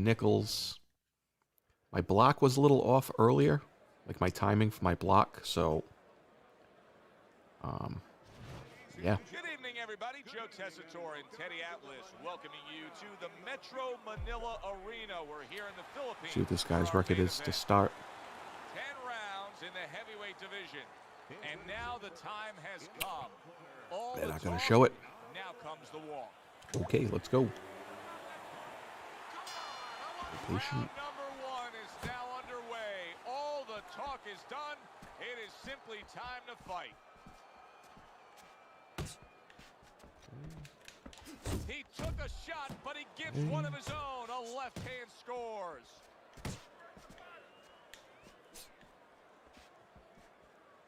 Nichols. My block was a little off earlier, like my timing for my block, so yeah. Good evening, everybody. Joe Tessitore and Teddy Atlas welcoming you to the Metro Manila Arena. We're here in the Philippines. See what this guy's record is to start. 10 rounds in the heavyweight division. And now the time has come. They're not going to show it. Now comes the walk. Okay, let's go. Patient. Round number 1 is now underway. All the talk is done. It is simply time to fight. He took a shot, but he gives one of his own. A left hand scores.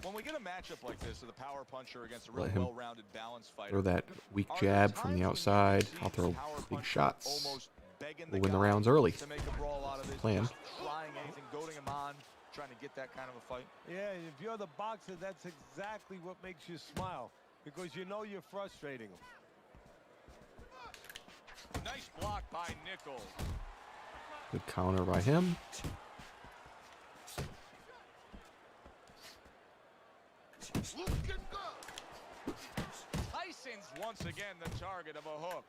When we get a matchup like this with a power puncher against a really well-rounded, balanced fighter, throw that weak jab from the outside. I'll throw big shots. We'll win the rounds early. Plan. Trying anything, goading him on, trying to get that kind of a fight. Yeah, if you're the boxer, that's exactly what makes you smile, because you know you're frustrating him. Nice block by Nichols. Good counter by him. Tyson's once again the target of a hook.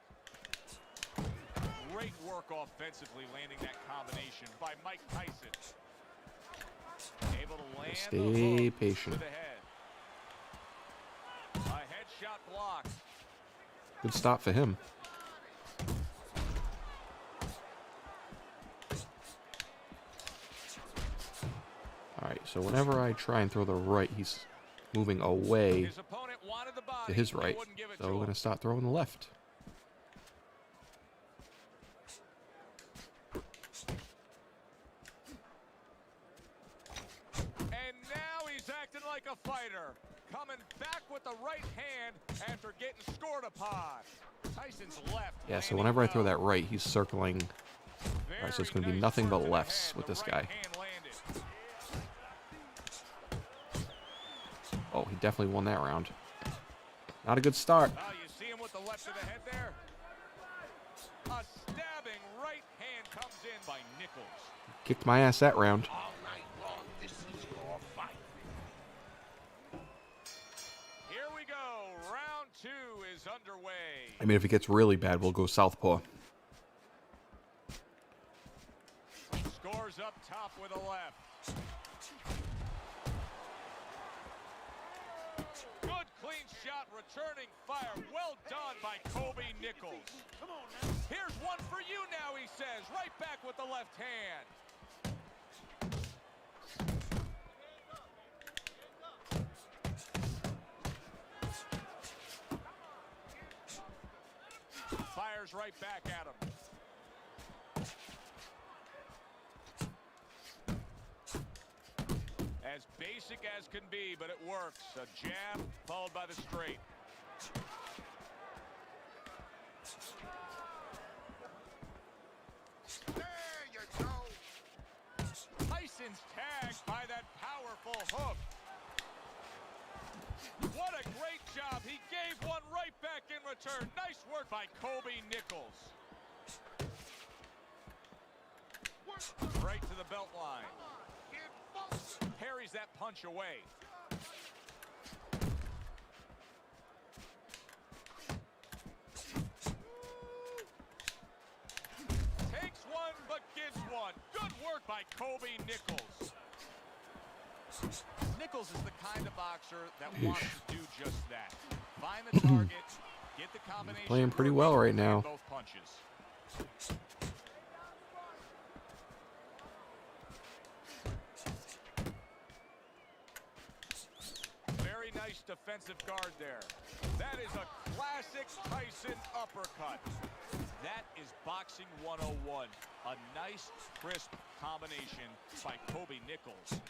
Great work offensively, landing that combination by Mike Tyson. Able to land Stay patient. to the head. A headshot block. Good stop for him. Alright, so whenever I try and throw the right, he's moving away His opponent wanted the body, to his right. wouldn't give it So to we're him. going to start throwing the left. And now he's acting like a fighter. Coming back with the right hand after getting scored upon. Tyson's left. Yeah, so whenever I throw that right, he's circling. Alright, so it's going to be nothing but lefts with this guy. Oh, he definitely won that round. Not a good start. Oh, you see him with the left of the head there? A stabbing right hand comes in by Nichols. Kicked my ass that round. All right, long, this is your fight. Here we go. Round 2 is underway. I mean, if it gets really bad, we'll go southpaw. Scores up top with a left. Good clean shot, returning fire. Well done by Kobe Nichols. Come on now. Here's one for you now, he says. Right back with the left hand. Fires right back at him. As basic as can be, but it works. A jab followed by the straight. There you go. Tyson's tagged by that powerful hook. What a great job. He gave one right back in return. Nice work by Kobe Nichols. Right to the belt line. Parries that punch away. Takes one, but gives one. Good work by Kobe Nichols. Nichols is the kind of boxer that wants to do just that. Find the target, get the combination. Playing pretty well right now. Both punches. Nice defensive guard there. That is a classic Tyson uppercut. That is boxing 101. A nice, crisp combination by Kobe Nichols.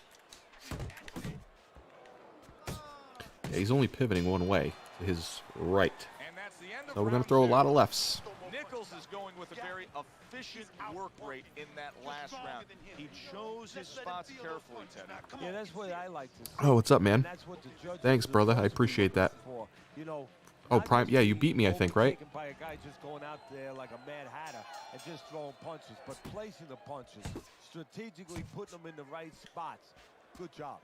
Yeah, he's only pivoting one way, to his right. And that's the end of So we're going to throw a lot of lefts. Nichols is going with a very efficient work rate in that last round. He chose his spots carefully, Teddy. Yeah, that's what I like to see. Oh, what's up, man? That's what the judges Thanks, are brother. I supposed to be appreciate that. looking for. You know, Oh, Prime. Yeah, you beat me, I think, right? By a guy just going out there like a mad hatter and just throwing punches, but placing the punches, strategically putting them in the right spots. Good job.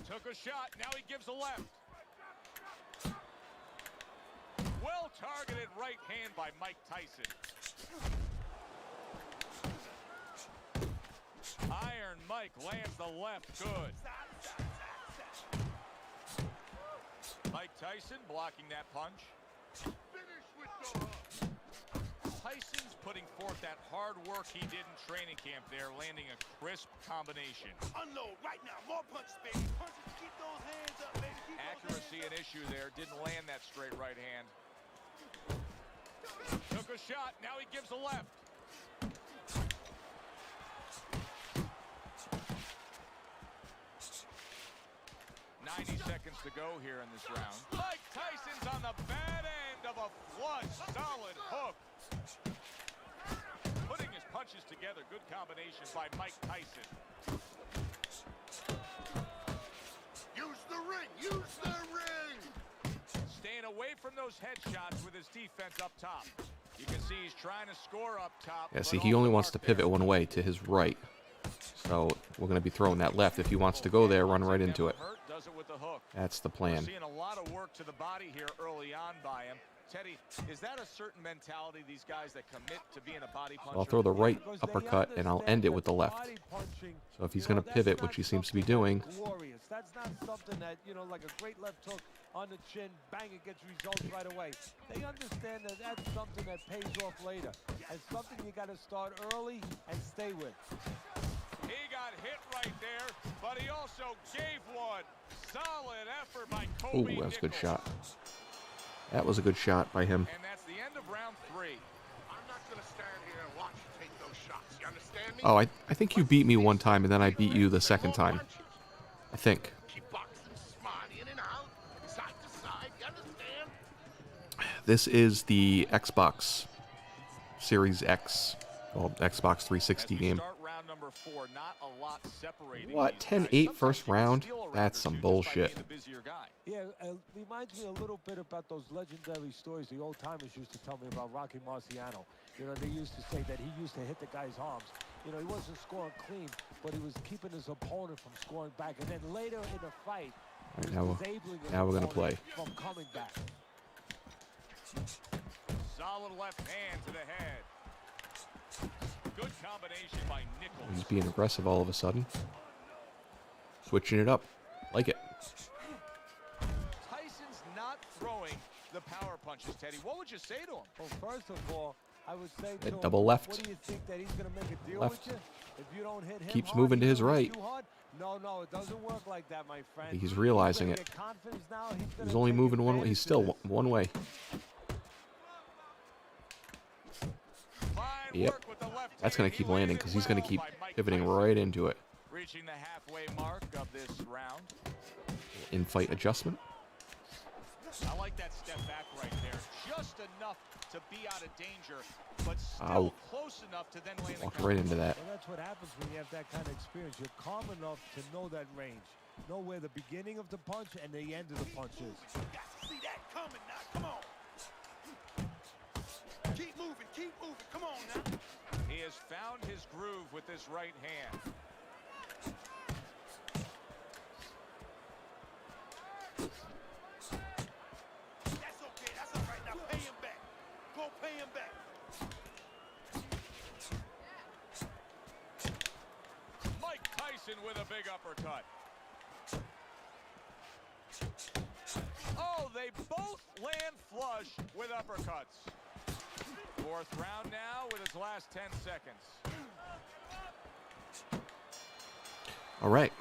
Took a shot. Now he gives a left. Well targeted right hand by Mike Tyson. Iron Mike lands the left. Good. Mike Tyson blocking that punch. Tyson's putting forth that hard work he did in training camp there, landing a crisp combination. Unload right now. More punches, baby. Punches. Keep those hands up, baby. Keep Accuracy an issue there. Didn't land that straight right hand. Took a shot. Now he gives a left. Seconds to go here in this round. Mike Tyson's on the bad end of a flush, solid hook. Putting his punches together, good combination by Mike Tyson. Use the ring, use the ring. Staying away from those headshots with his defense up top. You can see he's trying to score up top. Yeah, see, he only wants to pivot one way, to his right. So we're going to be throwing that left. If he wants to go there, run right into it. Does it with the hook. That's the plan. We're seeing a lot of work to the body here early on by him. Teddy, is that a certain mentality, these guys that commit to being a body puncher? So I'll throw the right uppercut, and I'll end it with the left. So if he's going to pivot, which he seems to be doing. Glorious. That's not something that, you know, like a great left hook on the chin, bang, it gets results right away. They understand that that's something that pays off later. And something you got to start early and stay with. He got hit right there, but he also gave one. Solid effort by Kobe. Ooh, that was a good shot. That was a good shot by him. And that's the end of round 3. I'm not going to stand here and watch you take those shots. You understand me? Oh, I think you beat me one time, and then I beat you the second time. I think. Keep boxing smart in and out, side to side. You understand? This is the Xbox Series X, well, Xbox 360 game. Round number 4, not a lot separating. What? 10-8 first round? That's some bullshit. Yeah, it reminds me a little bit about those legendary stories the old timers used to tell me about Rocky Marciano. You know, they used to say that he used to hit the guy's arms. You know, he wasn't scoring clean, but he was keeping his opponent from scoring back. And then later in the fight, he was disabling his now we're gonna opponent play. from coming back. Solid left hand to the head. Good combination by Nichols. He's being aggressive all of a sudden. Switching it up. Like it. Tyson's not throwing the power punches, Teddy. What would you say to him? Well, first of all, I would say to him, double left. what do you think, that he's going to make a deal Left. with you? If you don't hit him Keeps hard, moving to you his don't hit right. too hard? No, it doesn't work like that, my friend. He's realizing He's it. gonna get confidence now. He's He's only moving one way. He's still one way. Yep. That's going to keep landing because he's going to keep pivoting right into it. Reaching the halfway mark of this round. In-fight adjustment. I like that step back right there. Just enough to be out of danger, but still Ow. close enough to then land the Walked counter. right into that. Well, that's what happens when you have that kind of experience. You're calm enough to know that range. Know where the beginning of the punch and the end of the punch is. See that coming now. Come on. Keep moving, come on now. He has found his groove with this right hand. That's okay, that's all right. Now pay him back. Go pay him back. Mike Tyson with a big uppercut. Oh, they both land flush with uppercuts. Fourth round now with his last 10 seconds. All right.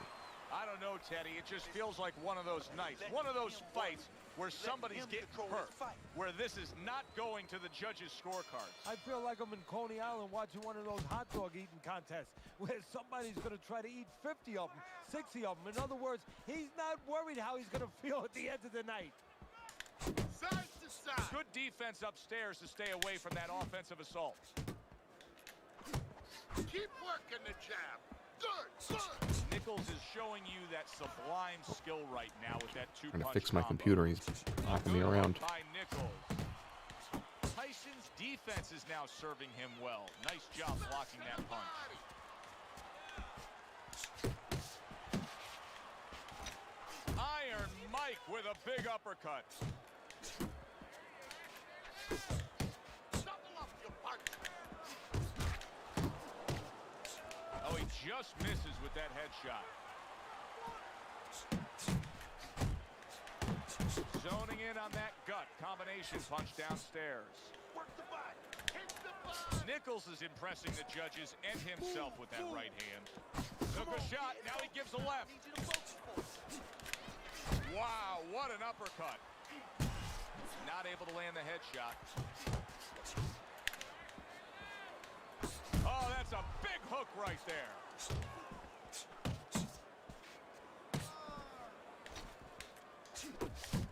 I don't know, Teddy. It just feels like one of those nights, one of those fights where somebody's getting hurt, where this is not going to the judges' scorecards. I feel like I'm in Coney Island watching one of those hot dog eating contests where somebody's going to try to eat 50 of them, 60 of them. In other words, he's not worried how he's going to feel at the end of the night. Side to side. Good defense upstairs to stay away from that offensive assault. Keep working the jab. Good. Nichols is showing you that sublime skill right now with that two-punch Trying to fix my combo. computer. He's knocking me Good around. hook by Nichols. Tyson's defense is now serving him well. Nice job blocking that punch. Iron Mike with a big uppercut. Oh, he just misses with that headshot. Zoning in on that gut combination punch downstairs. Nichols is impressing the judges and himself with that right hand. Took a shot, now he gives a left. Wow, what an uppercut. Not able to land the headshot. Oh, that's a big hook right there.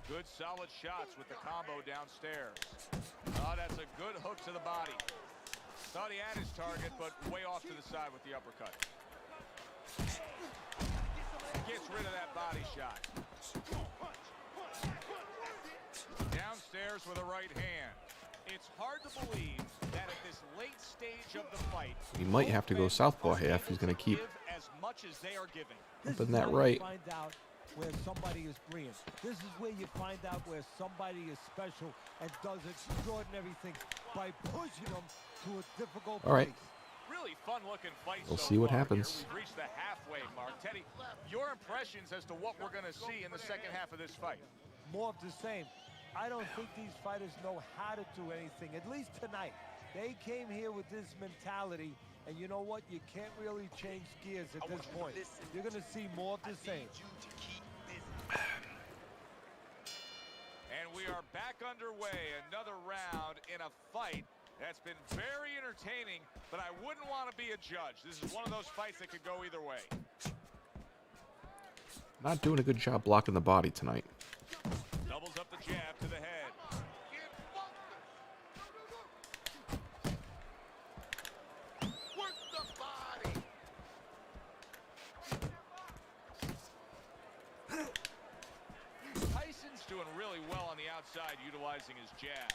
Good solid shots with the combo downstairs. Oh, that's a good hook to the body. Thought he had his target, but way off to the side with the uppercut. Gets rid of that body shot. Downstairs with a right hand. It's hard to believe that at this late stage of the fight, He might have to go southpaw half. He's going to keep as much as they are giving. pumping that right. Find out where somebody is brilliant. This is where you find out where somebody is special and does extraordinary things by pushing them to a difficult All right. place. Really fun-looking fight. We'll so see what far happens. Here. We've reached the halfway mark. Teddy, your impressions as to what we're going to see in the second half of this fight? More of the same. I don't think these fighters know how to do anything, at least tonight. They came here with this mentality, and you know what? You can't really change gears at this point. You're going to see more of the same. And we are back underway. Another round in a fight that's been very entertaining, but I wouldn't want to be a judge. This is one of those fights that could go either way. Not doing a good job blocking the body tonight. Doubles up the jab to the head. Tyson's doing really well on the outside, utilizing his jab.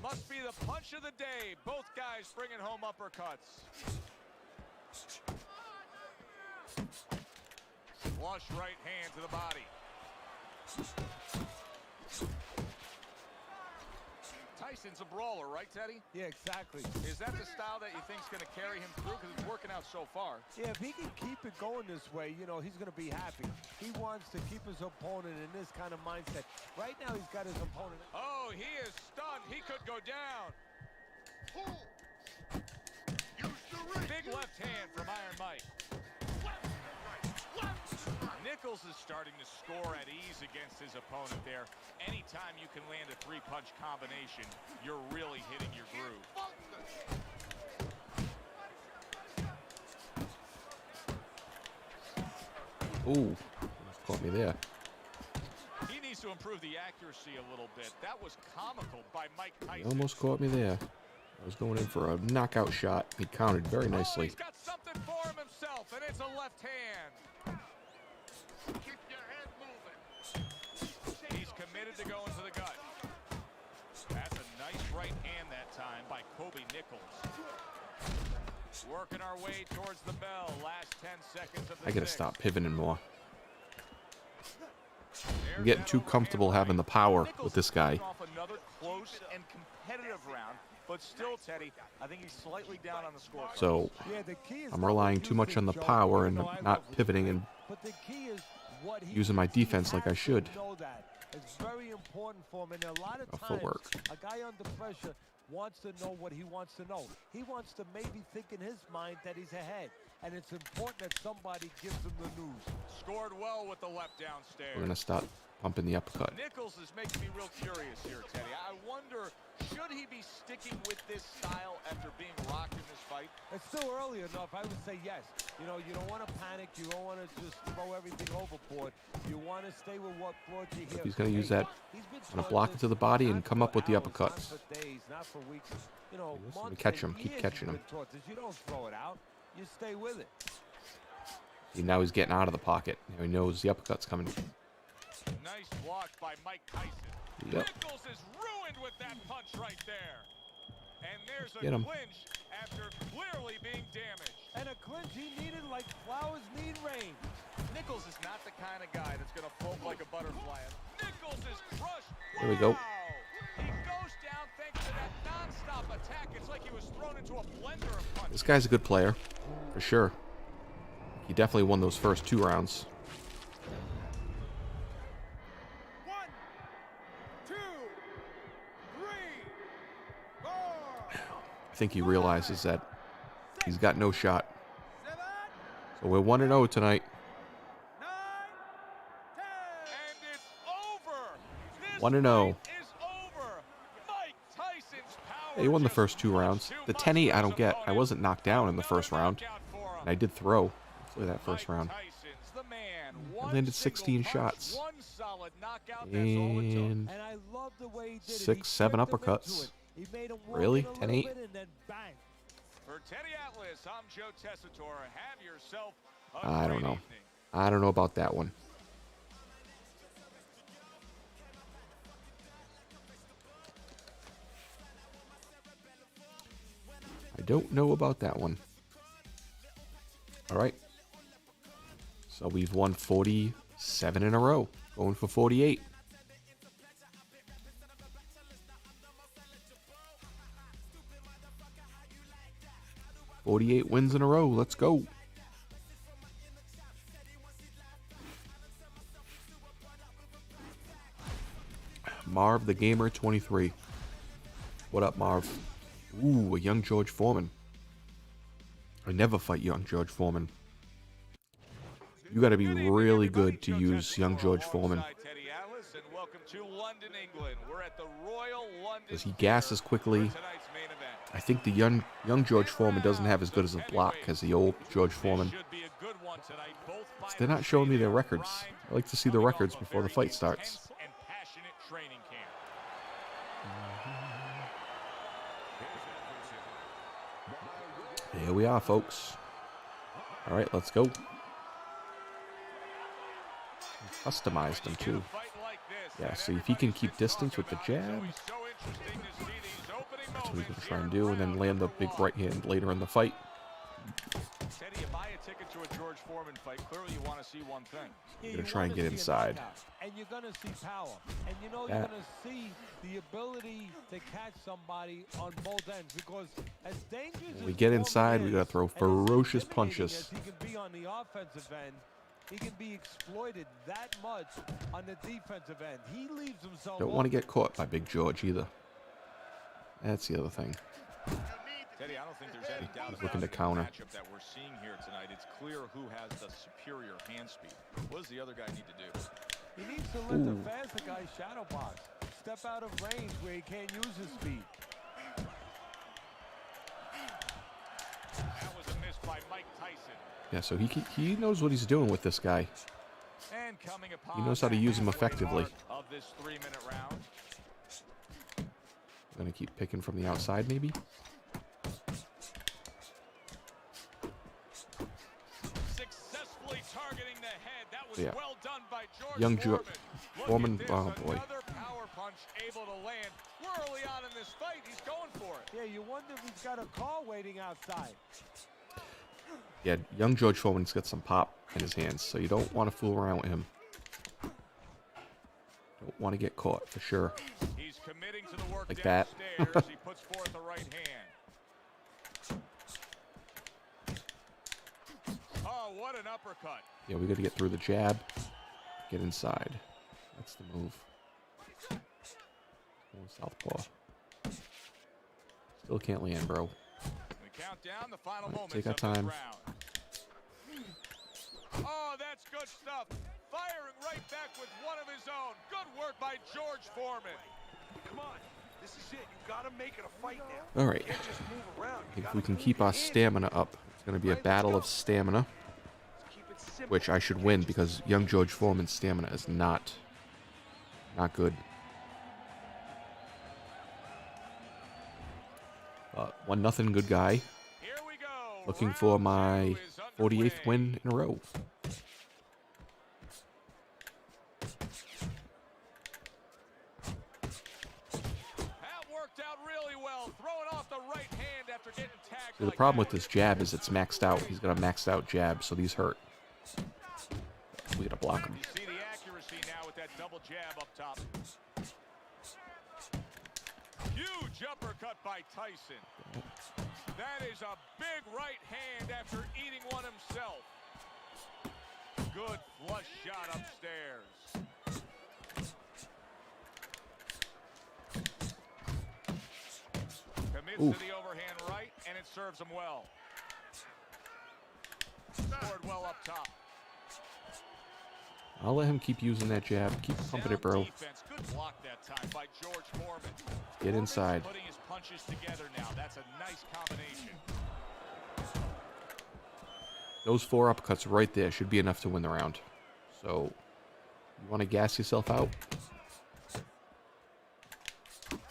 Must be the punch of the day. Both guys bringing home uppercuts. Flush right hand to the body. Tyson's a brawler, right, Teddy? Yeah, exactly. Is that the style that you think is going to carry him through? Because it's working out so far. Yeah, if he can keep it going this way, you know, he's going to be happy. He wants to keep his opponent in this kind of mindset. Right now, he's got his opponent. Oh, he is stunned. He could go down. Big left hand from Iron Mike. Nichols is starting to score at ease against his opponent there. Anytime you can land a three-punch combination, you're really hitting your groove. Ooh, caught me there. He needs to improve the accuracy a little bit. That was comical by Mike He Tyson. almost caught me there. I was going in for a knockout shot. He countered very Oh, nicely. he's got something for him himself, and it's a left hand. Keep your head moving. He's committed to going to the gut. That's a nice right hand that time by Kobe Nichols. Working our way towards the bell. Last 10 seconds of the I gotta sixth. stop pivoting more. I'm There's getting that too overhand comfortable right. having the power Nichols with this guy. off another close and competitive round, but still, Teddy, I think he's slightly down on the score. So Yeah, the key is I'm not relying what too you much think, on the Joe, power even and though I not love pivoting him. and But the key is what he using my thinks. He defense like I has to should. know that. It's very important for him, and a lot of A times, footwork. a guy under pressure wants to know what he wants to know. He wants to maybe think in his mind that he's ahead, and it's important that somebody gives him the news. Scored well with the left downstairs. we're gonna stop pumping the uppercut. Nichols is making me real curious here, Teddy. I wonder, should he be sticking with this style after being rocked in this fight? It's still early enough. I would say yes. You know, you don't want to panic. You don't want to just throw everything overboard. You want to stay with what brought you here. He's gonna use Hey, that. he's been Gonna taught block this it to the body and not come for up with the hours, uppercuts. Not for days, not for weeks. You know, Listen, months catch and him, keep years catching you've him. been taught this. You don't throw it out. you stay with it. See, now he's getting out of the pocket. Now he knows the uppercut's coming. Nice block by Mike Tyson. Yep. Nichols is ruined with that punch right there. And there's a Get him. clinch after clearly being damaged. And a clinch he needed like flowers need rain. Nichols is not the kind of guy that's going to float like a butterfly. Nichols is crushed. There we go. Wow. He goes down thanks to that non-stop attack. It's like he was thrown into a blender of punches. This guy's a good player, for sure. He definitely won those first 2 rounds. 1, 2, 3, 4, I think he realizes that he's got no shot. 7, So we're 1-0 tonight. 9, 10. And it's over. This 1-0. fight is over. Mike Tyson's power. Yeah, he won the just first 2 much rounds. too The much 10-8 for I his don't get. I opponent. wasn't knocked down in the first Another round. knockout for him. And I did throw. Hopefully that first Mike round. Tyson's the man. I One landed single 16 punch, shots. one solid knockout, that's all it took. And And I love the way he did it. 6, 7 He tricked him uppercuts. into it. He made him walk Really? in a little 10-8? bit and then bang. For Teddy Atlas, I'm Joe Tessitore. Have yourself a I don't great know. evening. I don't know about that one. I don't know about that one. All right. So we've won 47 in a row. Going for 48. "48 wins in a row. Let's go." Marv the Gamer 23. What up, Marv? Ooh, a young George Foreman. I never fight young George Foreman. You got to be really good to use young George Foreman, Alongside Teddy Atlas, and welcome to London, England. We're at the Royal London because he gasses Theatre quickly. for tonight's main event. I think the young George Foreman doesn't have as good as a block as the old George Foreman. This should be a good one tonight. Both They're not fighters showing me say their they are records. primed, I like to see the coming records off a before the very fight starts. intense and passionate training camp. Here we are, folks. All right, let's go. Customized him too. Yeah, see if he can keep distance with the jab. That's what he's going to try and do, and then land the big right hand later in the fight. Teddy, you buy a ticket to a George Foreman fight. Clearly, you want to see one thing. You're going to try and get inside. And you're going to see power. And you know Yeah. you're going to see the ability to catch somebody on both ends. Because as dangerous When we as get Foreman inside, we is, got to throw and as ferocious intimidating punches. as he can be on the offensive end, he can be exploited that much on the defensive end. He leaves himself Don't want to get caught by Big George either. That's the other thing. Teddy, I don't think there's any doubt He's looking about to counter. the matchup that we're seeing here tonight. It's clear who has the superior hand speed. What does the other guy need to do? He needs to let the Ooh. faster guy shadow box. Step out of range where he can't use his speed. That was a miss by Mike Tyson. Yeah, so he knows what he's doing with this guy. And coming upon He knows how to the use him halfway effectively. mark of this 3-minute round. I'm going to keep picking from the outside, maybe. Successfully targeting the head. That was Yeah. well done by George Young Foreman. Look Foreman, at this, oh boy. another power punch able to land. We're early on in this fight. He's going for it. Yeah, you wonder if he's got a car waiting outside. Yeah, young George Foreman's got some pop in his hands, so you don't want to fool around with him. Don't want to get caught, for sure. He's committing to the work Like that. downstairs. He puts forth the right hand. Oh, what an uppercut. Yeah, we got to get through the jab. Get inside. That's the move. Oh, southpaw. Still can't land, bro. We count down the final All right, moments take our of time. this round. Oh, that's good stuff. Firing right back with one of his own. Good work by George Foreman. Come on. This is it. You gotta make it a fight now. All right. You can't just move around. I think if we can keep our stamina up, it's going to be a battle of stamina, Keep it simple. which I should win because young George Foreman's stamina is not good. 1-0, good guy. Here we go. Looking for my 48th win in a row. That worked out really well. Throwing off the right hand after getting tagged. See, the problem with this jab is it's maxed out. He's got a maxed out jab, so these hurt. We gotta block him. You see the accuracy now with that double jab up top. Huge uppercut by Tyson. That is a big right hand after eating one himself. Good flush shot upstairs. Commits Oof. to the overhand right, and it serves him well. Scored well up top. I'll let him keep using that jab. Keep pumping it, bro. Defense. Good block that time by George Foreman. Get inside. Putting his punches together now. That's a nice combination. Those 4 uppercuts right there should be enough to win the round. So, you want to gas yourself out? Comes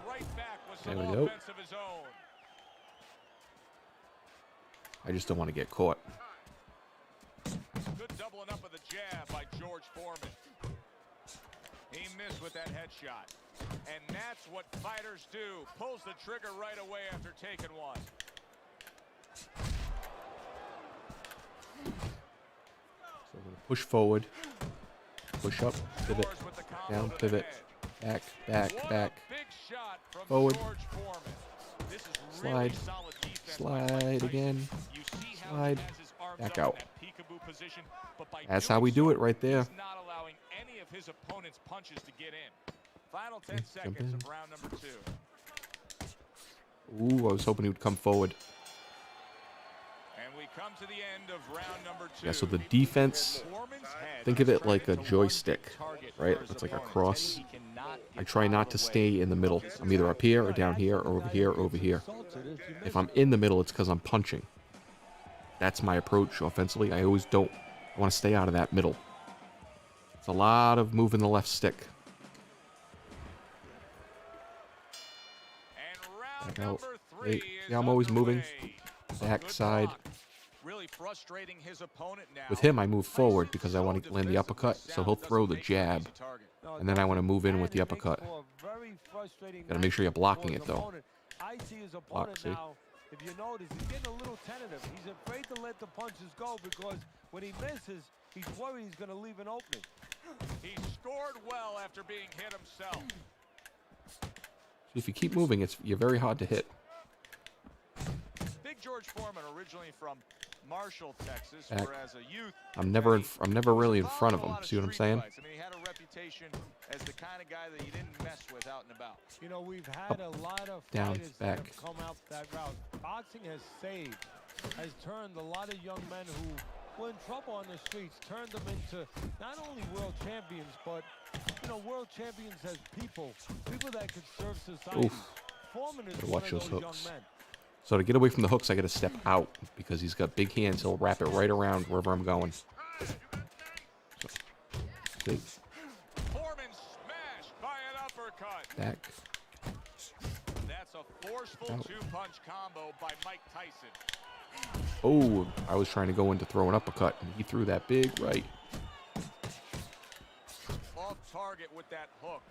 right back with some There we go. offense of his own. I just don't want to get caught. Good doubling up of the jab by George Foreman. He missed with that headshot. And that's what fighters do. Pulls the trigger right away after taking one. So we're going to push forward. Push up. Pivot. Scores with the combo Down. to the Pivot. head. Back. What Back. a big shot from Forward. George Foreman. This is Slide. really solid defense by Mike Slide Tyson. again. You see how Slide. he has his arms Back up out. in that peekaboo position, but by That's doing how we do so, it right there. he's not allowing any of his opponent's punches to get in. Final 10 Jump seconds in. of round number 2. Ooh, I was hoping he would come forward. And we come to the end of round number 2. Yeah, so the defense, Foreman's head think of it is like a turned into one joystick, big target right? for his It's like a opponent. cross. He cannot I get try out not of to the way. stay in the middle. I'm either up here or down here or over here or over here. If I'm in the middle, it's because I'm punching. That's my approach offensively. I always don't. I want to stay out of that middle. It's a lot of moving the left stick. And round Back out. number 3 Hey, is see how I'm always moving? underway. A Back, good side. block. Really frustrating his opponent now. With him, I move forward Tyson because I so want to land the defensively uppercut, so sound, he'll doesn't throw the make for an jab, easy target. and then I want to move in with the uppercut. Gotta make sure you're blocking it, though. I see his Block, opponent see? now. If you notice, he's getting a little tentative. He's afraid to let the punches go because when he misses, he's worried he's going to leave an opening. He scored well after being hit himself. If you keep moving, you're very hard to hit. Big George Foreman, originally from Marshall, Texas, Back. where as a youth, I'm never really in followed front of a him. lot See what I'm street saying? fights. I mean, he had a reputation as the kind of guy that you didn't mess with out and about. You know, we've had a lot of down, fighters back. that have come out that route. Boxing has saved, has turned a lot of young men who were in trouble on the streets, turned them into not only world champions, but, you know, world champions as people that could serve society. Oof. Foreman is Gotta one watch of those those hooks. young men. So to get away from the hooks, I got to step out because he's got big hands. He'll wrap it right around wherever I'm going. So, see? Foreman smashed by an uppercut. Back. That's a forceful Out. two-punch combo by Mike Tyson. Oh, I was trying to go in to throw an uppercut, and he threw that big right. Off target with that hook.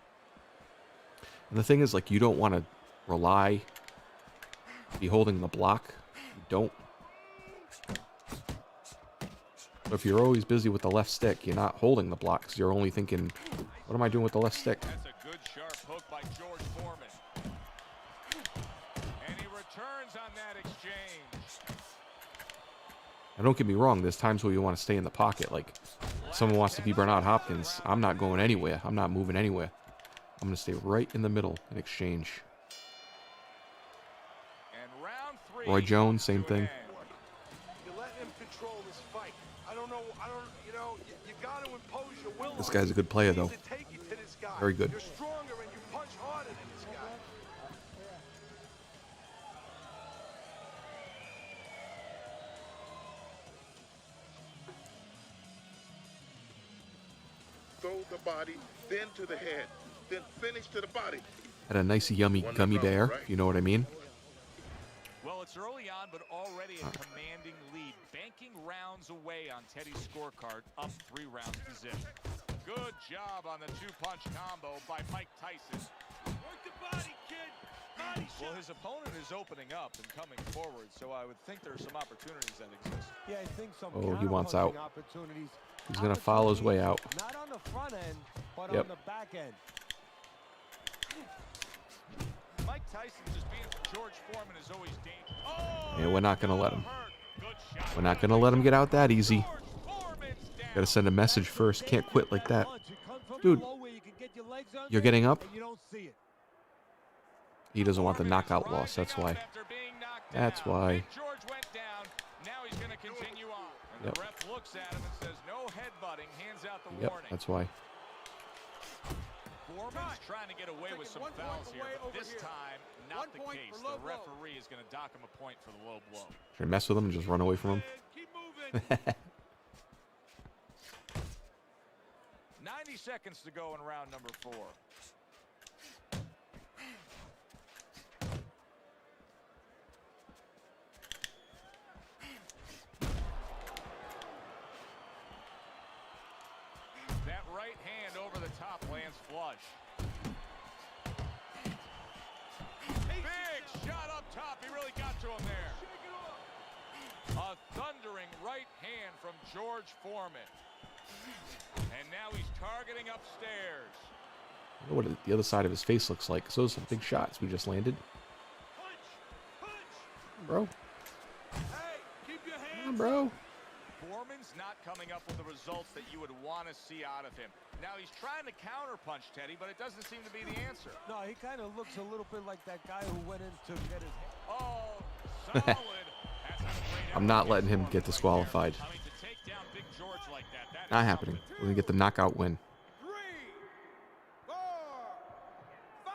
And the thing is, like, you don't want to rely, be holding the block. You don't. So if you're always busy with the left stick, you're not holding the block because you're only thinking, what am I doing with the left stick? That's a good sharp hook by George Foreman. And he returns on that exchange. And don't get me wrong, there's times where you want to stay in the pocket. Like, if someone wants to be Bernard Hopkins, I'm not going anywhere. I'm not moving anywhere. I'm going to stay right in the middle in exchange. And round 3. Roy Jones, same comes to an thing. end. You let him control this fight. You know, you got to impose your will. This on guy's a him. good player, You though. need to take it to this guy. Very good. You're stronger and you punch harder than this guy. Throw the body, then to the head, then finish to the body. Had a nice yummy gummy bear, if you know what I mean. Well, it's early on, but already a commanding lead. Banking rounds away on Teddy's scorecard, up 3 rounds to zip. Good job on the 2-punch combo by Mike Tyson. Work the body, kid. Body Well, shot. his opponent is opening up and coming forward, so I would think there are some opportunities that exist. Yeah, I think some Oh, he wants out. counterpunching opportunities. He's going to follow his way out. Not on the front end, but Yep. on the back end. Mike Tyson just being George Foreman is always dangerous. Oh, Yeah, we're not going to let him. good shot. We're not going to let him get out that easy. George Foreman's down. Got to send a message first. Can't quit like that. Punch. It comes from Dude, below where you can get your legs under you're getting up? and you don't see it. He doesn't want the Foreman is knockout loss. That's rising why. up after being knocked That's down. why. Big George went down. Now he's going to continue on. And Yep. the ref looks at him and says, no headbutting, hands out the Yep, warning. that's why. Foreman's trying to get away with some fouls here, but this time, not the case. The referee is going to dock him a point for the low blow. Should I mess with him and just run away from him? Keep moving. 90 seconds to go in round number 4. That right hand over the top lands flush. Big shot up top. He really got to him there. A thundering right hand from George Foreman. And now he's targeting upstairs. I wonder what the other side of his face looks like. So those are some big shots we just landed. Bro. Hey, keep your Come on, hands. bro. Foreman's not coming up with the results that you would want to see out of him. Now he's trying to counterpunch Teddy, but it doesn't seem to be the answer. No, he kind of looks a little bit like that guy who went in to get his hand. Oh, solid. That's a great I'm not effort letting him from get Foreman right disqualified. there. I mean, to take down Big George like that is Not happening. something. We're going to get the knockout win. 3, 4, 5.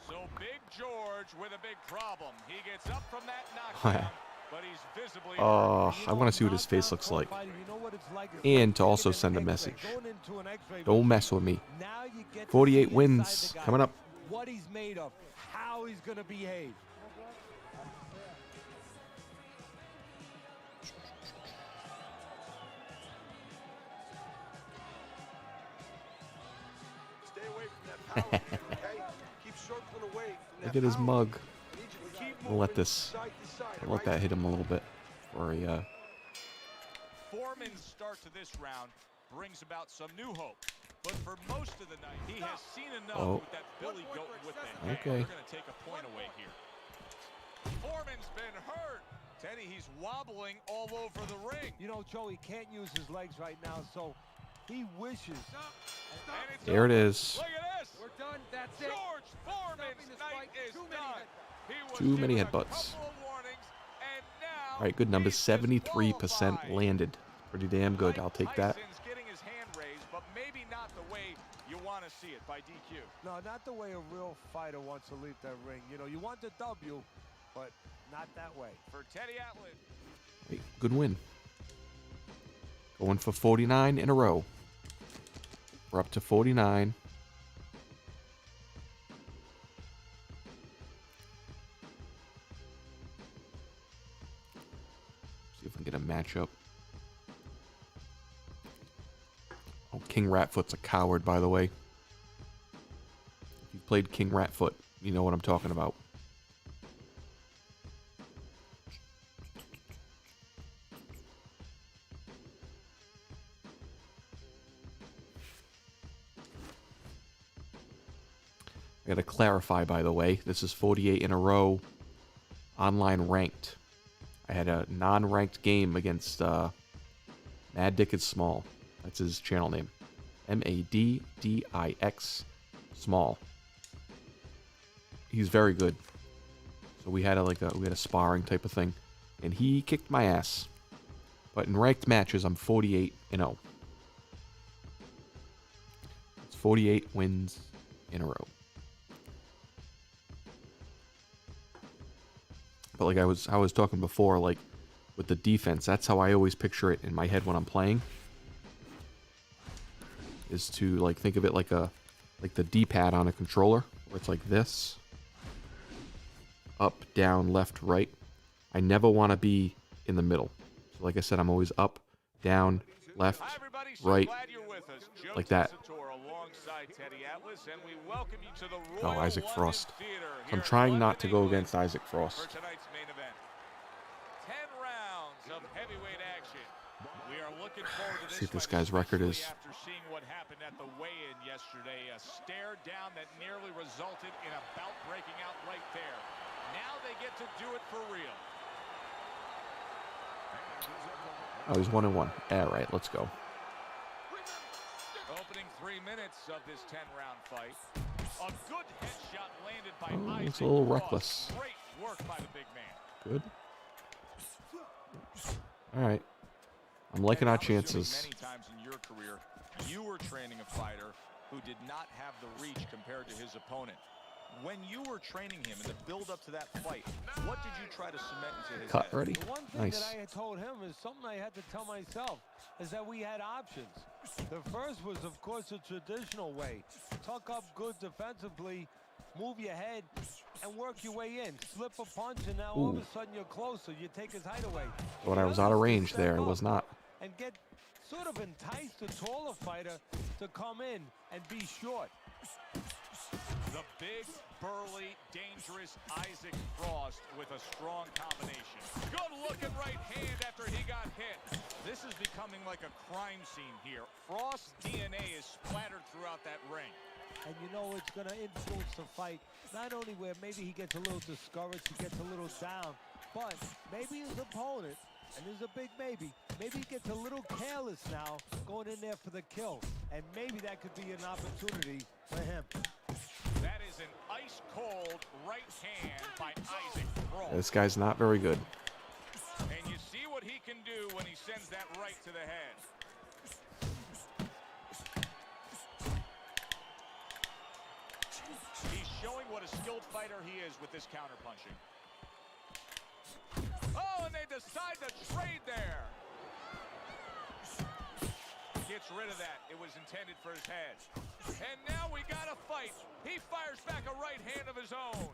So Big George with a big problem. He gets up from that knockdown, but he's visibly Oh, You I know, want to see what his face knockdown looks like. fighting, you know what it's like? It's And like to also taking an send a X-ray, message. going into an X-ray Don't machine. mess with me. Now you get to 48 see wins inside the guy, coming up. What he's made of, how he's going to behave. Stay away from that power hand, okay? Keep circling away from that Look at his power. mug. I need you to keep We'll let moving this, side to side, I'll let right? that hit him a little bit. Or Foreman's start to this round brings about some new hope. But for most of the night, he has seen enough Oh. with that Billy Goat with the hand. Okay. We're going to take a point away here. Foreman's been hurt. Teddy, he's wobbling all over the ring. You know, Joe, he can't use his legs right now, so he wishes. And it's there it over. is. Look at this. We're done. That's it. George Foreman's Stopping this night fight. is Too many done. headbutts. He was Too many given a headbutts. couple of warnings, and now All right, good numbers. he's 73% disqualified. landed. Pretty damn good. I'll take that. Tyson's getting his hand raised, but maybe not the way you want to see it by DQ. No, not the way a real fighter wants to leave that ring. You know, you want the W, but not that way. For Teddy Atlas. Hey, good win. Going for 49 in a row. We're up to 49. See if we can get a matchup. Oh, King Ratfoot's a coward, by the way. If you've played King Ratfoot, you know what I'm talking about. I gotta clarify, by the way, this is 48 in a row online ranked. I had a non-ranked game against Mad Dick is Small. That's his channel name. Maddix Small. He's very good. So we had a sparring type of thing, and he kicked my ass. But in ranked matches, I'm 48 and 0. It's 48 wins in a row. But like I was talking before, like with the defense, that's how I always picture it in my head when I'm playing. Is to like think of it like the D-pad on a controller, where it's like this. up, down, left, right. I never want to be in the middle. So like I said, I'm always up, down, left, Hi, everybody. So right, glad you're with us. Joe like that. Tessitore alongside Teddy Atlas, and we welcome you to the Oh, Royal Isaac London Frost. Theater So I'm here in trying not London, to go England, against Isaac for Frost. tonight's main event. 10 rounds of heavyweight action. We are looking forward to this See what this fight, guy's record especially is. after seeing what happened at the weigh-in yesterday. A stare down that nearly resulted in a bout breaking out right there. Now they get to do it for real. Oh, he's 1-1. All right, let's go. Opening 3 minutes of this 10-round fight. A good headshot landed by Oh, Isaac it's a little Frost. reckless. Great work by the big man. Good. All right. I'm liking our I'm assuming chances. many times in your career, you were training a fighter who did not have the reach compared to his opponent. When you were training him in the build-up to that fight, what did you try to cement into his Cut head? ready. The one thing Nice. that I had told him is something I had to tell myself, is that we had options. The first was, of course, the traditional way. Tuck up good defensively, move your head, and work your way in. Slip a punch, and now all of Ooh. a sudden you're closer. You take his height away. When I The was other out of is to range step there, I up was not. and get sort of entice the taller fighter to come in and be short. The big, burly, dangerous Isaac Frost with a strong combination. Good-looking right hand after he got hit. This is becoming like a crime scene here. Frost's DNA is splattered throughout that ring. And you know it's going to influence the fight, not only where maybe he gets a little discouraged, he gets a little down, but maybe his opponent, and there's a big maybe he gets a little careless now going in there for the kill. And maybe that could be an opportunity for him. That is an ice-cold right hand by Isaac Frost. This guy's not very good. And you see what he can do when he sends that right to the head. He's showing what a skilled fighter he is with this counterpunching. Oh, and they decide to trade there. Gets rid of that. It was intended for his head. And now we got a fight. He fires back a right hand of his own.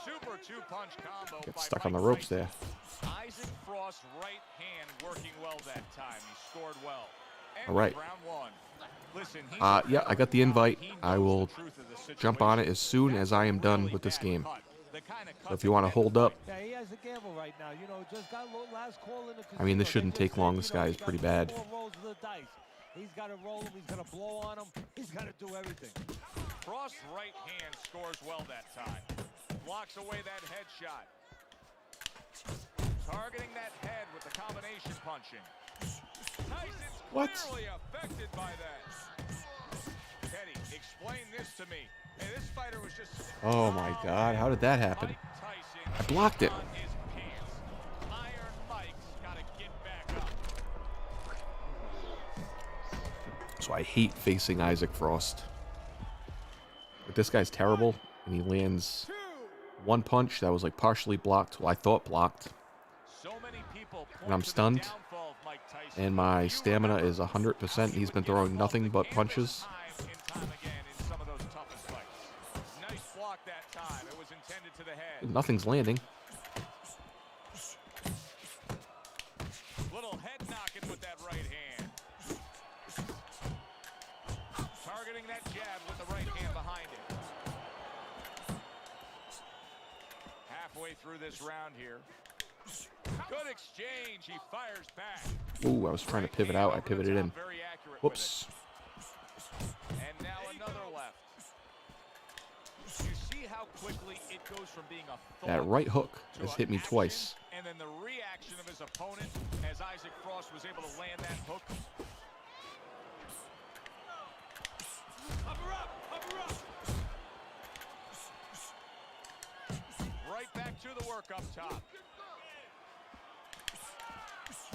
Super two-punch combo. Get by stuck on the Mike ropes Tyson. there. Isaac Frost's right hand working well that time. He scored well. And All right. round one. Listen, he's Yeah, I got the invite. He knows I will the truth of the jump on it situation. as soon as I am That's a done really with this bad game. cut. The kind of So cut if you want to that can hold end the up, fight. Yeah, he has a gamble right now. You know, just got last call in the casino. I mean, this They shouldn't just take said, long. you This know, guy he's is pretty got bad. 4 rolls of the dice. He's got to roll him. He's got to blow on him. He's got to do everything. Frost's right hand scores well that time. Blocks away that headshot. Targeting that head with the combination punching. Tyson's What? clearly affected by that. Teddy, explain this to me. Hey, this fighter was just... Oh my God, how did that happen? Mike Tyson I blocked it. on his pants. Iron Mike's got to get back up. So I hate facing Isaac Frost. But this guy's terrible, and he lands one punch that was like partially blocked. Well, I thought blocked. So many people And I'm point to the stunned. downfall of Mike Tyson. And my You stamina remember is 100%. He's been throwing nothing but punches. Time and time again in some of those toughest fights. Nice block that time. It was intended to the head. Nothing's landing. Little head knocking with that right hand. Targeting that jab with the right hand behind it. Halfway through this round here. Good exchange. He fires back. Ooh, I was trying to pivot out. I pivoted in. Very accurate with Whoops. it. And now another left. You see how quickly it goes from being a That thought right hook to has an hit me action, twice. And then the reaction of his opponent as Isaac Frost was able to land that hook. Cover up! Cover up! Right back to the work up top.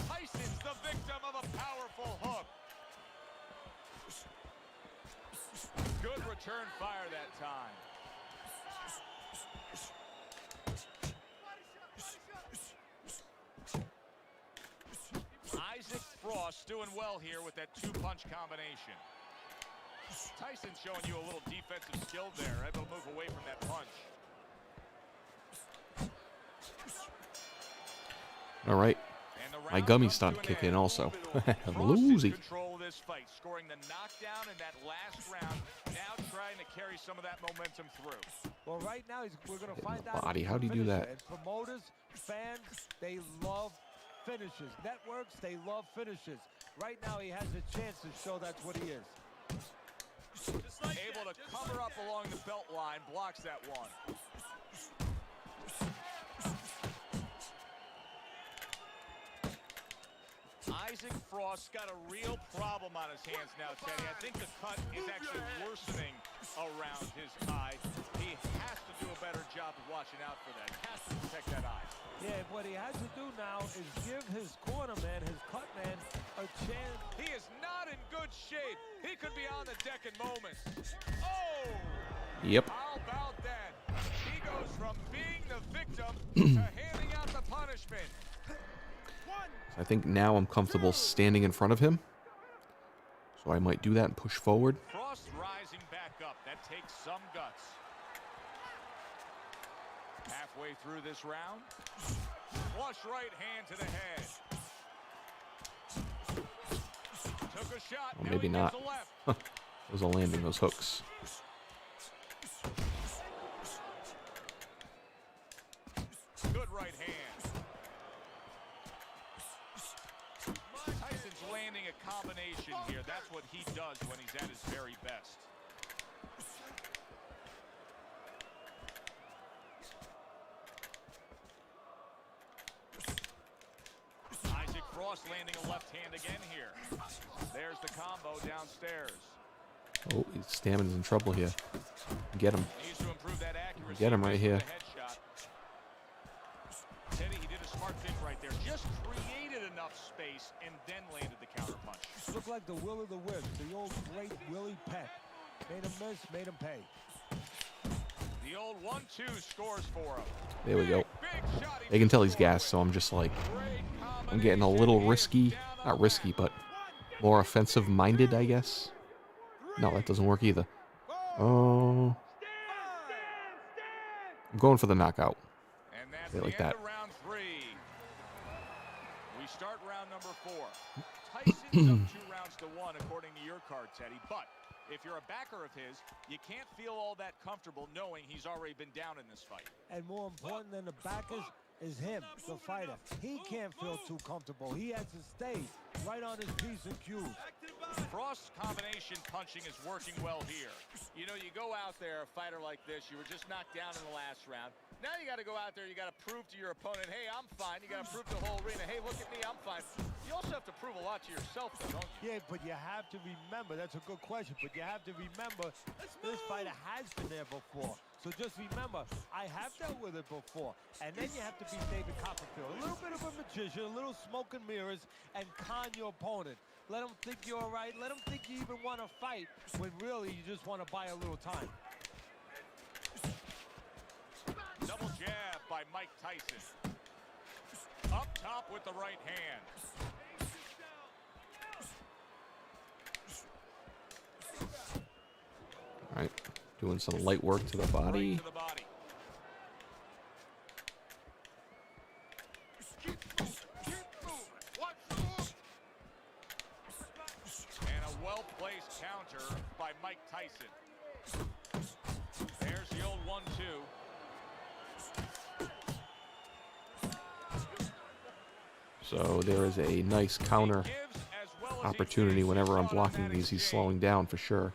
Tyson's the victim of a powerful hook. Good return fire that time. Isaac Frost doing well here with that two-punch combination. Tyson showing you a little defensive skill there, able to move away from that punch. All right. My gummy's starting to kick in also. I'm losing. Control this fight, scoring the knockdown in that last round. Now trying to carry some of that momentum through. Well, right now we're going to find out. Body, how do you do that? And promoters, fans, they love finishes. Networks, they love finishes. Right now, he has a chance to show that's what he is. Able to cover up along the belt line, blocks that one. Isaac Frost's got a real problem on his hands now, Teddy. I think the cut is actually worsening around his eye. He has to do a better job of watching out for that. He has to protect that eye. Yeah, what he has to do now is give his corner man, his cut man, a chance. He is not in good shape. He could be on the deck in moments. Oh! Yep. How about that? He goes from being the victim to handing out the punishment. I think now I'm comfortable standing in front of him. So I might do that and push forward. Frost rising back up. That takes some guts. Halfway through this round. Flush right hand to the head. Took a shot. Or maybe not. Those are landing, those hooks. Good right hand. Tyson's landing a combination here. That's what he does when he's at his very best. Isaac Frost landing a left hand again here. There's the combo downstairs. Oh, his stamina's in trouble here. Get him. Needs to improve that accuracy. Get him right here. Teddy, he did a smart thing right there. Just created enough space and then landed the counter punch. Looked like the will of the wisp, the old great Willie Peck. Made him miss, made him pay. The old 1-2 scores for him. There we go. Big shot. They can tell he's gassed, so I'm just like, I'm getting a little risky. Not risky, but more offensive-minded, I guess. No, that doesn't work either. Oh. I'm going for the knockout. And that's They like the end that. of round 3. We start round number 4. Tyson's up 2-1 according to your card, Teddy. But if you're a backer of his, you can't feel all that comfortable knowing he's already been down in this fight. And more important than the backers is him, the fighter. He can't feel too comfortable. He has to stay right on his P's and Q's. Frost's combination punching is working well here. You know, you go out there, a fighter like this, you were just knocked down in the last round. Now you got to go out there, you got to prove to your opponent, hey, I'm fine. You got to prove to the whole arena, hey, look at me, I'm fine. You also have to prove a lot to yourself, though, don't you? Yeah, but you have to remember, that's a good question, but you have to remember this fighter has been there before. So just remember, I have dealt with it before. And then you have to be David Copperfield. A little bit of a magician, a little smoke and mirrors, and con your opponent. Let him think you're all right. Let him think you even want to fight when really you just want to buy a little time. Double jab by Mike Tyson. Up top with the right hand. All right. Doing some light work to the body. Right to the body. And a well-placed counter by Mike Tyson. There's the old 1-2. So there is a nice counter opportunity whenever I'm blocking these. He's slowing down for sure.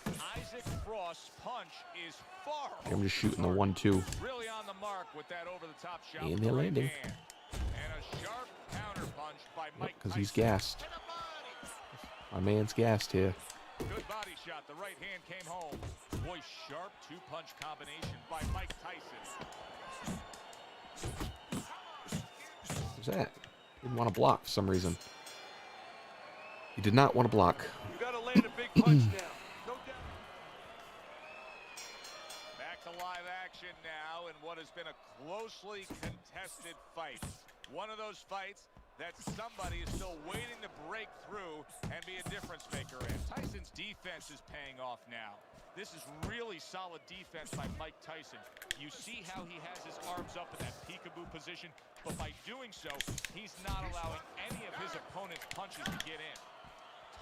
Isaac Frost's punch is far. I'm just shooting the 1-2. Really on the mark with that over-the-top shot. And with they're the right landing. hand. And a sharp counter punch by Mike Because he's Tyson. gassed. My man's gassed here. Good body shot. The right hand came home. Boy, sharp two-punch combination by Mike Tyson. What's that? Didn't want to block for some reason. He did not want to block. You got to land a big punch now. No doubt. Back to live action now in what has been a closely contested fight. One of those fights that somebody is still waiting to break through and be a difference maker. And Tyson's defense is paying off now. This is really solid defense by Mike Tyson. You see how he has his arms up in that peekaboo position, but by doing so, he's not allowing any of his opponent's punches to get in.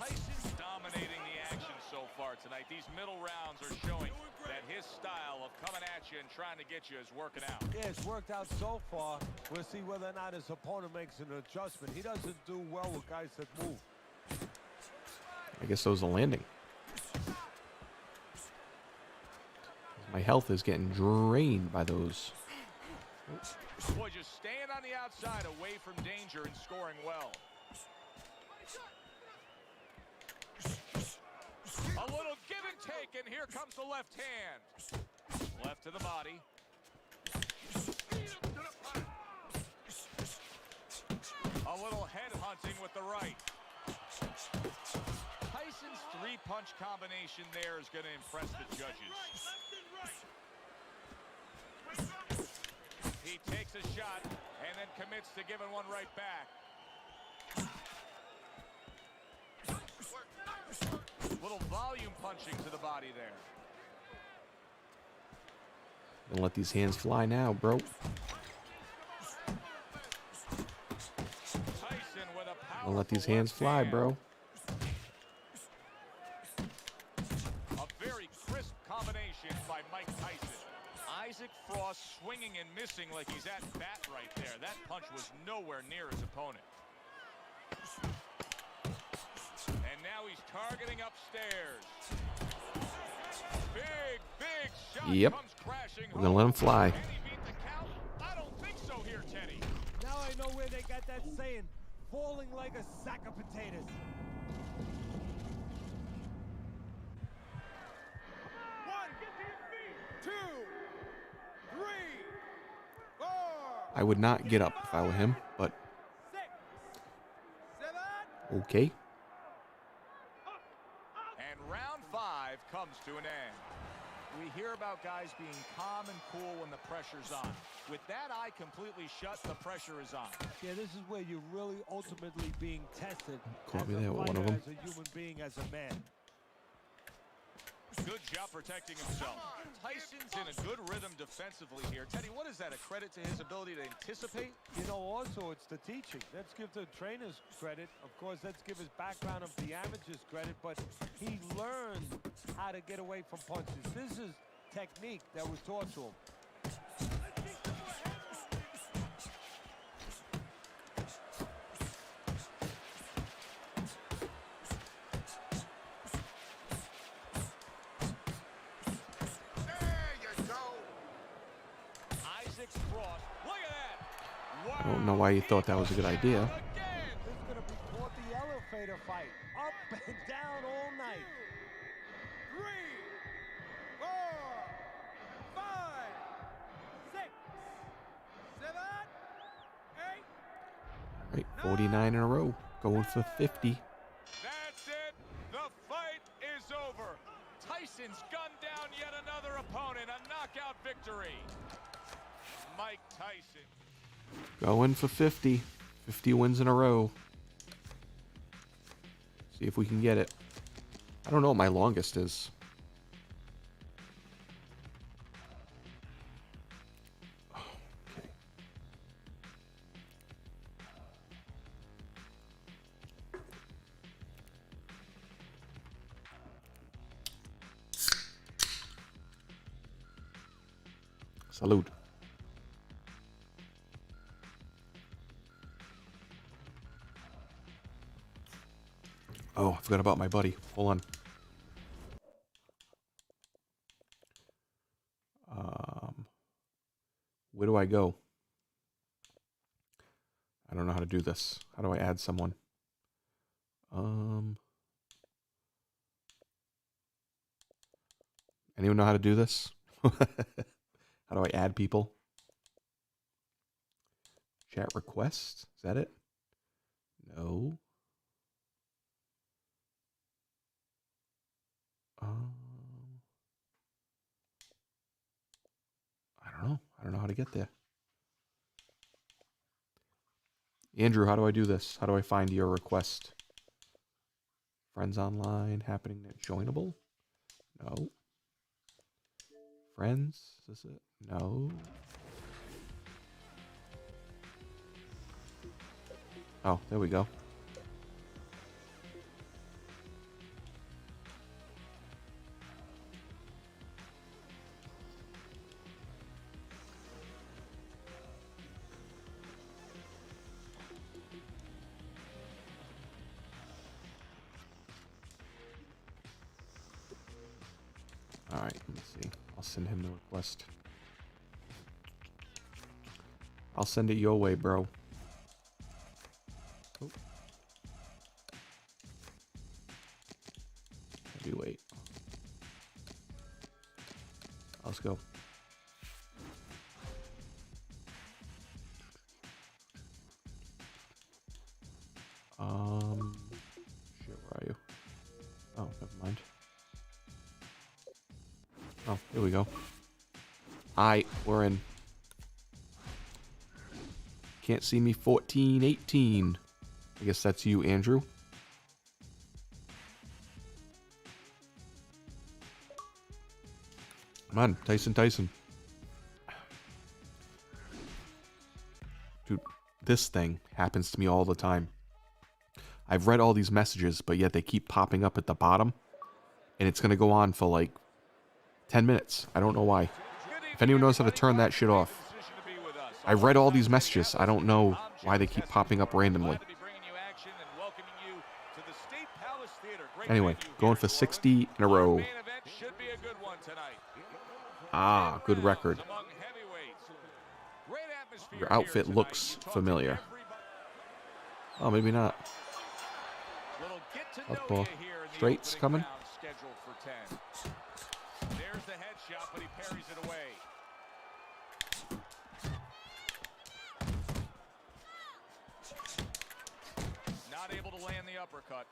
Tyson's dominating the action so far tonight. These middle rounds are showing that his style of coming at you and trying to get you is working out. Yeah, it's worked out so far. We'll see whether or not his opponent makes an adjustment. He doesn't do well with guys that move. I guess that was a landing. My health is getting drained by those. Boy, just staying on the outside away from danger and scoring well. A little give and take, and here comes the left hand. Left to the body. A little head hunting with the right. Tyson's three-punch combination there is going to impress the judges. He takes a shot and then commits to giving one right back. Little volume punching to the body there. Don't let these hands fly now, bro. Tyson with a Don't let these hands fly, bro. A very crisp combination by Mike Tyson. Isaac Frost swinging and missing like he's at bat right there. That punch was nowhere near his opponent. And now he's targeting upstairs. Big shot Yep. comes crashing We're gonna let him fly. Can he beat the count? I don't think so here, Teddy. Now I know where they got that saying, falling like a sack of potatoes. One, two, three, four, I would not get up if I were him, but 6, 7. okay. And round 5 comes to an end. We hear about guys being calm and cool when the pressure's on. With that eye completely shut, the pressure is on. Yeah, this is where you're really ultimately being tested Caught as me a there with one fighter, of them. as a human being, as a man. Good job protecting himself. Tyson's in a good rhythm defensively here. Teddy, what is that, a credit to his ability to anticipate? You know, also, it's the teaching. Let's give the trainers credit. Of course, let's give his background of the amateurs credit, but he learned how to get away from punches. This is technique that was taught to him. There you go. Isaac Frost, look at that. Wow. I don't know why you thought that was a good idea. Again. This is going to be called the elevator fight. Up and down all night. 3, 4, 5, 6, 7, 8. Right, 49 in a row. Going for 50. That's it. The fight is over. Tyson's gunned down yet another opponent. A knockout victory. Mike Tyson. Going for 50. 50 wins in a row. See if we can get it. I don't know what my longest is. Oh, okay. Salud. Oh, I forgot about my buddy. Hold on. Where do I go? I don't know how to do this. How do I add someone? Anyone know how to do this? How do I add people? Chat request? Is that it? No. I don't know. I don't know how to get there. Andrew, how do I do this? How do I find your request? Friends online, happening at joinable? No. Friends? Is this it? No. Oh, there we go. Alright, let me see. I'll send him the request. I'll send it your way, bro. Oh. Heavyweight. Let's go. Shit, where are you? Oh, never mind. Oh, here we go. Alright, we're in. Can't see me 14, 18. I guess that's you, Andrew. Come on, Tyson. Dude, this thing happens to me all the time. I've read all these messages, but yet they keep popping up at the bottom. And it's going to go on for like 10 minutes. I don't know why. If anyone knows how to turn that shit off. I've read all these messages. I don't know why they keep popping up randomly. Anyway, going for 60 in a row. Ah, good record. Your outfit looks familiar. Oh, maybe not. Southpaw. Straights coming. There's the headshot, but he parries it away. Not able to land the uppercut.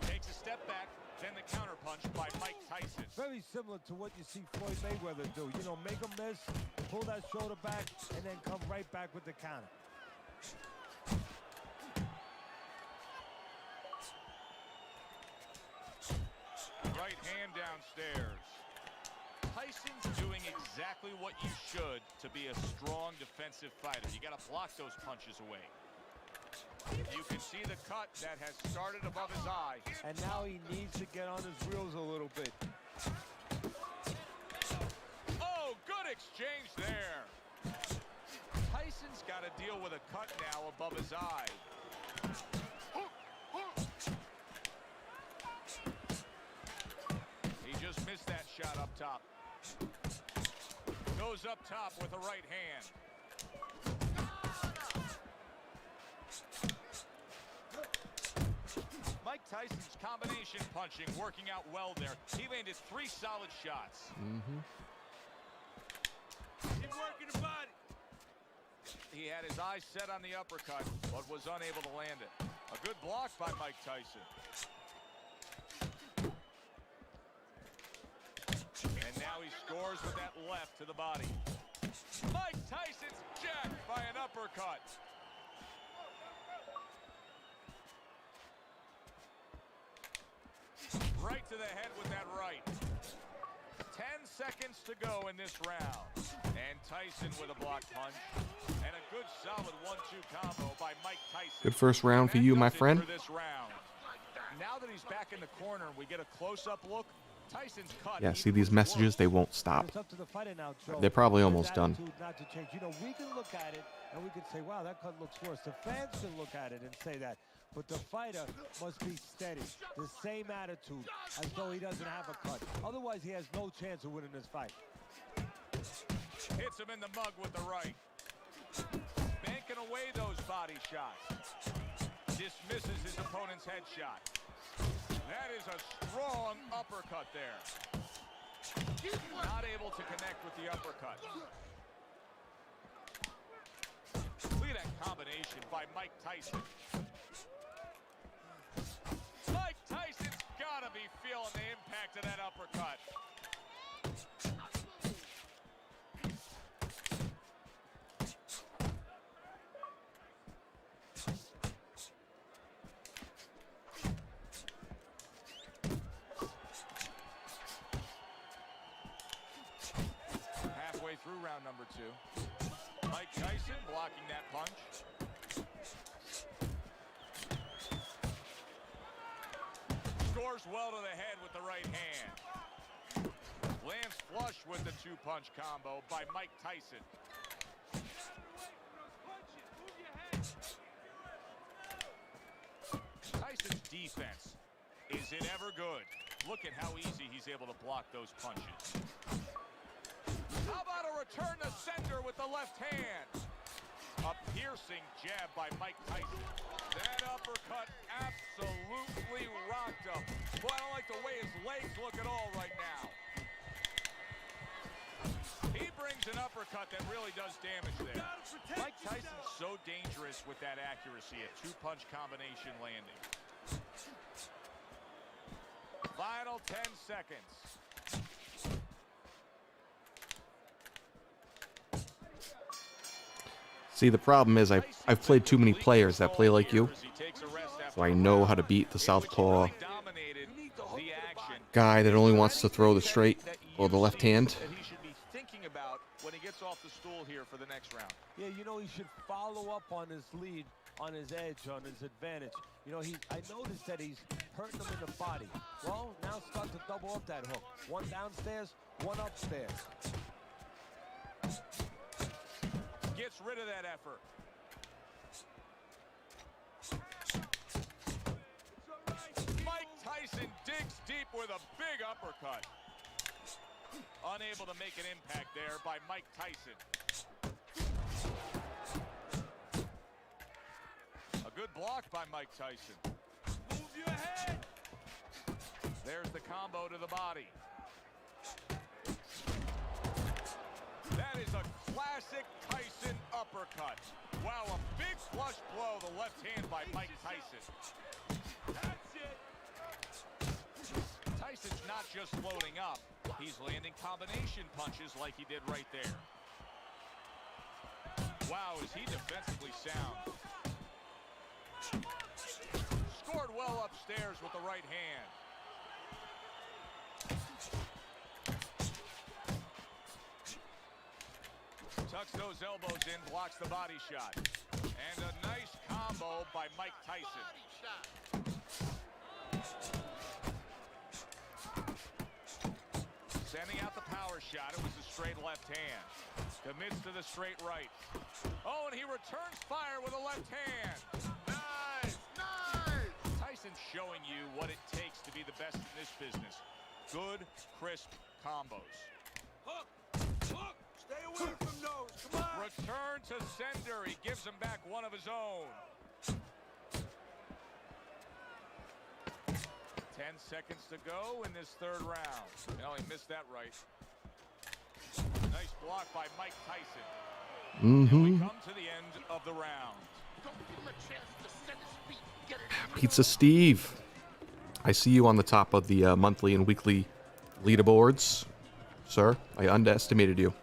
Takes a step back, then the counterpunch by Mike Tyson. Very similar to what you see Floyd Mayweather do. You know, make a miss, pull that shoulder back, and then come right back with the counter. Right hand downstairs. Tyson's doing exactly what you should to be a strong defensive fighter. You got to block those punches away. You can see the cut that has started above his eye. And now he needs to get on his reels a little bit. Oh, good exchange there. Tyson's got to deal with a cut now above his eye. He just missed that shot up top. Goes up top with the right hand. Mike Tyson's combination punching working out well there. He landed 3 solid shots. Keep working the body. He had his eyes set on the uppercut, but was unable to land it. A good block by Mike Tyson. And now he scores with that left to the body. Mike Tyson's jacked by an uppercut. Right to the head with that right. 10 seconds to go in this round. And Tyson with a block punch. And a good solid 1-2 combo by Mike Tyson. Good first round for you, my friend. Now that he's back in the corner and we get a close-up look, Tyson's cut. Yeah, see these messages? They won't stop. It's up to the fighter now, Joe. They're probably almost done. Not to change. You know, we can look at it and we can say, wow, that cut looks worse. The fans can look at it and say that. But the fighter must be steady. The same attitude as though he doesn't have a cut. Otherwise, he has no chance of winning this fight. Hits him in the mug with the right. Banking away those body shots. Dismisses his opponent's headshot. That is a strong uppercut there. Not able to connect with the uppercut. Look at that combination by Mike Tyson. Mike Tyson's got to be feeling the impact of that uppercut. round number 2. Mike Tyson blocking that punch. Scores well to the head with the right hand. Lands flush with the 2-punch combo by Mike Tyson. Tyson's defense, is it ever good? Look at how easy he's able to block those punches. How about a return to sender with the left hand? A piercing jab by Mike Tyson. That uppercut absolutely rocked him. Boy, I don't like the way his legs look at all right now. He brings an uppercut that really does damage there. Mike Tyson's so dangerous with that accuracy, a 2-punch combination landing. Final 10 seconds. See, the problem is I've played too many players that play like you, so I know how to beat the southpaw guy that only wants to throw the straight or the left hand. He should be thinking about when he gets off the stool here for the next round. Yeah, you know, he should follow up on his lead, on his edge, on his advantage. You know, I noticed that he's hurting him in the body. Well, now start to double up that hook. One downstairs, one upstairs. Gets rid of that effort. Mike Tyson digs deep with a big uppercut. Unable to make an impact there by Mike Tyson. A good block by Mike Tyson. Move your head. There's the combo to the body. That is a classic Tyson uppercut. Wow, a big flush blow, the left hand by Mike Tyson. That's it. Tyson's not just loading up. He's landing combination punches like he did right there. Wow, is he defensively sound. Scored well upstairs with the right hand. Tucks those elbows in, blocks the body shot. And a nice combo by Mike Tyson. Sending out the power shot. It was a straight left hand. Commits to the straight right. Oh, and he returns fire with a left hand. Nice, nice. Tyson's showing you what it takes to be the best in this business. Good, crisp combos. Hook, hook. Stay away from those. Come on. Return to sender. He gives him back one of his own. 10 seconds to go in this third round. No, he missed that right. Nice block by Mike Tyson. And we come to the end of the round. Don't give him a chance to set his feet. Get it. Pizza Steve, I see you on the top of the monthly and weekly leaderboards. Sir, I underestimated you.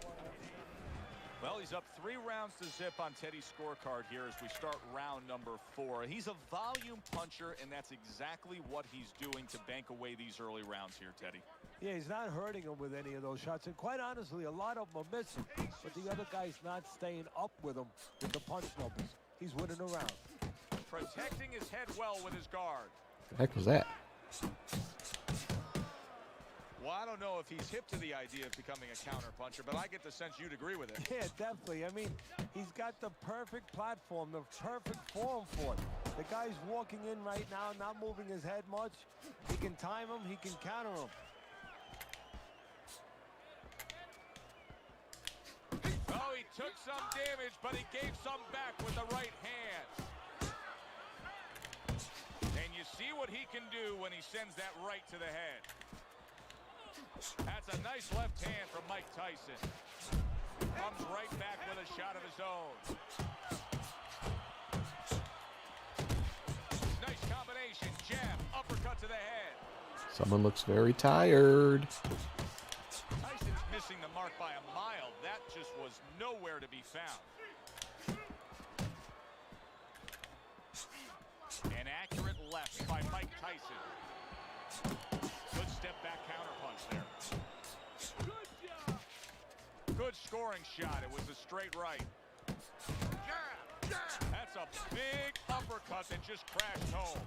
Well, he's up 3 rounds to zip on Teddy's scorecard here as we start round number 4. He's a volume puncher, and that's exactly what he's doing to bank away these early rounds here, Teddy. Yeah, he's not hurting him with any of those shots. And quite honestly, a lot of them are missing. But the other guy's not staying up with him with the punch numbers. He's winning the round. Protecting his head well with his guard. The heck was that? Well, I don't know if he's hip to the idea of becoming a counterpuncher, but I get the sense you'd agree with it. Yeah, definitely. I mean, he's got the perfect platform, the perfect form for it. The guy's walking in right now, not moving his head much. He can time him, he can counter him. Oh, he took some damage, but he gave some back with the right hand. And you see what he can do when he sends that right to the head. That's a nice left hand from Mike Tyson. Comes right back with a shot of his own. Nice combination. Jab, uppercut to the head. Someone looks very tired. Tyson's missing the mark by a mile. That just was nowhere to be found. An accurate left by Mike Tyson. Good step back counterpunch there. Good scoring shot. It was a straight right. That's a big uppercut that just crashed home.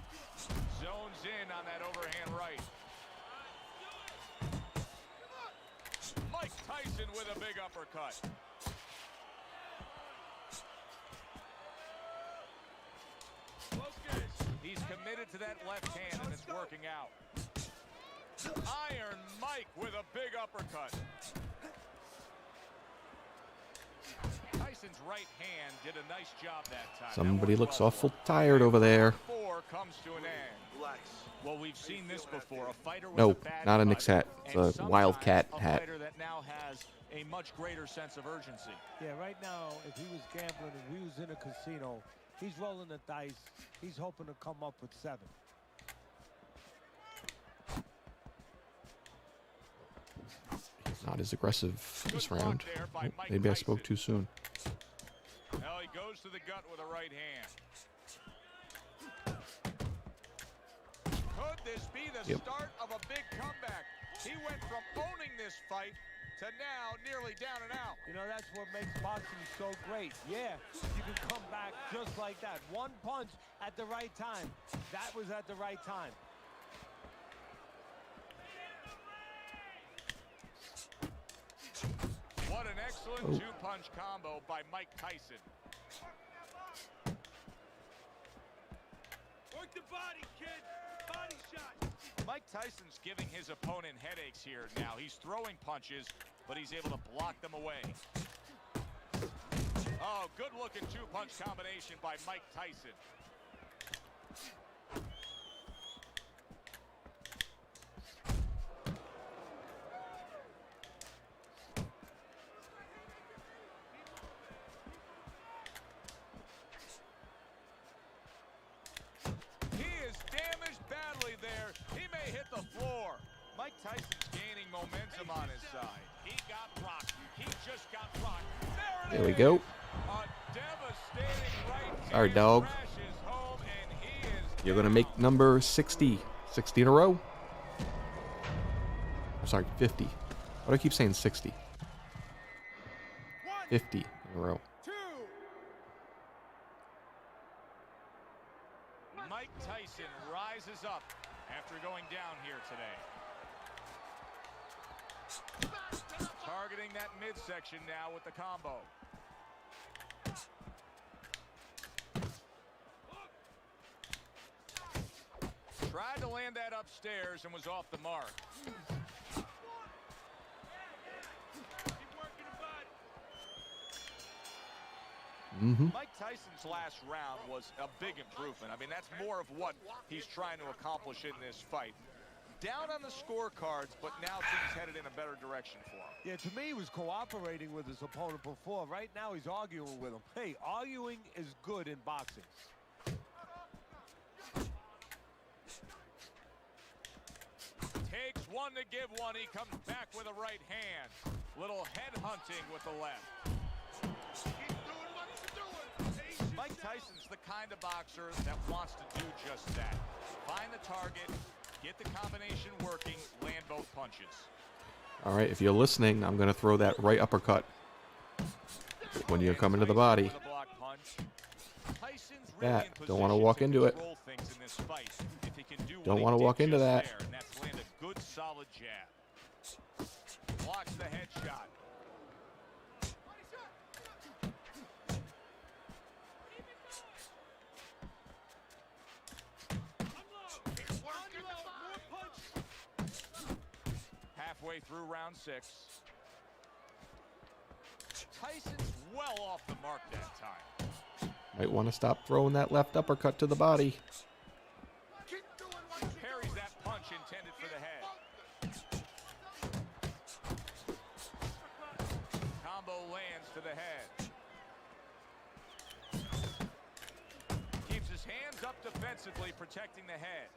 Zones in on that overhand right. Mike Tyson with a big uppercut. He's committed to that left hand, and it's working out. Iron Mike with a big uppercut. Tyson's right hand did a nice job that time. Somebody looks awful tired over there. Four comes to an end. Well, we've seen this before. A fighter with No, a bad not a cut, Knicks hat. and It's a Wildcat sometimes hat. A fighter that now has a much greater sense of urgency. Yeah, right now, if he was gambling, if he was in a casino, he's rolling the dice. He's hoping to come up with 7. Not as aggressive this Good block round. there by Mike Maybe I Tyson. spoke too soon. Now he goes to the gut with a right hand. Could this be the start of a big comeback? He went from owning this fight to now nearly down and out. You know, that's what makes boxing so great. Yeah, you can come back just like that. One punch at the right time. That was at the right time. What an excellent two-punch combo by Mike Tyson. Work the body, kid. Body shot. Mike Tyson's giving his opponent headaches here now. He's throwing punches, but he's able to block them away. Oh, good-looking two-punch combination by Mike Tyson. Mike Tyson's gaining momentum on his side. He got rocked. He just got rocked. There we go. A devastating right Sorry, hand dog. crashes home, and he is You're going to make number 60. 60 in a row? I'm sorry, 50. Why do I keep saying 60? 50 in a row. Mike Tyson rises up after going down here today. Targeting that midsection now with the combo. Tried to land that upstairs and was off the mark. Mike Tyson's last round was a big improvement. I mean, that's more of what he's trying to accomplish in this fight. Down on the scorecards, but now things headed in a better direction for him. Yeah, to me, he was cooperating with his opponent before. Right now, he's arguing with him. Hey, arguing is good in boxing. Takes one to give one. He comes back with a right hand. Little head hunting with the left. Mike Tyson's the kind of boxer that wants to do just that. Find the target, get the combination working, land both punches. All right, if you're listening, I'm going to throw that right uppercut when you're coming to the body. That. Don't want to walk into it. Don't want to walk into that. And that's land a good solid jab. Blocks the headshot. Halfway through round 6. Tyson's well off the mark that time. Might want to stop throwing that left uppercut to the body. Parries that punch intended for the head. Combo lands to the head. Keeps his hands up defensively, protecting the head.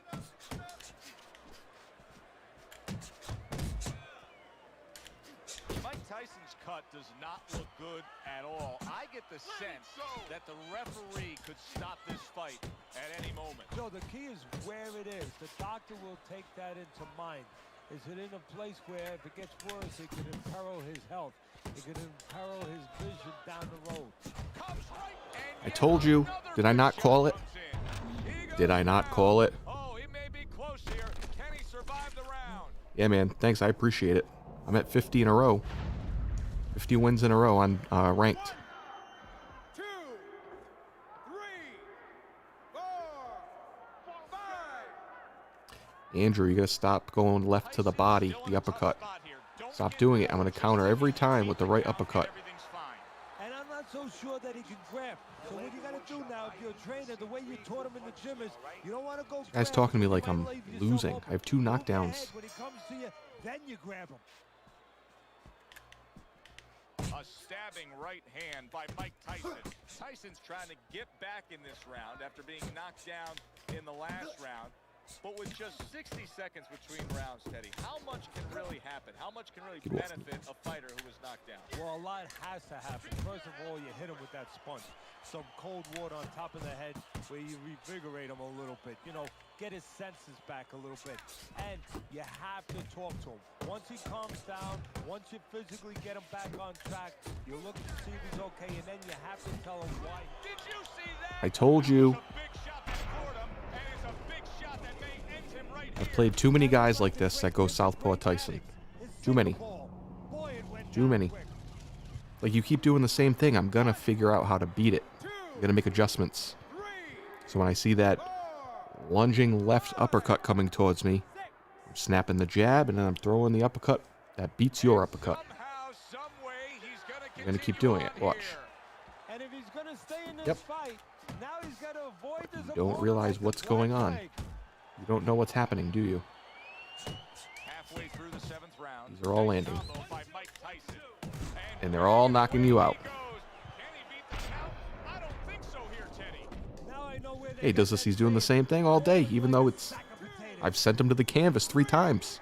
Mike Tyson's cut does not look good at all. I get the sense that the referee could stop this fight at any moment. So the key is where it is. The doctor will take that into mind. is it in a place where if it gets worse, it could imperil his health. It could imperil his vision down the road. Comes right and I told you. another Did I big not shot call it? comes in. He Did I goes not down. call it? Oh, he may be close here. Can he survive the round? Yeah, man. Thanks. I appreciate it. I'm at 50 in a row. 50 wins in a row on ranked. 2, 3, 4, 5. Andrew, you gotta stop going left to the body, the uppercut. Stop doing it. I'm gonna counter every time with the right uppercut. Everything's fine. And I'm not so sure that he can grab. So what you got to do now, if you're a trainer, the way you taught him in the gym is you don't want to go. Guy's grab talking to me him. like You I'm might leave yourself losing. open. I have 2 Move knockdowns. ahead. When he comes to you, then you grab him. A stabbing right hand by Mike Tyson. Tyson's trying to get back in this round after being knocked down in the last round. But with just 60 seconds between rounds, Teddy, how much can really happen? How much can really benefit a fighter who was knocked down? Well, a lot has to happen. First of all, you hit him with that sponge. Some cold water on top of the head where you revigorate him a little bit. You know, get his senses back a little bit. And you have to talk to him. Once he calms down, once you physically get him back on track, you look to see if he's okay, and then you have to tell him why. Did you see that? I told you. That was a big shot that floored him, and it's a big shot that may end him right I've here. played too many guys like this that go southpaw Tyson. Too many. Too many. Like, you keep doing the same thing, I'm gonna figure out how to beat it. I'm gonna make adjustments. So when I see that lunging left uppercut coming towards me, I'm snapping the jab, and then I'm throwing the uppercut that beats your uppercut. Somehow, some way, he's I'm gonna keep continue doing it. on Watch. here. And if he's going to stay in this Yep. fight, now he's got to avoid this. You don't realize what's going on. You don't know what's happening, do you? Halfway through the 7th round. These are all Nice landing. combo by Mike Tyson. And they're all knocking you out. He goes. Can he beat the count? I don't think so here, Teddy. Now I know where they Hey, does this? He's doing the same thing all day, even though it's. I've sent him to the canvas 3 times.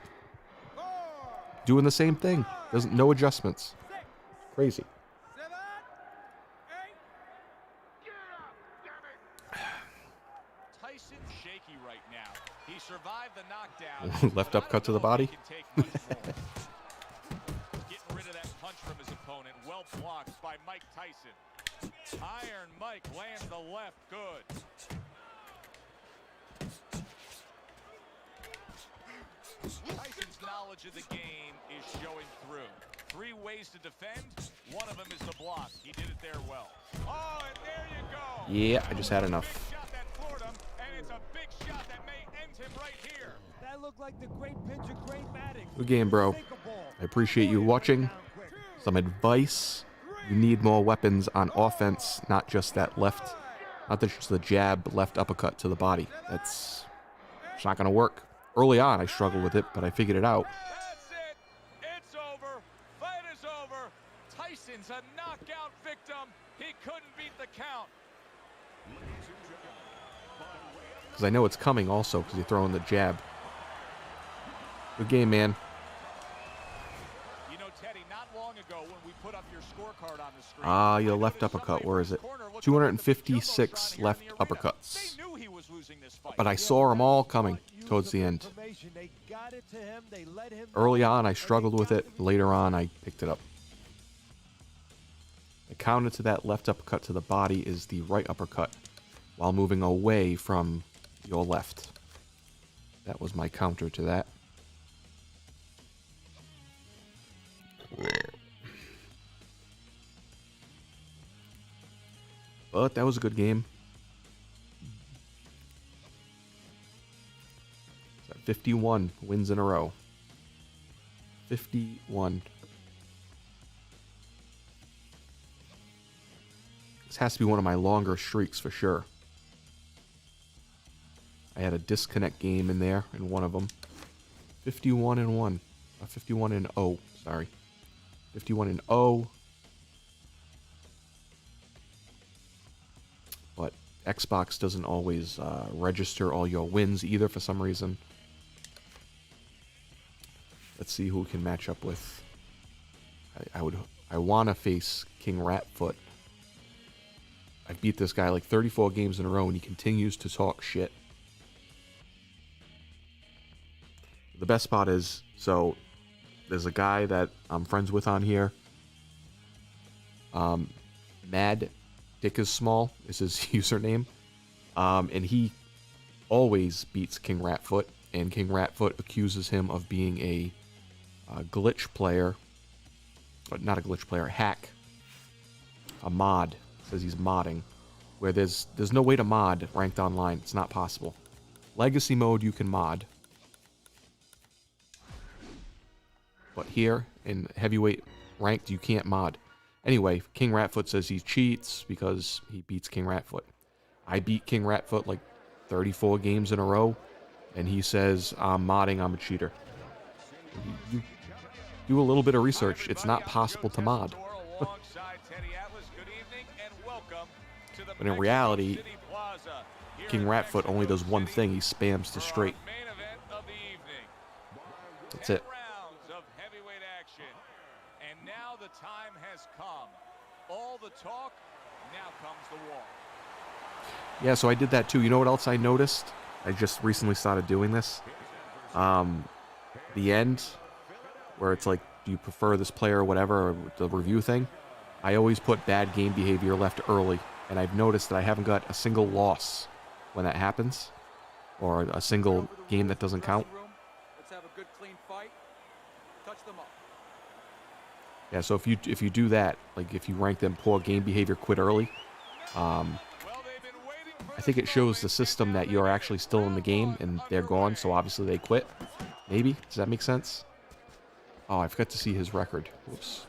Doing the same thing. Doesn't no adjustments. Crazy. 7, 8. Tyson's shaky right now. He survived the knockdown. Left but I uppercut to don't the know if body. he can take much more. Getting rid of that punch from his opponent. Well blocked by Mike Tyson. Iron Mike lands the left. Good. Tyson's knowledge of the game is showing through. 3 ways to defend. One of them is the block. He did it there well. Oh, and there you go. Yeah, I just had Big enough. shot that floored him, and it's a big shot that may end him right here. That looked like the great pitcher, Great Maddox. Good game, bro. Take a ball. I appreciate you watching. Some advice. You need more weapons on offense, not just that left, not just the jab, left uppercut to the body. It's not going to work. Early on, I struggled with it, but I figured it out. That's it. It's over. Fight is over. Tyson's a knockout victim. He couldn't beat the count. Because I know it's coming also, because you're throwing the jab. Good game, man. You know, Teddy, not long ago when we put up your scorecard on the screen. Ah, your I left noticed uppercut. somebody Where from is his it? corner looking 256 like the left jumbotron here in the arena. uppercuts. They knew he was losing this fight. But I saw them all coming towards the end. They got it to him. They let him Early know. on, I struggled with it. Later on, I picked it up. The counter to that left uppercut to the body is the right uppercut while moving away from your left. That was my counter to that. But that was a good game. 51 wins in a row. 51. This has to be one of my longer streaks for sure. I had a disconnect game in there in one of them. 51 and 1. 51 and 0, sorry. 51 and 0. But Xbox doesn't always register all your wins either for some reason. Let's see who we can match up with. I want to face King Ratfoot. I've beat this guy like 34 games in a row and he continues to talk shit. The best spot is, so there's a guy that I'm friends with on here. Mad Dick is Small is his username. And he always beats King Ratfoot, and King Ratfoot accuses him of being a glitch player. Not a glitch player, a hack. A mod. Says he's modding. Where there's no way to mod ranked online. It's not possible. Legacy mode you can mod. But here, in heavyweight ranked, you can't mod. Anyway, King Ratfoot says he cheats because he beats King Ratfoot. I beat King Ratfoot like 34 games in a row, and he says, I'm modding, I'm a cheater. You do a little bit of research. It's not possible to mod. But in reality, King Ratfoot only does one thing. He spams to straight. That's it. And now the time has come. All the talk, now comes the walk. Yeah, so I did that too. You know what else I noticed? I just recently started doing this. The end, where it's like, do you prefer this player or whatever, or the review thing? I always put bad game behavior left early, and I've noticed that I haven't got a single loss when that happens, or a single game that doesn't count. Let's have a good clean fight. Touch them up. Yeah, so if you do that, like if you rank them poor game behavior, quit early, I think it shows the system that you're actually still in the game and they're gone, so obviously they quit. Maybe? Does that make sense? Oh, I forgot to see his record. Whoops.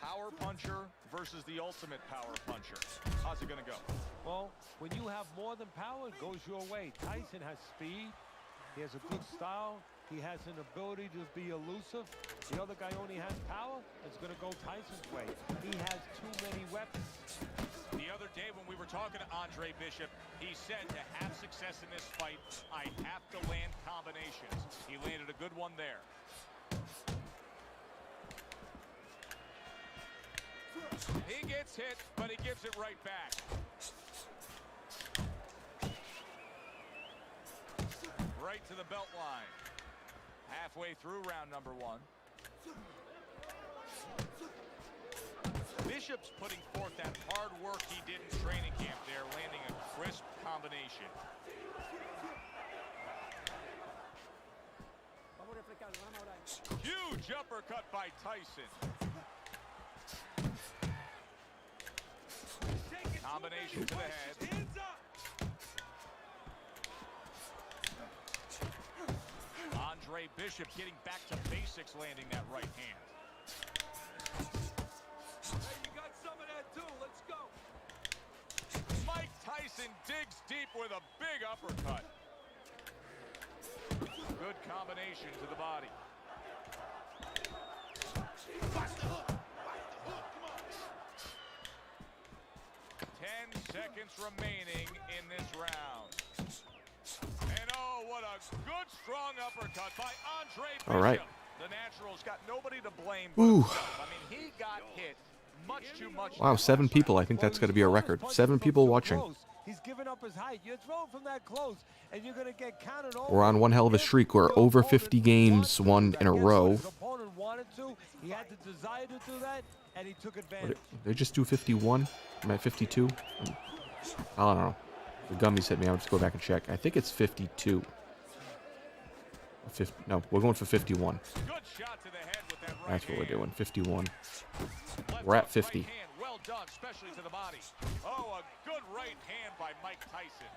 Power puncher versus the ultimate power puncher. How's it going to go? Well, when you have more than power, it goes your way. Tyson has speed. He has a good style. He has an ability to be elusive. The other guy only has power. It's going to go Tyson's way. He has too many weapons. The other day when we were talking to Andre Bishop, he said to have success in this fight, I have to land combinations. He landed a good one there. He gets hit, but he gives it right back. Right to the belt line. Halfway through round number one. Bishop's putting forth that hard work he did in training camp there, landing a crisp combination. Huge uppercut by Tyson. Combination to the head. Andre Bishop getting back to basics, landing that right hand. Hey, you got some of that too. Let's go. Mike Tyson digs deep with a big uppercut. Good combination to the body. 10 seconds remaining in this round. And oh, what a good, strong uppercut by Andre Bishop. All right. The Natural's got nobody to blame but Ooh. himself. I mean, he got hit much too much. Wow, 7 people. I think that's going to be a record. 7 people watching. He's giving up his height. You're throwing from that close, and you're going to get counted over. We're on one hell of a streak. We're over 50 games won in a row. His opponent wanted to. He had the desire to do that, and he took advantage. They just do 51? I'm at 52? I don't know. The gummies hit me. I'll just go back and check. I think it's 52. No, we're going for 51. Good shot to the head with that right That's what we're hand. doing. 51. Left We're at hook, 50. Right hand, well done, especially to the body. Oh, a good right hand by Mike Tyson.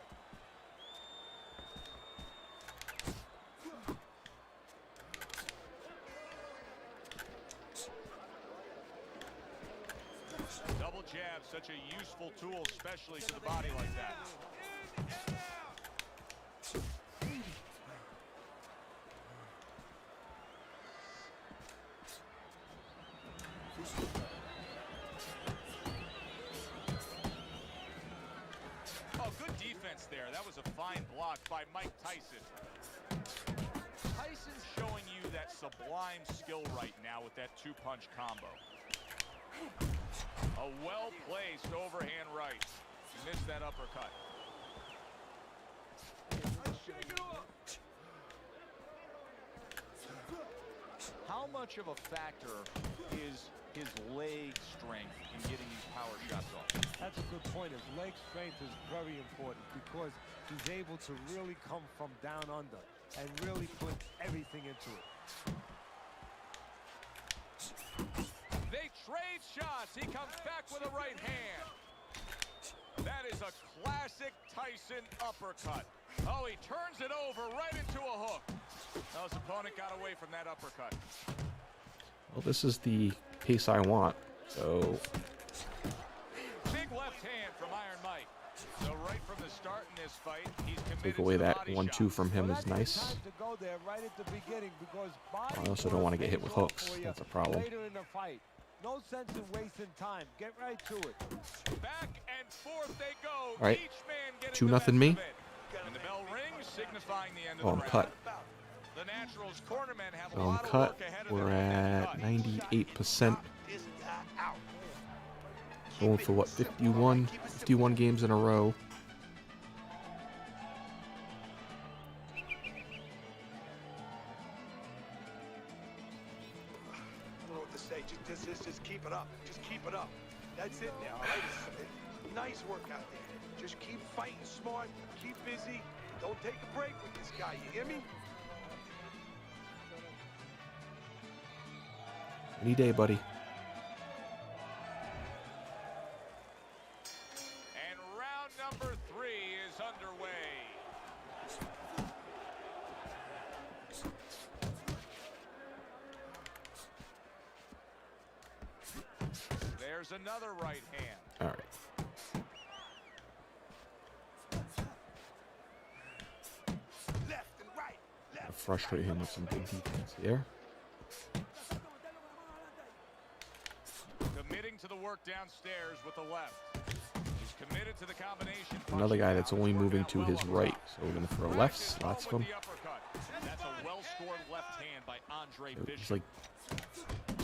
Double jab, such a useful tool, especially to the body like that. Oh, good defense there. That was a fine block by Mike Tyson. Tyson's showing you that sublime skill right now with that two-punch combo. A well-placed overhand right. Missed that uppercut. How much of a factor is his leg strength in getting these power shots off? That's a good point. His leg strength is very important because he's able to really come from down under and really put everything into it. They trade shots. He comes back with a right hand. That is a classic Tyson uppercut. Oh, he turns it over right into a hook. Now his opponent got away from that uppercut. Well, this is the pace I want, so... Big left hand from Iron Mike. So right from the start in this fight, he's committed Take away to the that body 1-2 shot. from him Well, is that's the nice. time to go there right at the beginning because I also don't want to get hit with hooks. That's a problem. Later in the fight. No sense in wasting time. Get right to it. Back and forth they go. All right. Each man getting 2-0 the best me. of it. And the bell rings, signifying the end of Oh, the I'm round. cut. The Naturals cornermen have a So I'm lot of cut. work ahead of We're them in at the next cut. 98%. This guy out. Going for what, 51 games in a row. I don't know what to say. Just keep it up. Just keep it up. That's it now. All right? Nice work out there. Just keep fighting smart. Keep busy. Don't take a break with this guy. You hear me? Any day, buddy. And round number 3 is underway. There's another right hand. All right. Left and right. Gotta Left. frustrate him with some big defense here. Committing to the work downstairs with the left. He's committed to the combination. Another guy punch. that's Now only he's moving working to out his well up right. top. So we're going to throw lefts, Practice lots of home them. with the uppercut. That's a well-scored left hand by Andre It's Bishop. like,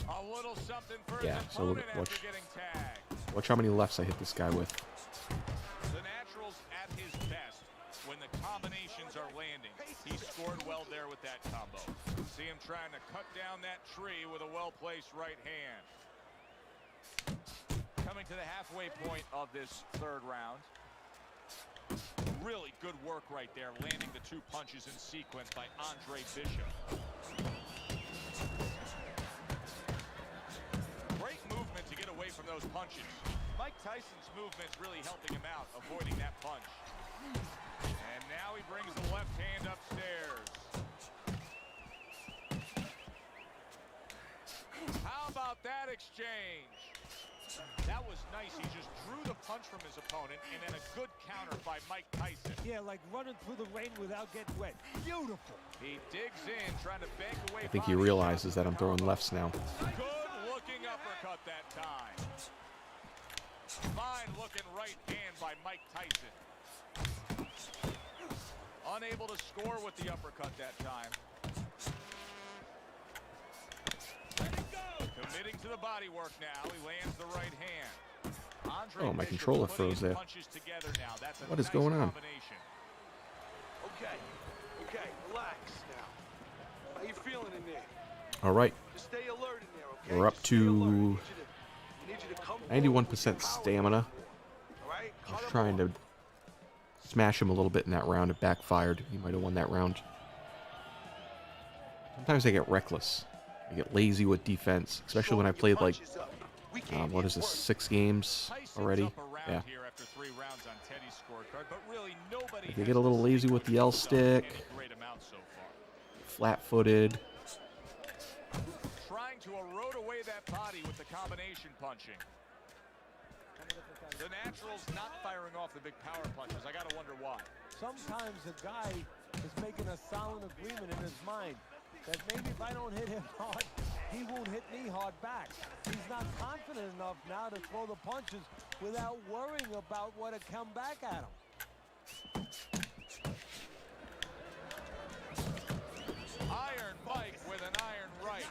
A little something for yeah, his so opponent watch, after getting tagged. watch how many lefts I hit this guy with. The Naturals at his best when the combinations are landing. He scored well there with that combo. See him trying to cut down that tree with a well-placed right hand. Coming to the halfway point of this third round. Really good work right there, landing the 2 punches in sequence by Andre Bishop. Great movement to get away from those punches. Mike Tyson's movement's really helping him out, avoiding that punch. And now he brings the left hand upstairs. How about that exchange? That was nice. He just drew the punch from his opponent, and then a good counter by Mike Tyson. Yeah, like running through the rain without getting wet. Beautiful. He digs in, trying to bank away. I think he body realizes shots that I'm with the throwing combo. lefts now. Good-looking uppercut that time. Fine-looking right hand by Mike Tyson. Unable to score with the uppercut that time. Committing to the body work now. He lands the right hand. Andre Oh, my Bishop controller putting froze his there. punches together now. That's a What is nice going on? combination. Okay, relax now. How you feeling in there? All right. Just stay alert in there, okay? We're up Just stay alert. to I need you to come forward 91% with your power. stamina. All right? I Cut was 'em trying off. to smash him a little bit in that round. It backfired. He might have won that round. Sometimes I get reckless. I get lazy with defense, especially when I played like, Punches up. We came what here is this, working. 6 games Tyson's already? up around Yeah. here after 3 rounds on Teddy's scorecard, but really nobody I get has a little the lazy with the L stick. any great amount so far. Flat-footed. Trying to erode away that body with the combination punching. The Naturals not firing off the big power punches. I gotta wonder why. Sometimes a guy is making a silent agreement in his mind that maybe if I don't hit him hard, he won't hit me hard back. He's not confident enough now to throw the punches without worrying about what will come back at him. Iron Mike with an iron right.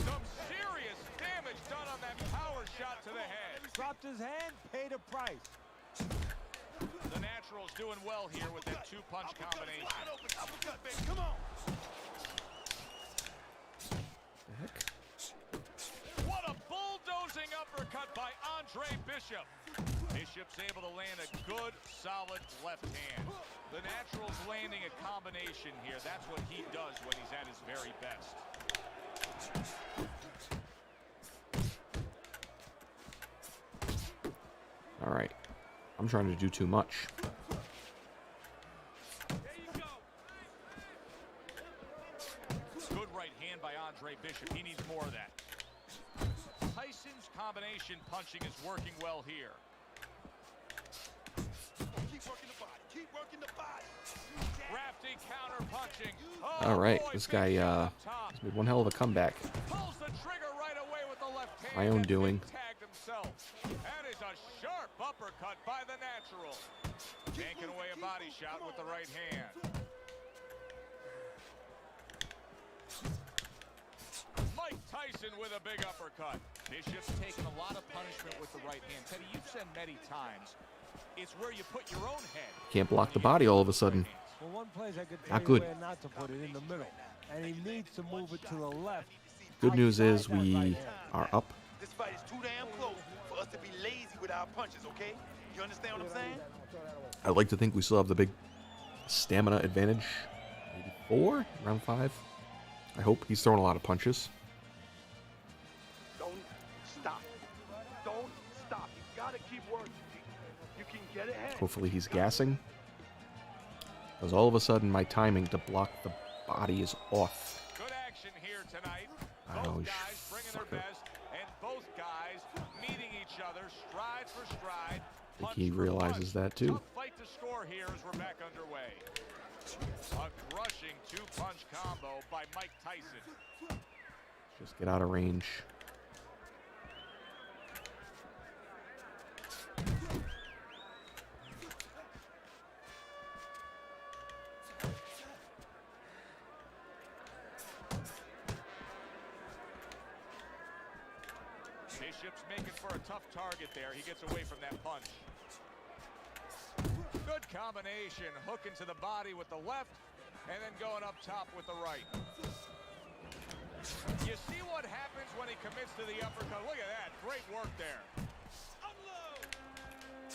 Some serious damage done on that power shot to the head. Dropped his hand, paid a price. The Natural's doing well here with that two-punch combination. Uppercut, baby. Come on. The heck? What a bulldozing uppercut by Andre Bishop. Bishop's able to land a good, solid left hand. The Natural's landing a combination here. That's what he does when he's at his very best. All right. I'm trying to do too much. Good right hand by Andre Bishop. He needs more of that. Tyson's combination punching is working well here. Keep working the body. Keep working the body. Crafty counter punching. All right, boy, this big guy shot up top. has made one hell of a comeback. Pulls the trigger right away with the left hand. My own and doing. tagged himself. That is a sharp uppercut by the Natural. Tanking away a body shot with the right hand. Mike Tyson with a big uppercut. Bishop's taken a lot of punishment with the right hand. Teddy, you've said many times, it's where you put your own head. Can't block the body all of a sudden. Well, one place I could Not tell good. you where not to put it, in the middle. And he needs to move it to the left. Good news is Outside that we right hand. are up. This fight is too damn close for us to be lazy with our punches, okay? You understand what I'm saying? I'd like to think we still have the big stamina advantage. Maybe 4? Round 5? I hope. He's throwing a lot of punches. Don't stop. Don't stop. You gotta keep working. You can get ahead. Hopefully he's gassing. Because all of a sudden my timing to block the body is off. Good action here tonight. Oh, Both guys bringing their fucker. best, and both guys meeting each other stride for stride. I think punch he for realizes punch. that too. Tough fight to score here as we're back underway. A crushing two-punch combo by Mike Tyson. Just get out of range. Bishop's making for a tough target there. He gets away from that punch. Good combination. Hooking to the body with the left and then going up top with the right. You see what happens when he commits to the uppercut. Look at that. Great work there. Unload.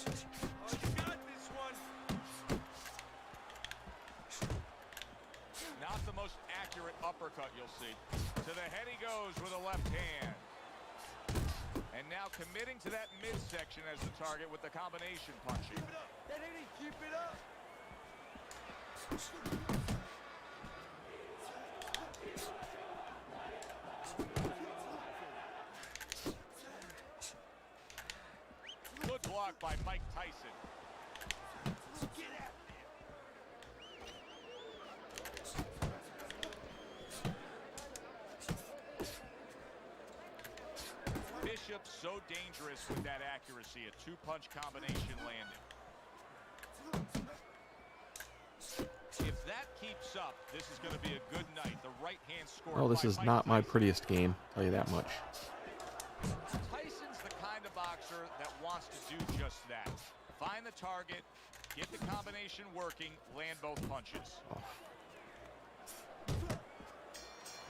Oh, you got this one. Not the most accurate uppercut you'll see. To the head he goes with a left hand. And now committing to that midsection as the target with the combination punching. Keep it up. That ain't keep it up. Good block by Mike Tyson. Get out there. Bishop's so dangerous with that accuracy. A two-punch combination landing. If that keeps up, this is going to be a good night. The right hand scored. Well, this by is Mike not my Tyson. prettiest game. Tell you that much. Tyson's the kind of boxer that wants to do just that. Find the target, get the combination working, land both punches.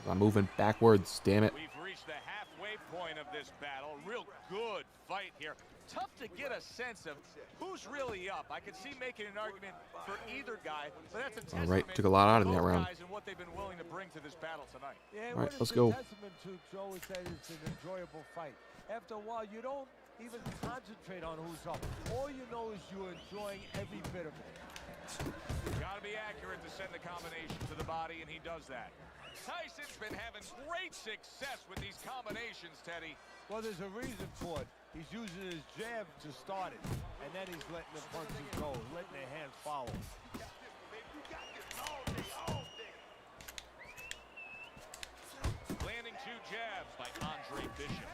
I'm moving backwards, damn it. We've reached the halfway point of this battle. Real good fight here. Tough to get a sense of who's really up. I could see making an argument for either guy, but that's a testament All right, took a lot out of to that both round. guys and what they've been willing to bring to this battle tonight. Yeah, All right, what let's it's go. a testament to, Joe, is that it's an enjoyable fight. After a while, you don't even concentrate on who's up. All you know is you're enjoying every bit of it. Got to be accurate to send the combination to the body, and he does that. Tyson's been having great success with these combinations, Teddy. Well, there's a reason for it. He's using his jab to start it, and then he's letting the punches go, letting the hands follow. You got this, baby. You got this all day, all day. Landing two jabs by Andre Bishop.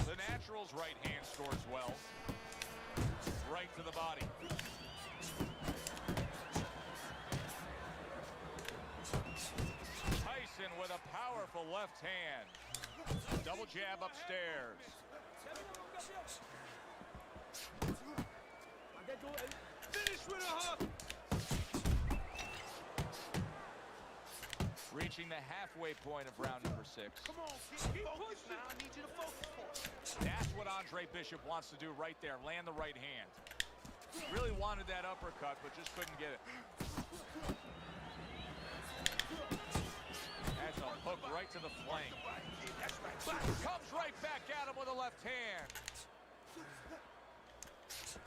The Natural's right hand scores well. Right to the body. Tyson with a powerful left hand. Double jab upstairs. Finish with a hook. Reaching the halfway point of round number 6. Come on, keep focused now. I need you to focus for it. That's what Andre Bishop wants to do right there. Land the right hand. Really wanted that uppercut, but just couldn't get it. That's a hook right to the flank. Comes right back at him with a left hand.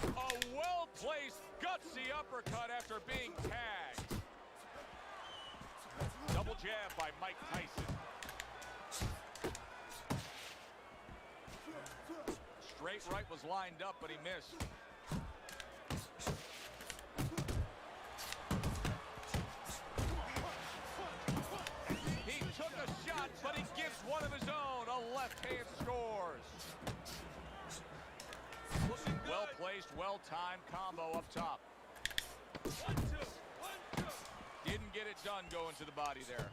A well-placed, gutsy uppercut after being tagged. Double jab by Mike Tyson. Straight right was lined up, but he missed. He took a shot, but he gives one of his own. A left hand scores. Well-placed, well-timed combo up top. 1, 2, 1, 2. Didn't get it done going to the body there.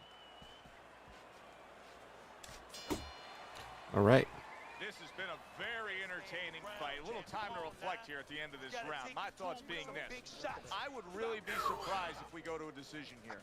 All right. This has been a very entertaining fight. A little time to reflect here at the end of this round. My thoughts being this. I would really be surprised if we go to a decision here.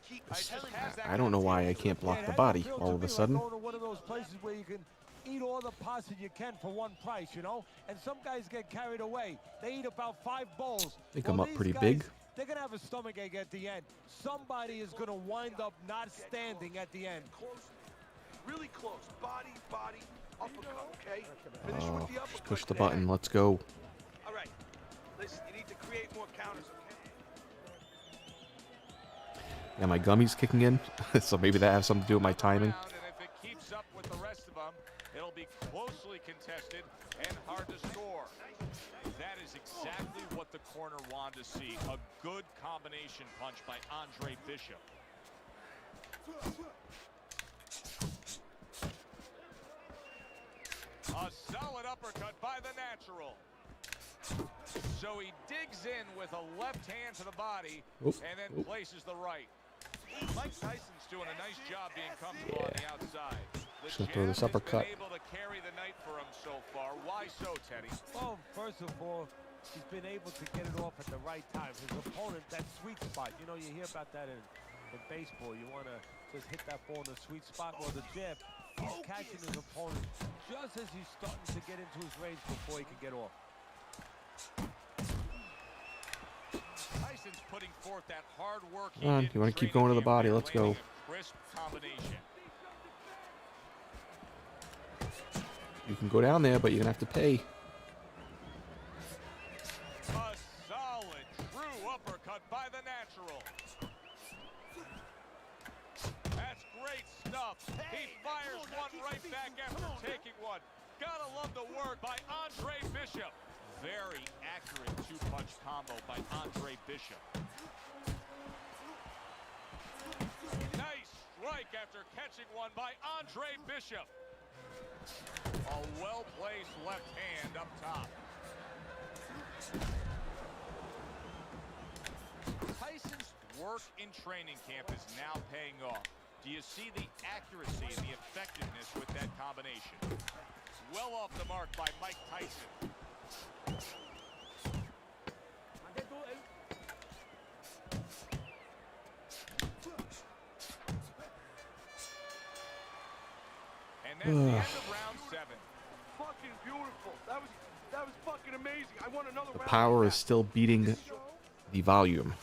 I don't know why I can't block the body all of a sudden. Going to one of those places where you can eat all the pasta you can for one price, you know? And some guys get carried away. They eat about 5 bowls. I think I'm up these pretty guys, big. They're going to have a stomachache at the end. Somebody is going to wind up not standing at the end. Close. Really close. Body, uppercut, okay? Finish with the uppercut. Just push the there. button. Let's go. All right. Listen, you need to create more counters, okay? Yeah, my gummy's kicking in, so maybe that has something to do with my timing. And if it keeps up with the rest of them, it'll be closely contested and hard to score. That is exactly what the corner wanted to see. A good combination punch by Andre Bishop. A solid uppercut by the natural. So he digs in with a left hand to the body and then places the right. Mike Tyson's doing a nice job being comfortable on the outside. The Should throw this jab has uppercut. been able to carry the night for him so far. Why so, Teddy? Well, first of all, he's been able to get it off at the right time. His opponent, that sweet spot. You know, you hear about that in baseball. You want to just hit that ball in the sweet spot. Well, the jab, he's catching his opponent just as he's starting to get into his range before he can get off. Tyson's putting forth that hard work. Come on, you want to keep going to the body. Let's go. Crisp combination. You can go down there, but you're going to have to pay. A solid, true uppercut by the natural. That's great stuff. He fires one right back after taking one. Gotta love the work by Andre Bishop. Very accurate two-punch combo by Andre Bishop. Nice strike after catching one by Andre Bishop. A well-placed left hand up top. Tyson's work in training camp is now paying off. Do you see the accuracy and the effectiveness with that combination? Well off the mark by Mike Tyson. And that's the end of round 7. Fucking beautiful. That was fucking amazing. I want another round. Power is still beating the volume.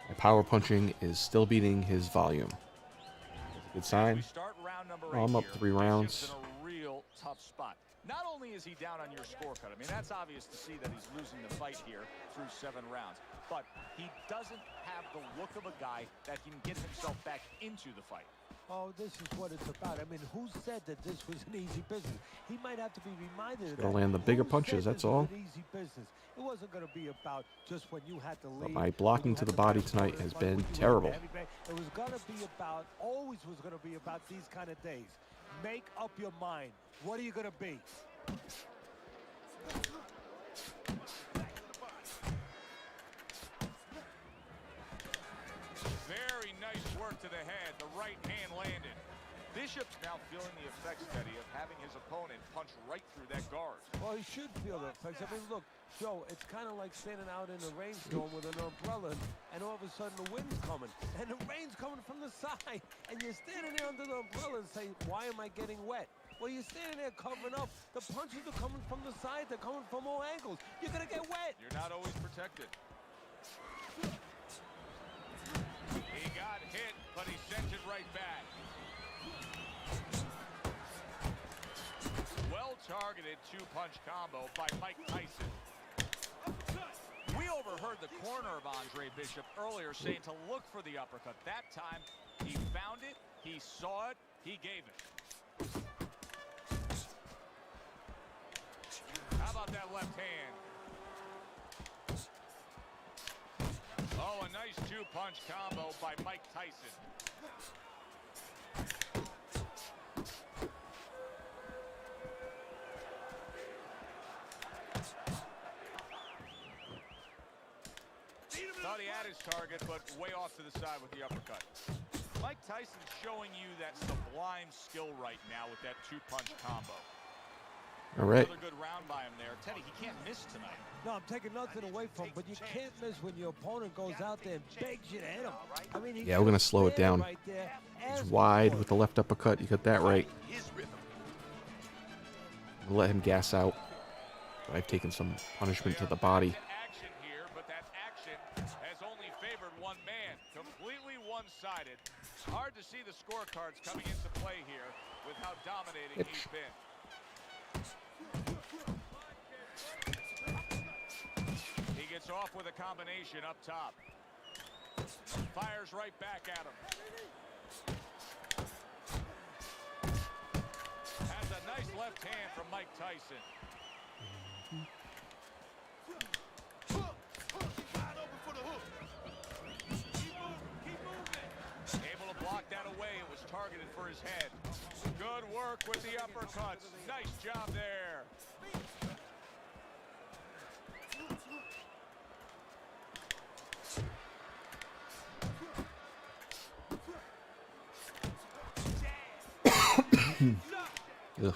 My power punching is still beating his volume. That's a good sign. We start round number 8 I'm up here. 3 rounds. Bishop's in a real tough spot. Not only is he down on your scorecard, I mean, that's obvious to see that he's losing the fight here through 7 rounds. But he doesn't have the look of a guy that can get himself back into the fight. Oh, this is what it's about. I mean, who said that this was an easy business? He might have to be reminded of that. Gotta land the bigger Who punches, said that's this was all. an easy business? It wasn't going to be about just when you had to leave. But my blocking to the body tonight has been terrible. It was going to be about, always was going to be about these kind of days. Make up your mind. What are you going to be? Very nice work to the head. The right hand landed. Bishop's now feeling the effects, Teddy, of having his opponent punch right through that guard. Well, he should feel the effects. I mean, look, Joe, it's kind of like standing out in a rainstorm with an umbrella, and all of a sudden the wind's coming, and the rain's coming from the side, and you're standing there under the umbrella and say, why am I getting wet? Well, you're standing there covering up. The punches are coming from the side. They're coming from all angles. You're going to get wet. You're not always protected. He got hit, but he sent it right back. Well-targeted two-punch combo by Mike Tyson. We overheard the corner of Andre Bishop earlier saying to look for the uppercut. That time, he found it, he saw it, he gave it. How about that left hand? Oh, a nice two-punch combo by Mike Tyson. Thought he had his target, but way off to the side with the uppercut. Mike Tyson's showing you that sublime skill right now with that two-punch combo. All right. Another good round by him there. Teddy, he can't miss tonight. No, I'm taking nothing away from him, but you can't miss when your opponent goes out there and begs you to hit him. I mean, Yeah, we're gonna slow it down. Right there, He's wide with the left uppercut. You got that right. We'll let him gas out. I've taken some punishment to the body. Action here, but that action has only favored one man. Completely one-sided. Hard to see the scorecards coming into play here with how dominating he's been. He gets off with a combination up top. Fires right back at him. Has a nice left hand from Mike Tyson. Able to block that away. It was targeted for his head. Good work with the uppercuts. Nice job there. Ugh.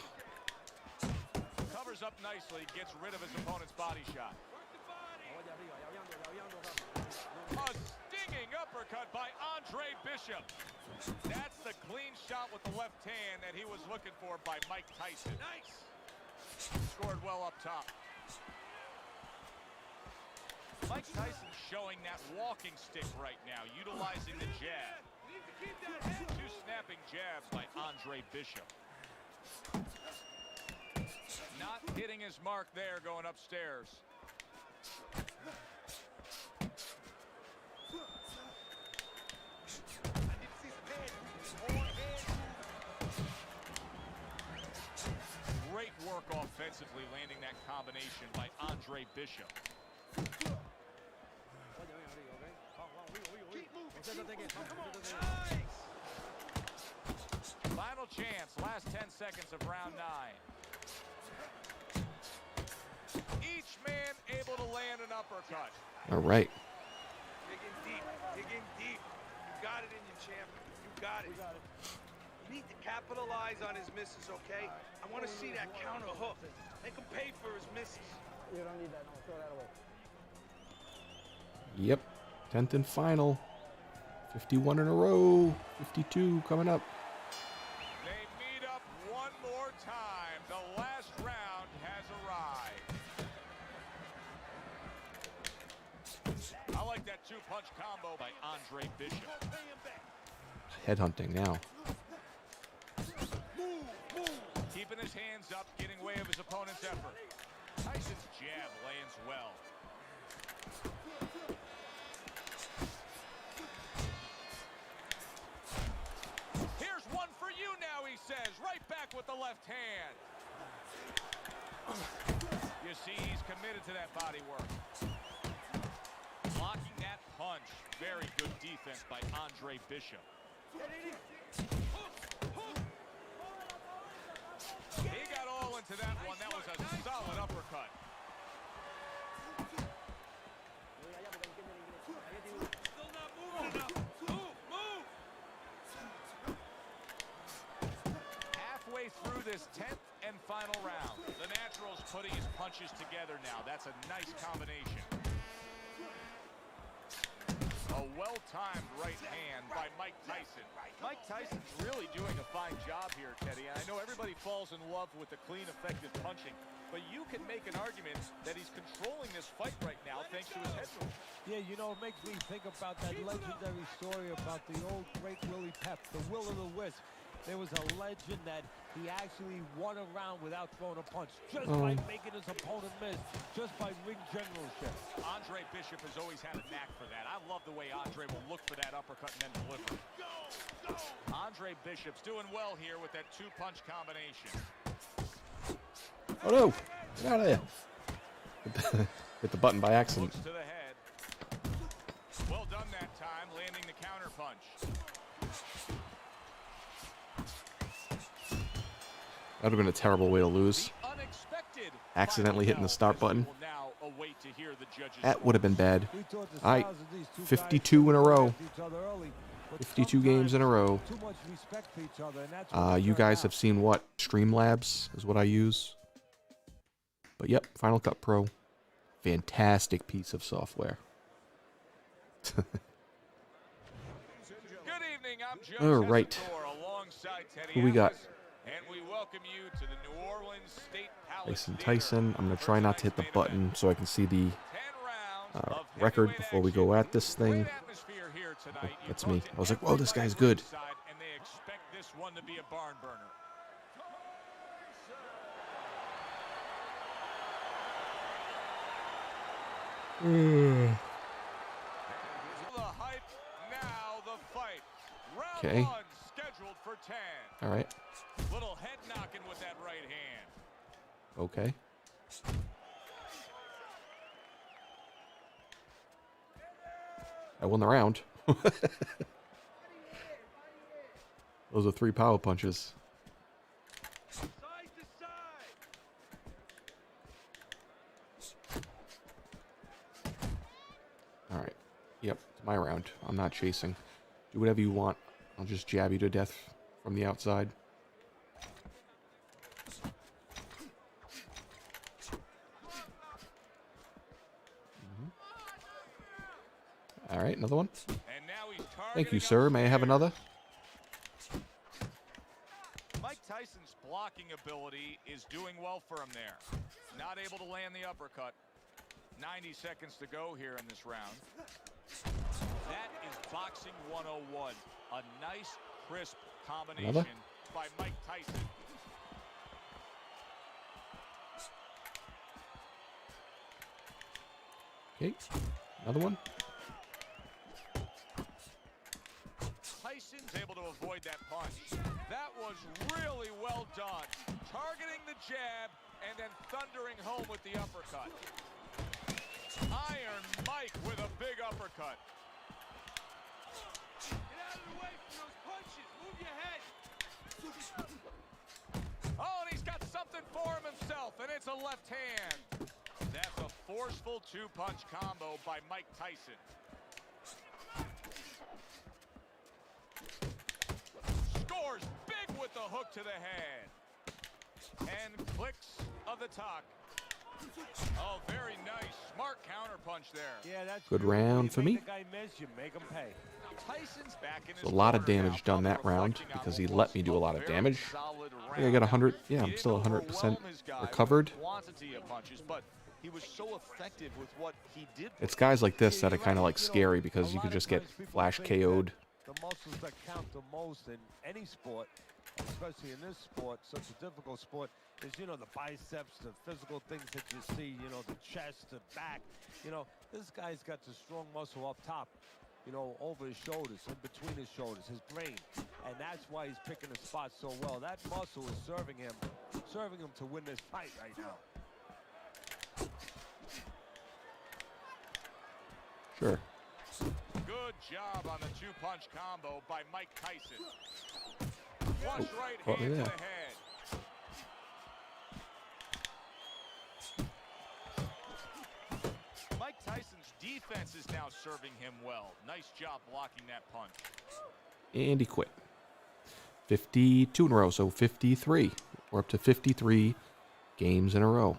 Covers up nicely, gets rid of his opponent's body shot. A stinging uppercut by Andre Bishop. That's the clean shot with the left hand that he was looking for by Mike Tyson. Nice. Scored well up top. Mike Tyson showing that walking stick right now, utilizing the jab. Two snapping jabs by Andre Bishop. Not hitting his mark there going upstairs. Great work offensively landing that combination by Andre Bishop. Final chance, last 10 seconds of round 9. Each man able to land an uppercut. All right. Dig in deep. Dig in deep. You got it in you, champ. You got it. You need to capitalize on his misses, okay? I want to see that counter hook. Make him pay for his misses. You don't need that. No, throw that away. Yep. 10th and final. 51 in a row. 52 coming up. They meet up one more time. The last round has arrived. I like that two-punch combo by Andre Bishop. Headhunting now. Keeping his hands up, getting way of his opponent's effort. Tyson's jab lands well. Here's one for you now, he says. Right back with the left hand. You see, he's committed to that body work. Blocking that punch. Very good defense by Andre Bishop. He got all into that one. That was a solid uppercut. Still not moving enough. Move, move. this 10th and final round. The Natural's putting his punches together now. That's a nice combination. A well-timed right hand by Mike Tyson. Mike Tyson's really doing a fine job here, Teddy. And I know everybody falls in love with the clean, effective punching, but you can make an argument that he's controlling this fight right now thanks to his head movement. Yeah, you know, it makes me think about that legendary story about the old great Willie Pep, the Will o' the Wisp. There was a legend that he actually won a round without throwing a punch, just by making his opponent miss, just by ring generalship. Andre Bishop has always had a knack for that. I love the way Andre will look for that uppercut and then deliver. Andre Bishop's doing well here with that two-punch combination. Oh no! Get out of there! Hit the button by accident. Looks to the head. Well done that time, landing the counter punch. That would have been a terrible way to lose. Accidentally hitting the start button. That would have been bad. All right, 52 in a row. 52 games in a row. You guys have seen what? Streamlabs is what I use. But yep, Final Cut Pro. Fantastic piece of software. Good evening, I'm Joe All right. alongside Teddy Who we got? And we welcome you to the New Orleans State Palace Tyson. I'm going to try not to hit the button so I can see the record before we go at this thing. Oh, that's me. I was like, whoa, this guy's good. And they expect this one to be a barn burner. The hype, now the fight. Round Okay. one scheduled for 10. All right. Little head knocking with that right hand. Okay. I won the round. Those are 3 power punches. Side to side. All right. Yep, it's my round. I'm not chasing. Do whatever you want. I'll just jab you to death from the outside. All right, another one. And now he's Thank you, targeting sir. May I have upstairs. another? Mike Tyson's blocking ability is doing well for him there. Not able to land the uppercut. 90 seconds to go here in this round. That is boxing 101. A nice, crisp combination Another? by Mike Tyson. Okay, another one. Tyson's able to avoid that punch. That was really well done. Targeting the jab and then thundering home with the uppercut. Iron Mike with a big uppercut. Get out of the way from those punches. Move your head. Oh, and he's got something for him himself, and it's a left hand. That's a forceful two-punch combo by Mike Tyson. Scores big with the hook to the head. And clicks of the talk. Oh, very nice. Smart counterpunch there. Yeah, that's Good beautiful. round You for make me. the guy miss, you make him pay. Tyson's back in his There's a lot of corner damage now, done that round reflecting because on he what let was me do a lot of very damage. solid I think I got 100. Yeah, He I'm didn't still 100% overwhelm his guy with recovered. quantity of punches, but he was so effective with what he did. It's guys like this that are kind of like scary because you could just get flash KO'd. The muscles that count the most in any sport, especially in this sport, such a difficult sport, is, you know, the biceps, the physical things that you see, you know, the chest, the back. You know, this guy's got the strong muscle up top, you know, over his shoulders, in between his shoulders, his brain. And that's why he's picking his spots so well. That muscle is serving him to win this fight right now. Sure. Good job on the two-punch combo by Mike Tyson. Flush right caught me hand to there. the head. Mike Tyson's defense is now serving him well. Nice job blocking that punch. And he quit. 52 in a row, so 53. We're up to 53 games in a row.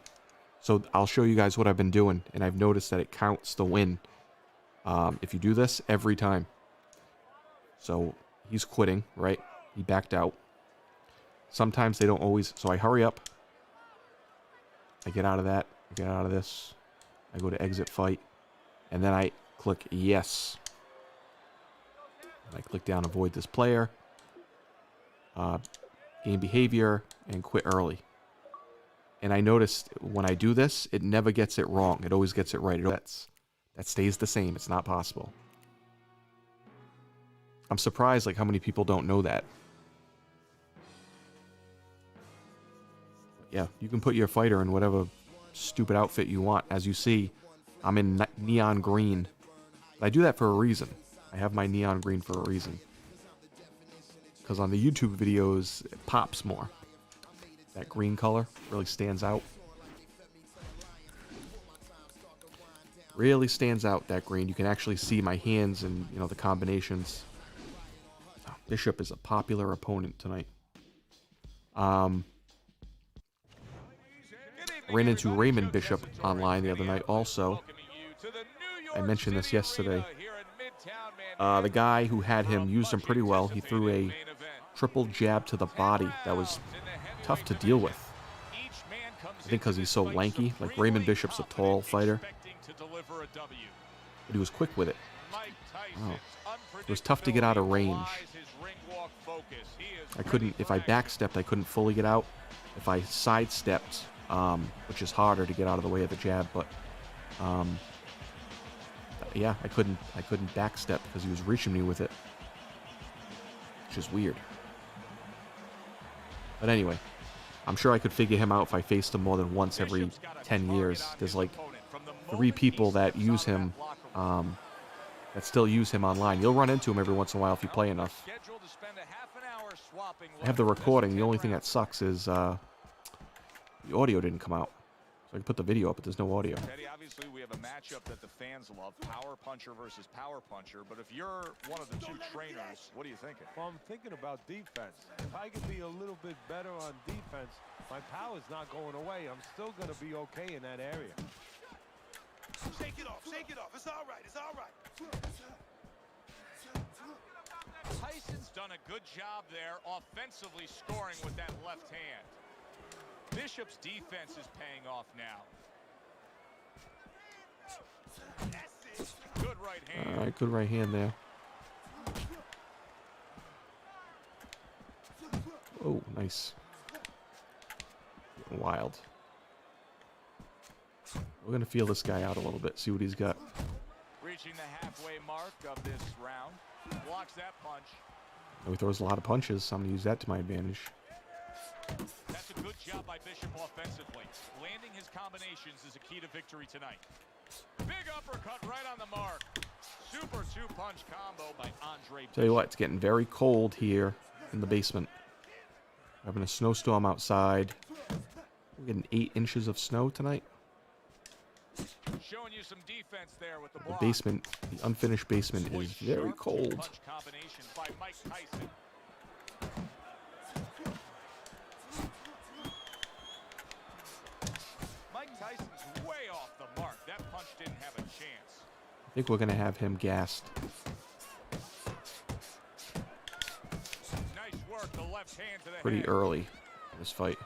So I'll show you guys what I've been doing, and I've noticed that it counts the win. If you do this every time. So he's quitting, right? He backed out. Sometimes they don't always, so I hurry up. I get out of that. I get out of this. I go to exit fight. And then I click yes. And I click down avoid this player. Game behavior and quit early. And I noticed when I do this, it never gets it wrong. It always gets it right. That stays the same. It's not possible. I'm surprised like how many people don't know that. Yeah, you can put your fighter in whatever stupid outfit you want. As you see, I'm in neon green. I do that for a reason. I have my neon green for a reason. Because on the YouTube videos, it pops more. That green color really stands out. Really stands out, that green. You can actually see my hands and, you know, the combinations. Bishop is a popular opponent tonight. Ran into Raymond Bishop online the other night also. I mentioned this yesterday. The guy who had him used him pretty well. He threw a triple jab to the body that was tough to deal with. I think because he's so lanky. Like Raymond Bishop's a tall fighter. But he was quick with it. Oh. It was tough to get out of range. I couldn't, if I backstepped, I couldn't fully get out. If I sidestepped, which is harder to get out of the way of the jab, but yeah, I couldn't backstep because he was reaching me with it, which is weird. But anyway, I'm sure I could figure him out if I faced him more than once every 10 years. There's like 3 people that use him, that still use him online. You'll run into him every once in a while if you play enough. I have the recording. The only thing that sucks is the audio didn't come out. So I can put the video up, but there's no audio. Teddy, obviously we have a matchup that the fans love, power puncher versus power puncher. But if you're one of the 2 trainers, what are you thinking? Well, I'm thinking about defense. If I could be a little bit better on defense, my power's not going away. I'm still going to be okay in that area. Shake it off, shake it off. It's all right, it's all right. Tyson's done a good job there offensively scoring with that left hand. Bishop's defense is paying off now. Good right hand. All right, good right hand there. Oh, nice. Getting wild. We're going to feel this guy out a little bit, see what he's got. Reaching the halfway mark of this round. Blocks that punch. Oh, he throws a lot of punches, so I'm going to use that to my advantage. That's a good job by Bishop offensively. Landing his combinations is a key to victory tonight. Big uppercut right on the mark. Super 2-punch combo by Andre Bishop. Tell you what, it's getting very cold here in the basement. We're having a snowstorm outside. We're getting 8 inches of snow tonight. Showing you some defense there with the The block. basement, the unfinished basement is very cold. Punch combination by Mike Tyson. Mike Tyson's way off the mark. That punch didn't have a chance. I think we're going to have him gassed. Nice work, the left hand to the Pretty head. early in this fight.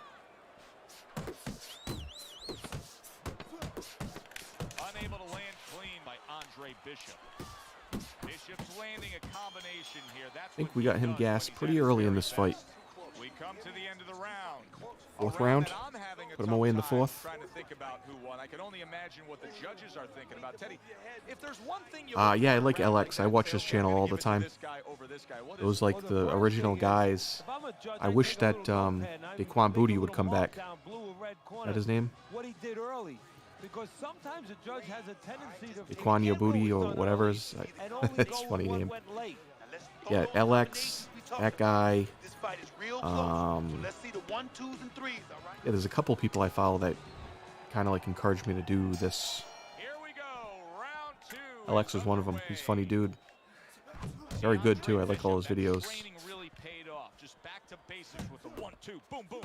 Unable to land clean by Andre Bishop. Bishop's landing a combination here. That's I think what we he got him does gassed when he's pretty at his early in very this fight. best. We come to the end of the round. Fourth A round? that I'm having a Put him tough away in the time fourth? Trying to think about who won. I can only imagine what the judges are thinking about. Teddy, if there's one thing you Yeah, I like LX. I watch his channel all the time. Those like the original guys. I wish that Daquan Booty would come back. Is that his name? What he did early. Because sometimes a judge has a tendency to Daquan Booty or whatever is. and only That's go a funny with what name. went late. Yeah, LX, that guy. This fight is real close. So let's see the 1, 2s, and 3s, all right? Yeah, there's a couple people I follow that kind of like encourage me to do this. Here we go. Round 2. LX is one of them. He's a funny dude. Very good too. I like all his videos. Training really paid off. Just back to basics with the 1, 2, boom, boom.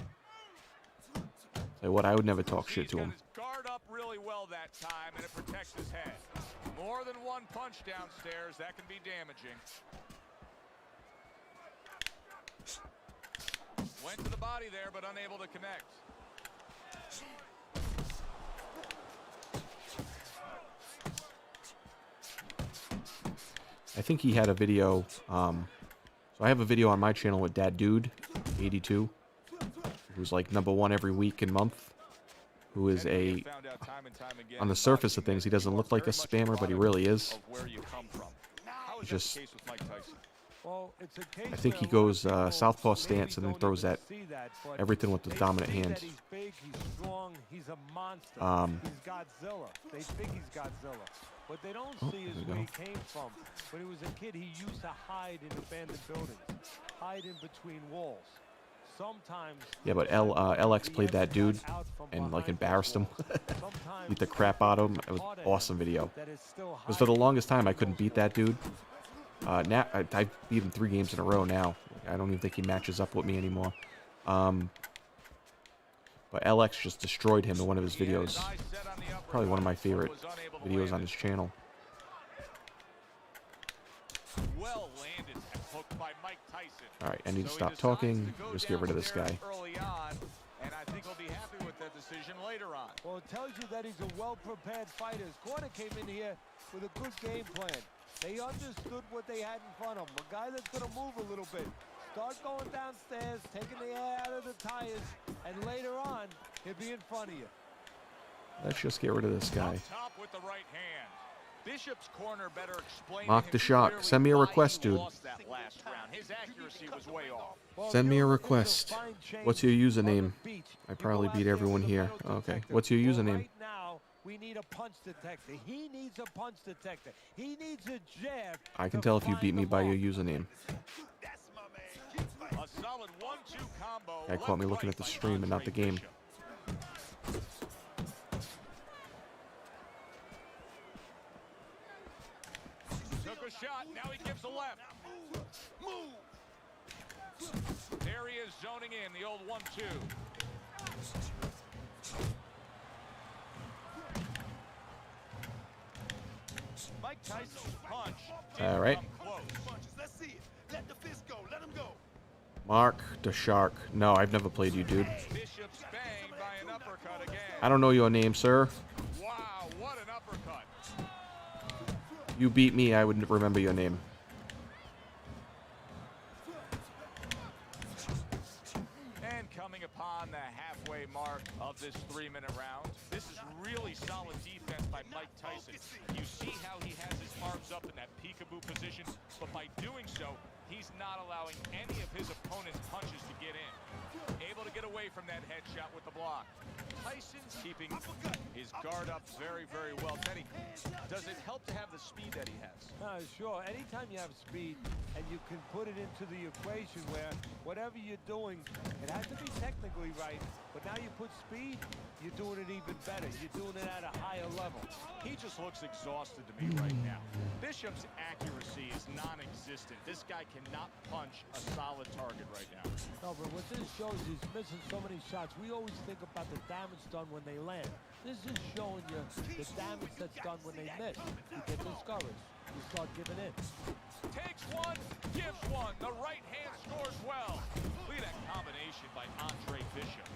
Say what? I would never talk shit to him. He's got his guard up really well that time, and it protects his head. More than one punch downstairs, that can be damaging. Went to the body there, but unable to connect. I think he had a video. So I have a video on my channel with Dad Dude 82, who's like #1 every week and month. Who is a, on the surface of things, he doesn't look like a spammer, but he really is. He just, I think he goes southpaw stance and then throws that everything with the dominant hand. He's big, he's strong, he's a monster. He's Godzilla. They think he's Godzilla. What they don't see is where he came from. When he was a kid, he used to hide in abandoned buildings, hide in between walls. Sometimes. Yeah, but LX played that dude and like embarrassed him. Beat the crap out of him. It was an awesome video. Because for the longest time I couldn't beat that dude. Now I beat him 3 games in a row now. I don't even think he matches up with me anymore. But LX just destroyed him in one of his videos. Probably one of my favorite videos on his channel. Well landed and hooked by Mike Tyson. Alright, I need to stop talking. Just get rid of this guy. Early on, and I think he'll be happy with that decision later on. Well, it tells you that he's a well-prepared fighter. His corner came in here with a good game plan. They understood what they had in front of him. A guy that's going to move a little bit. Start going downstairs, taking the air out of the tires, and later on, he'll be in front of you. Let's just get rid of this guy. Top with the right hand. Bishop's corner better explain Mock the shock. Send me a request, dude. His accuracy was way off. Send me a request. What's your username? I probably beat everyone here. Okay. What's your username? Right now, we need a punch detector. He needs a punch detector. He needs a jab. I can tell if you beat me by your username. A solid 1-2 combo. Guy caught me looking at the stream and not the game. Took a shot. Now he gives a left. Move. There he is zoning in the old 1-2. Mike Tyson's punch. All right. Let's see it. Let the fist go. Let him go. Mark the Shark. No, I've never played you, dude. Bishop's bang by an uppercut again. I don't know your name, sir. Wow, what an uppercut. You beat me, I wouldn't remember your name. And coming upon the halfway mark of this 3-minute round, this is really solid defense by Mike Tyson. You see how he has his arms up in that peekaboo position, but by doing so, he's not allowing any of his opponent's punches to get in. Able to get away from that headshot with the block. Tyson's keeping his guard up very, very well. Teddy, does it help to have the speed that he has? Sure. Anytime you have speed and you can put it into the equation where whatever you're doing, it has to be technically right, but now you put speed, you're doing it even better. You're doing it at a higher level. He just looks exhausted to me right now. Bishop's accuracy is non-existent. This guy cannot punch a solid target right now. No, but what this shows is he's missing so many shots. We always think about the damage done when they land. This is showing you the damage that's done when they miss. You get discouraged. You start giving in. Takes one, gives one. The right hand scores well. Look at that combination by Andre Bishop.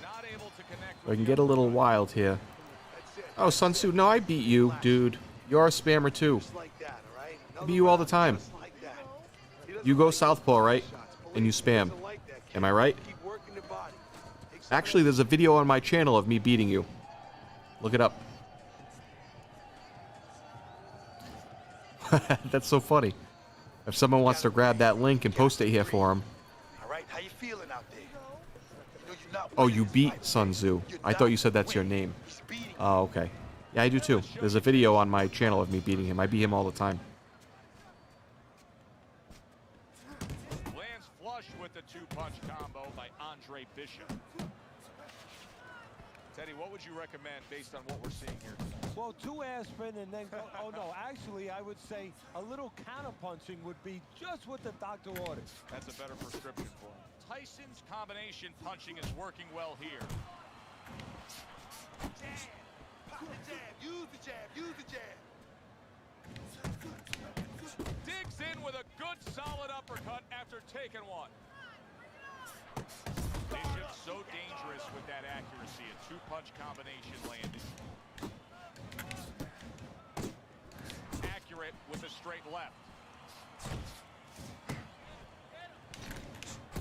Not able to connect. I can get a little wild here. Oh, Sun Tzu, no, I beat you, dude. You're a spammer too. I beat you all the time. You go southpaw, right? And you spam. Am I right? Actually, there's a video on my channel of me beating you. Look it up. That's so funny. If someone wants to grab that link and post it here for him. How you feeling out there? Oh, you beat Sun Tzu. I thought you said that's your name. Oh, okay. Yeah, I do too. There's a video on my channel of me beating him. I beat him all the time. Lands flush with the 2-punch combo by Andre Bishop. Teddy, what would you recommend based on what we're seeing here tonight? Well, 2 aspirin and then go. Oh, no. Actually, I would say a little counter-punching would be just what the doctor orders. That's a better prescription for him. Tyson's combination punching is working well here. after taking one. Bishop so dangerous with that accuracy. A two-punch combination landing. Accurate with a straight left.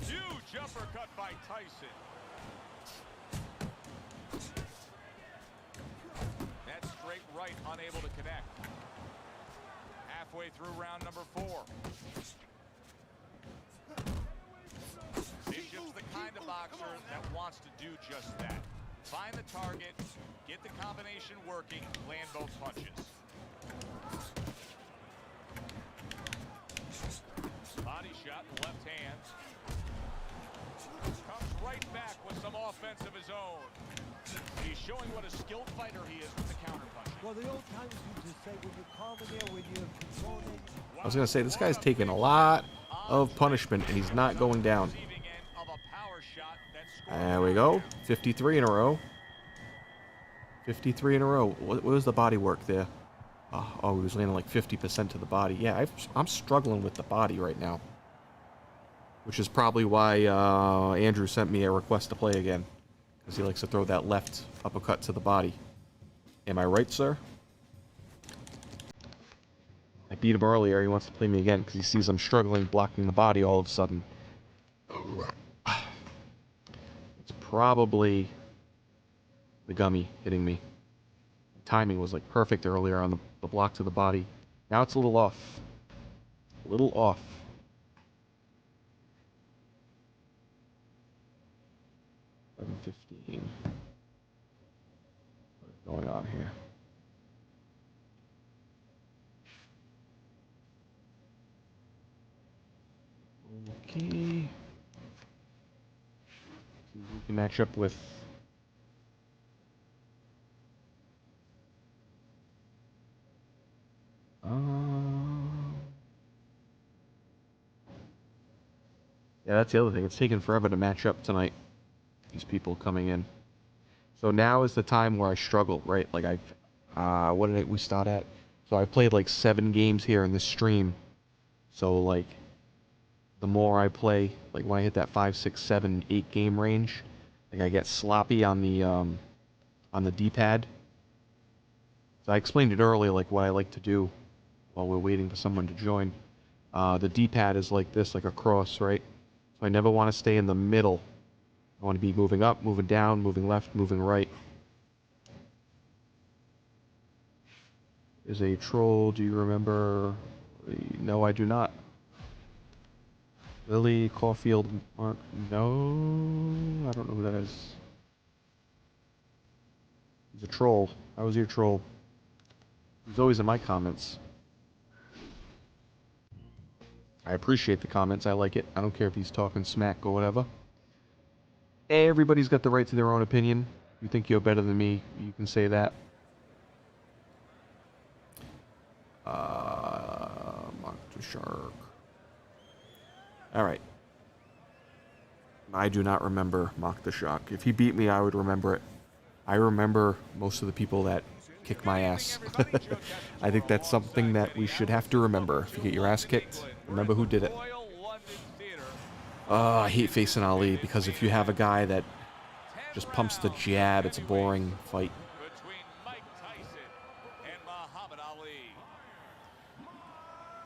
Huge uppercut by Tyson. That straight right unable to connect. Halfway through round number 4. Bishop's the kind of boxer that wants to do just that. Find the target, get the combination working, land both punches. Body shot, left hand. Comes right back with some offense of his own. He's showing what a skilled fighter he is with the counterpunch. Well, the old timers used to say when you're calm in there, when you're controlling. I was going to say, this guy's taking a lot of punishment, and he's not going down. There we go. 53 in a row. 53 in a row. What was the body work there? Oh, he was landing like 50% of the body. Yeah, I'm struggling with the body right now. Which is probably why Andrew sent me a request to play again. Because he likes to throw that left uppercut to the body. Am I right, sir? I beat him earlier. He wants to play me again because he sees I'm struggling blocking the body all of a sudden. It's probably the gummy hitting me. Timing was like perfect earlier on the block to the body. Now it's a little off. A little off. $11:15. What's going on here? Okay. We can match up with yeah, that's the other thing. It's taken forever to match up tonight. These people coming in. So now is the time where I struggle, right? Like what did we start at? So I played like 7 games here in this stream. So like the more I play, like when I hit that 5, 6, 7, 8 game range, like I get sloppy on the D-pad. So I explained it earlier, like what I like to do while we're waiting for someone to join. The D-pad is like this, like a cross, right? So I never want to stay in the middle. I want to be moving up, moving down, moving left, moving right. Is a troll, do you remember? No, I do not. Lily Caulfield Mark, no, I don't know who that is. He's a troll. How was your troll? He's always in my comments. I appreciate the comments, I like it. I don't care if he's talking smack or whatever. Everybody's got the right to their own opinion. You think you're better than me, you can say that. Mark the Shark. Alright. I do not remember Mock the Shock. If he beat me, I would remember it. I remember most of the people that kick my ass. I think that's something that we should have to remember. If you get your ass kicked, remember who did it. I hate facing Ali, because if you have a guy that just pumps the jab, it's a boring fight.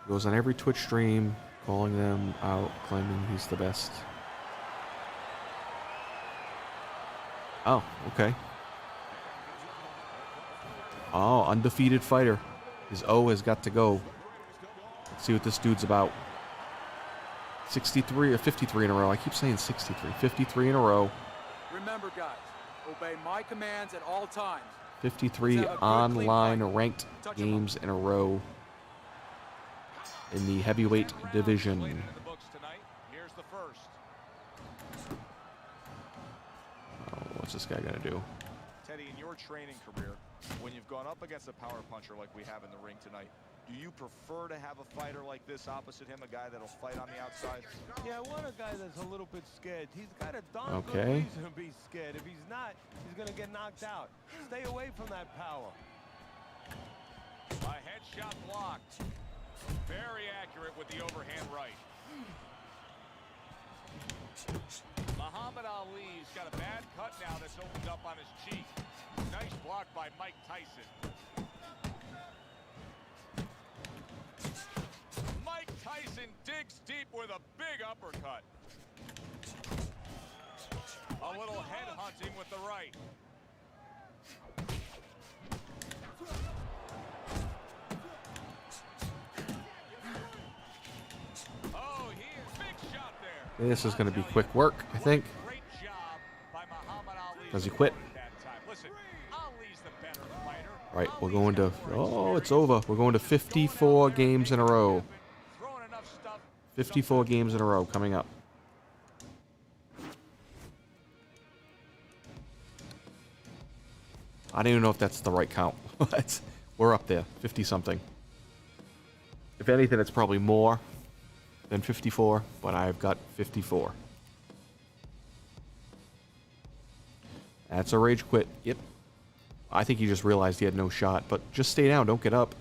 He goes on every Twitch stream, calling them out, claiming he's the best. Oh, okay. Oh, undefeated fighter. His O has got to go. Let's see what this dude's about. 63 or 53 in a row. I keep saying 63. 53 in a row. Remember, guys, obey my commands at all times. 53 online ranked games in a row in the heavyweight division. Oh, what's this guy gonna do? Teddy, in your training career, when you've gone up against a power puncher like we have in the ring tonight, do you prefer to have a fighter like this opposite him, a guy that'll fight on the outside? Yeah, I want a guy that's a little bit scared. He's got a darn good reason to be scared. If he's not, he's going to get knocked out. Stay away from that power. A headshot blocked. Very accurate with the overhand right. Muhammad Ali's got a bad cut now that's opened up on his cheek. Nice block by Mike Tyson. Mike Tyson digs deep with a big uppercut. A little head hunting with the right. Oh, he is big shot there. This is going to be quick work, I think. Great job by Muhammad Ali. Does he quit? Listen, Ali's the better fighter. All right, we're going to... Oh, it's over. We're going to 54 games in a row. 54 games in a row coming up. I don't even know if that's the right count. But we're up there, 50-something. If anything, it's probably more than 54, but I've got 54. That's a rage quit. Yep. I think he just realized he had no shot, but just stay down. Don't get up.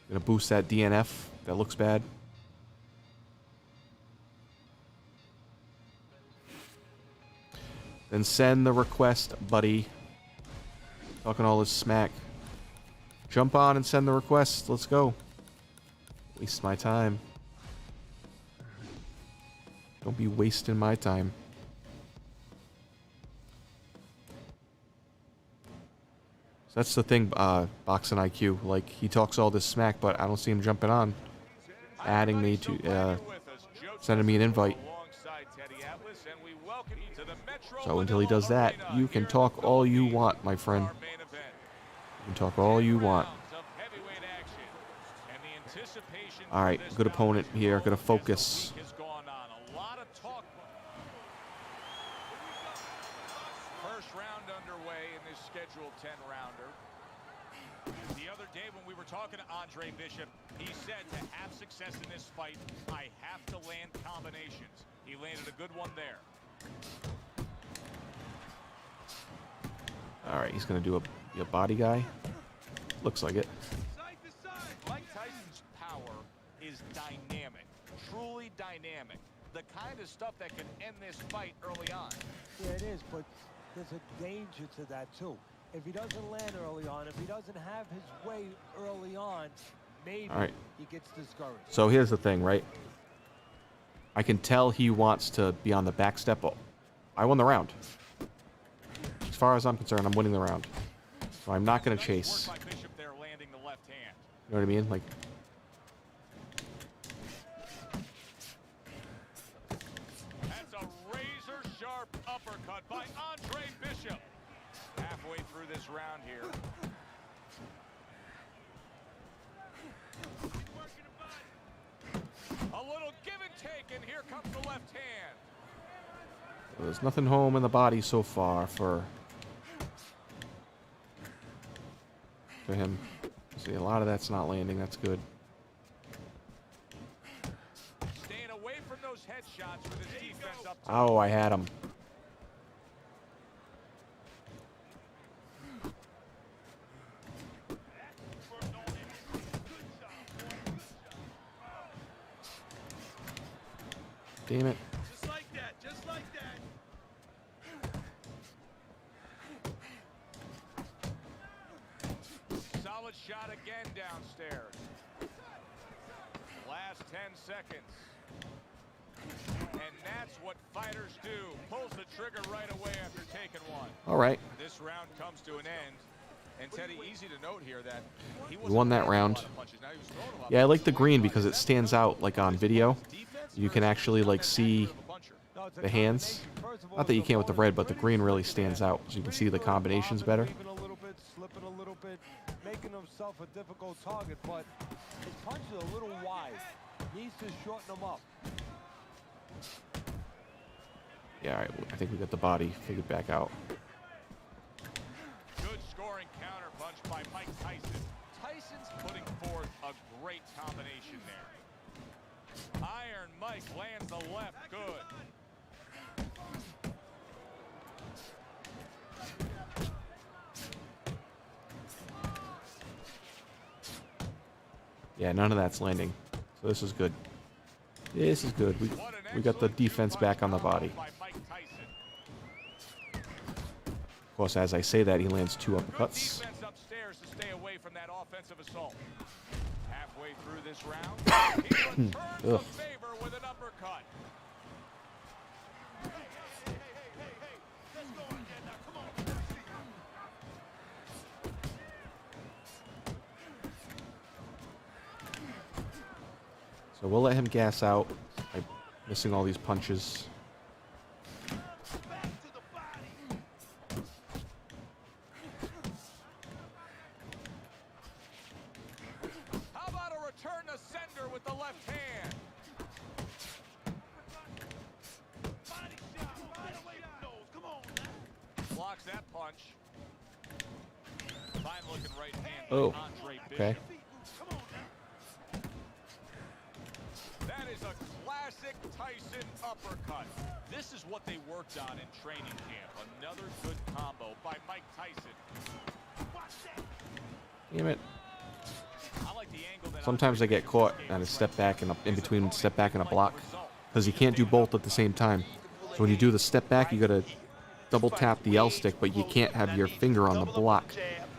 Gonna boost that DNF. That looks bad. Then send the request, buddy. Talking all this smack. Jump on and send the request. Let's go. Waste my time. Don't be wasting my time. So that's the thing, Boxing IQ. Like, he talks all this smack, but I don't see him jumping on. Adding me to, sending me an invite. So until he does that, you can talk all you want, my friend. You can talk all you want. Alright, good opponent here. Gonna focus. First round underway in this scheduled 10-rounder. The other day when we were talking to Andre Bishop, he said to have success in this fight, I have to land combinations. He landed a good one there. Alright, he's gonna do a body guy. Looks like it. Mike Tyson's power is dynamic, truly dynamic. The kind of stuff that can end this fight early on. Yeah, it is, but there's a danger to that, too. If he doesn't land early on, if he doesn't have his way early on, maybe he gets discouraged. So here's the thing, right? I can tell he wants to be on the back step. Oh, I won the round. As far as I'm concerned, I'm winning the round. So I'm not going to chase. You know what I mean? Like, that's a razor-sharp uppercut by Andre Bishop. Halfway through this round here. A little give and take, and here comes the left hand. there's nothing home in the body so far for him. See, a lot of that's not landing. That's good. Staying away from those headshots with his defense up top. Oh, I had him. Damn it. Just like that, just like that. Solid shot again downstairs. Last 10 seconds. And that's what fighters do. Pulls the trigger right away after taking one. All right. This round comes to an end. And Teddy, easy to note here that he won that round. Yeah, I like the green because it stands out like on video. You can actually like see the hands. Not that you can't with the red, but the green really stands out, so you can see the combinations better. Slipping a little bit, making himself a difficult target, but his punch is a little wide. Needs to shorten them up. Yeah, all right. I think we got the body figured back out. Good scoring counter punch by Mike Tyson. Tyson's putting forth a great combination there. Iron Mike lands the left good. Yeah, none of that's landing. So this is good. This is good. What an we got the defense back on the body. Of course, as I say that, he lands 2 uppercuts. Defense upstairs to stay away from that offensive assault. Halfway through this round, he returns the favor with an uppercut. So we'll let him gas out by missing all these punches. How about a return to sender with the left hand? Blocks that punch. Fine looking right hand by Oh, Andre Bishop. okay. That is a classic Tyson uppercut. This is what they worked on in training camp. Another good combo by Mike Tyson. Damn it. I like the angle that Sometimes I get caught at a step back and in between step back and a block because you can't do both at the same time. So when you do the step back, you gotta double tap the L stick, but you can't have your finger on the block.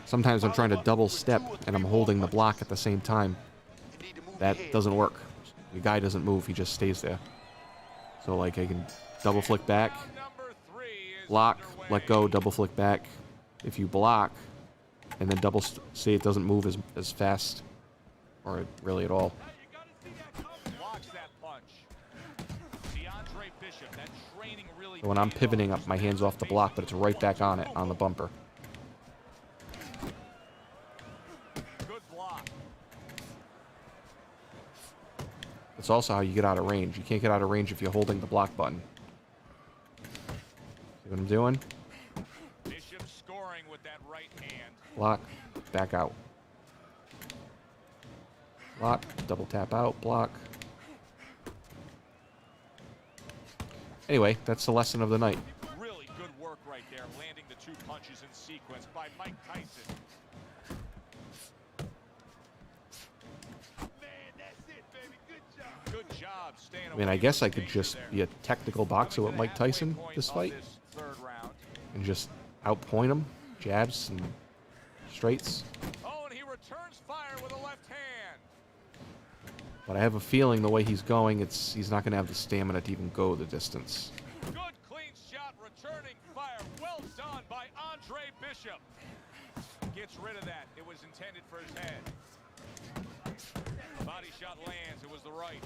Sometimes I'm trying to double step and I'm holding the block at the same time. That doesn't work. The guy doesn't move, he just stays there. So like I can double flick back, block, let go, double flick back. If you block and then double see it doesn't move as fast or really at all. So when I'm pivoting up, my hand's off the block, but it's right back on it, on the bumper. Good block. It's also how you get out of range. You can't get out of range if you're holding the block button. See what I'm doing? Bishop scoring with that right hand. Block, back out. Block, double tap out, block. Anyway, that's the lesson of the night. Really good work right there, landing the 2 punches in sequence by Mike Tyson. Man, that's it, baby. Good job. Good job staying I mean, I guess I could just be a technical boxer with Mike Tyson this fight and just outpoint him, jabs and straights. Oh, and he returns fire with a left hand. But I have a feeling the way he's going, he's not going to have the stamina to even go the distance. Good clean shot, returning fire. Well done by Andre Bishop. Gets rid of that. It was intended for his head. Body shot lands. It was the right.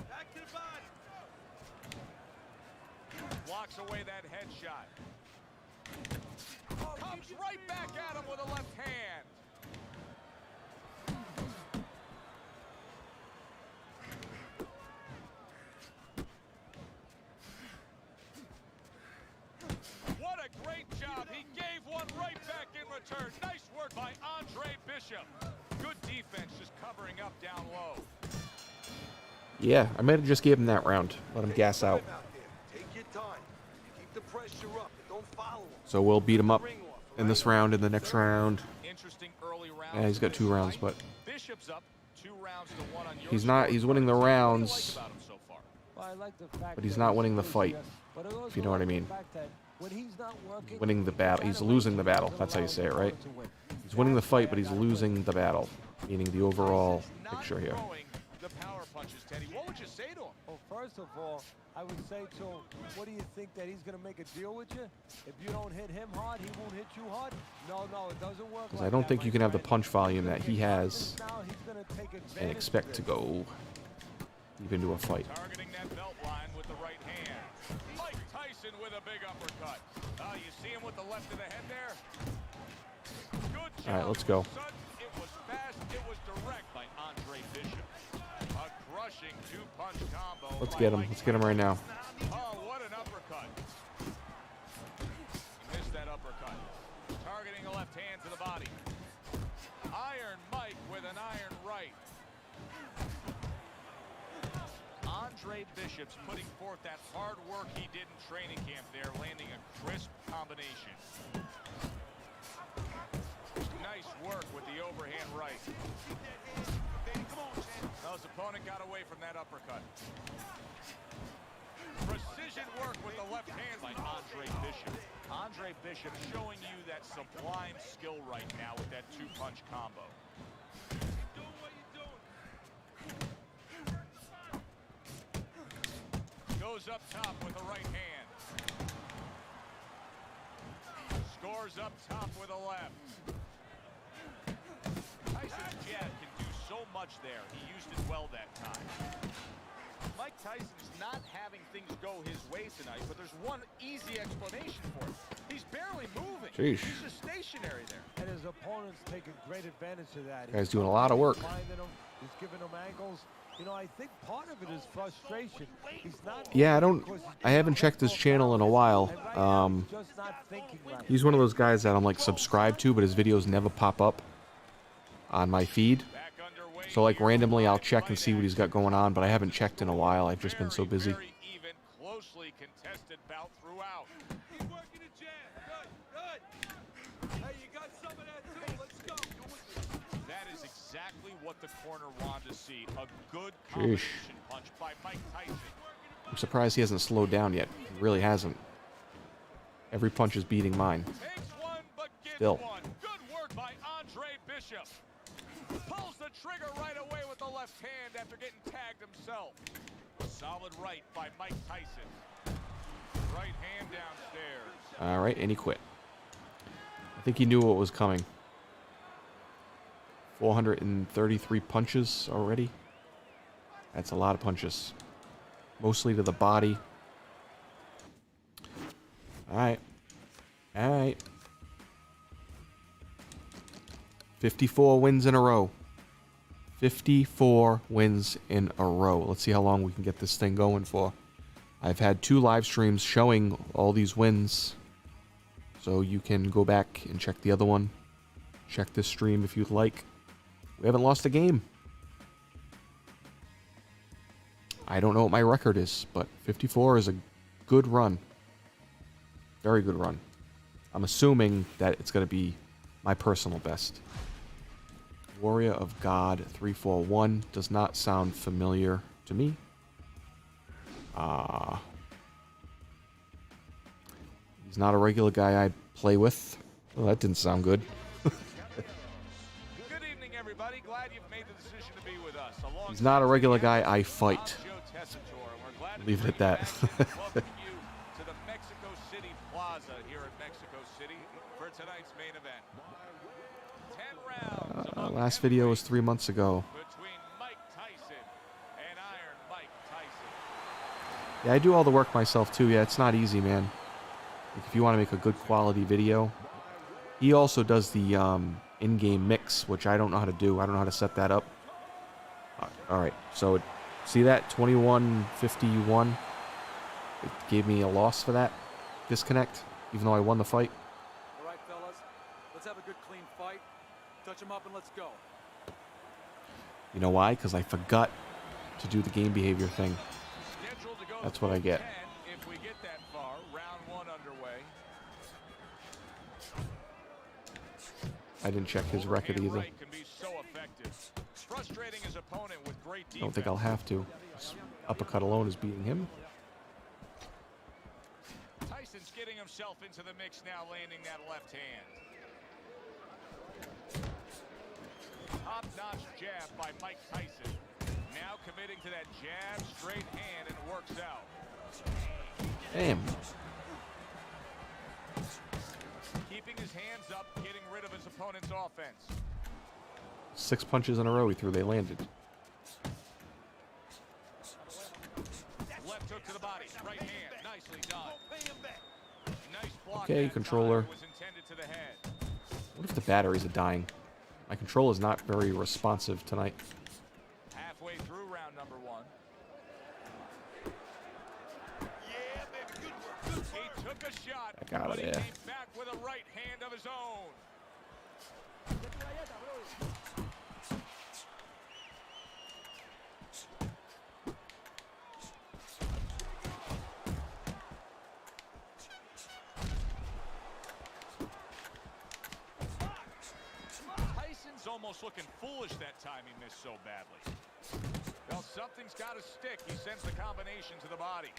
Back to the body. Blocks away that headshot. Comes right back at him with a left hand. What a great job. He gave one right back in return. Nice work by Andre Bishop. Good defense, just covering up down low. Yeah, I might have just gave him that round. Let him gas out. Take your time. Keep the pressure up. Don't follow him. So we'll beat him up in this round, in the next round. Interesting early round. Yeah, he's got 2 rounds, but Bishop's up 2 rounds to 1 on your he's not. He's winning the rounds, score. What do you like about him so far? Well, I like the fact but he's that not winning the fight. but I also If you know what I like the mean. fact that when he's not working, Winning the battle. He's losing the battle. That's how you say it, right? He's winning the fight, but he's losing the battle, meaning the overall picture here. Throwing the power punches, Teddy. What would you say to him? Well, first of all, I would say to him, what do you think, that he's going to make a deal with you? If you don't hit him hard, he won't hit you hard? No, it doesn't work. Because I don't think you can have the punch volume that he has Now he's going to take and advantage expect of to this. go deep into a fight. Targeting that belt line with the right hand. Mike Tyson with a big uppercut. You see him with the left of the head there? Good job. All right, let's go. Sudden, it was fast, it was direct by Andre Bishop. A crushing 2-punch combo. Let's by get him. Mike Let's get him right now. Oh, what an uppercut. He missed that uppercut. Targeting the left hand to the body. Iron Mike with an iron right. Andre Bishop's putting forth that hard work he did in training camp there, landing a crisp combination. Nice work with the overhand right. No, his opponent got away from that uppercut. Precision work with the left hand by Andre Bishop. Andre Bishop showing you that sublime skill right now with that two-punch combo. Goes up top with the right hand. Scores up top with a left. Tyson's jab can do so much there. He used it well that time. Mike Tyson's not having things go his way tonight, but there's one easy explanation for it. He's barely moving. Sheesh. He's just stationary there. And his opponent's taking great advantage of that. Guy's doing a lot of work. Finding him, he's giving him angles. You know, I think part of it is frustration. He's not. Yeah, I haven't checked his channel in a while. Just not thinking right. He's one of those guys that I'm like subscribed to, but his videos never pop up on my feed. Back underway So like here. randomly I'll check and see what he's got going on, but I haven't checked in a while. I've just been so busy. Very even, closely contested bout throughout. Keep working the jab. Good. Hey, you got some of that too. Let's go. That is exactly what the corner wanted to see. A good combination punch by Mike Tyson. I'm surprised he hasn't slowed down yet. He really hasn't. Every punch is beating mine. Takes one, but gets Still. one. Good work by Andre Bishop. Pulls the trigger right away with the left hand after getting tagged himself. Solid right by Mike Tyson. Right hand downstairs. All right, and he quit. I think he knew what was coming. 433 punches already. That's a lot of punches. Mostly to the body. All right. All right. 54 wins in a row. 54 wins in a row. Let's see how long we can get this thing going for. I've had 2 live streams showing all these wins. So you can go back and check the other one. Check this stream if you'd like. We haven't lost a game. I don't know what my record is, but 54 is a good run. Very good run. I'm assuming that it's going to be my personal best. Warrior of God 341 does not sound familiar to me. He's not a regular guy I play with. Well, that didn't sound good. Good evening, everybody. Glad you've made the decision to be with us. He's not a regular guy I fight. Leave it at that. Welcome you to the Mexico City Plaza here in Mexico City for tonight's main event. 10 rounds. Last video was 3 months ago. Between Mike Tyson and Iron Mike Tyson. Yeah, I do all the work myself too. Yeah, it's not easy, man. Like, if you want to make a good quality video. He also does the in-game mix, which I don't know how to do. I don't know how to set that up. Alright, so see that? 21-51. It gave me a loss for that disconnect, even though I won the fight. All right, fellas. Let's have a good, clean fight. Touch him up and let's go. You know why? Because I forgot to do the game behavior thing. Scheduled to go That's what I get. 10 if we get that far. Round 1 underway. I didn't check his record Overhand either. right can be so effective. Frustrating his opponent with great I don't think I'll defense. have to. This uppercut alone is beating him. Tyson's getting himself into the mix now, landing that left hand. Top-notch jab by Mike Tyson. Now committing to that jab, straight hand, and it works out. Damn. Keeping his hands up, getting rid of his opponent's offense. 6 punches in a row he threw. They landed. Left hook to the body, right hand, nicely done. Nice block. Okay, that controller. time. Was intended to the head. What if the batteries are dying? My control is not very responsive tonight. Halfway through round number 1. Yeah, baby, good work. Good work. He took a shot, Back out of but he there. came back with a right hand of his own. Tyson's almost looking foolish that time he missed so badly. Well, something's got to stick. He sends the combination to the body.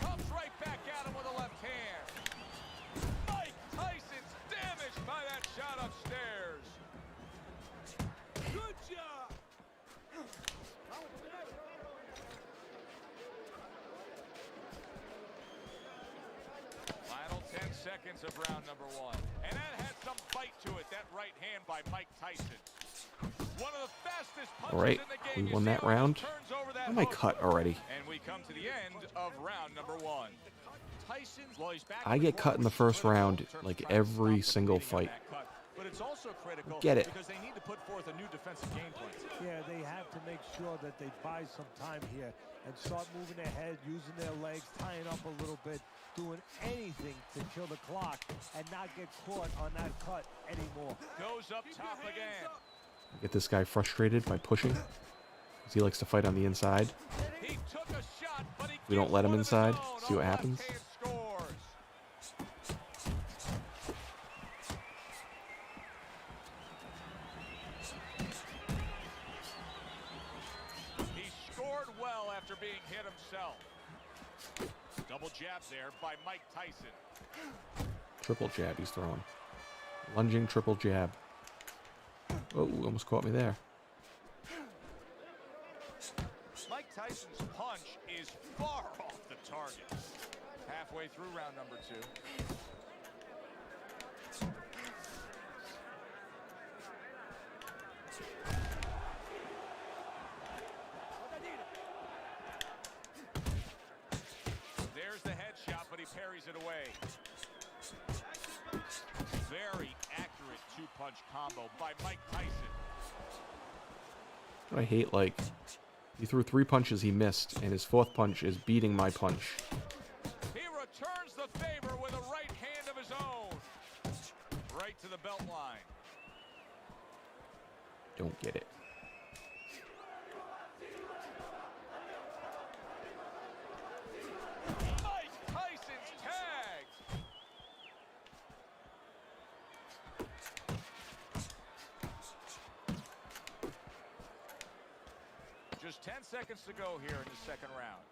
Comes right back at him with a left hand. Mike Tyson's damaged by that shot upstairs. Good job. Final 10 seconds of round number 1. And that had some bite to it, that right hand by Mike Tyson. One of the fastest punches All right, in the game. we won that round. How am I cut already? And we come to the end of round number 1. Tyson's, well, he's back I get cut in the first round like every single fight. But it's also critical Get it. because they need to put forth a new defensive game plan. Yeah, they have to make sure that they buy some time here and start moving their head, using their legs, tying up a little bit, doing anything to kill the clock and not get caught on that cut anymore. Goes up top again. Get this guy frustrated by pushing, because he likes to fight on the inside. He took a shot, but he We don't let him inside. See what happens. He scored well after being hit himself. Double jab there by Mike Tyson. Triple jab he's throwing. Lunging triple jab. Oh, almost caught me there. Mike Tyson's punch is far off the target. Halfway through round number 2. There's the headshot, but he parries it away. Very accurate two-punch combo by Mike Tyson. I hate, like, he threw 3 punches he missed, and his 4th punch is beating my punch. He returns the favor with a right hand of his own. Right to the belt line. Don't get it. Mike Tyson's tagged. Just 10 seconds to go here in the second round.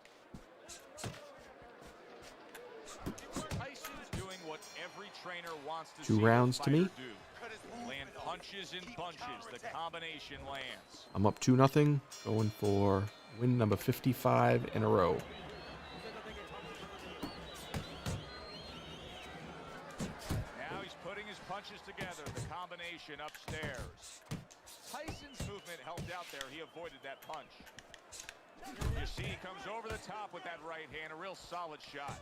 Tyson's doing what every trainer wants to see. 2 rounds to me. Do. Land punches in bunches. The combination lands. I'm up 2-0, going for win number 55 in a row. Now he's putting his punches together. The combination upstairs. Tyson's movement helped out there. He avoided that punch. You see he comes over the top with that right hand. A real solid shot.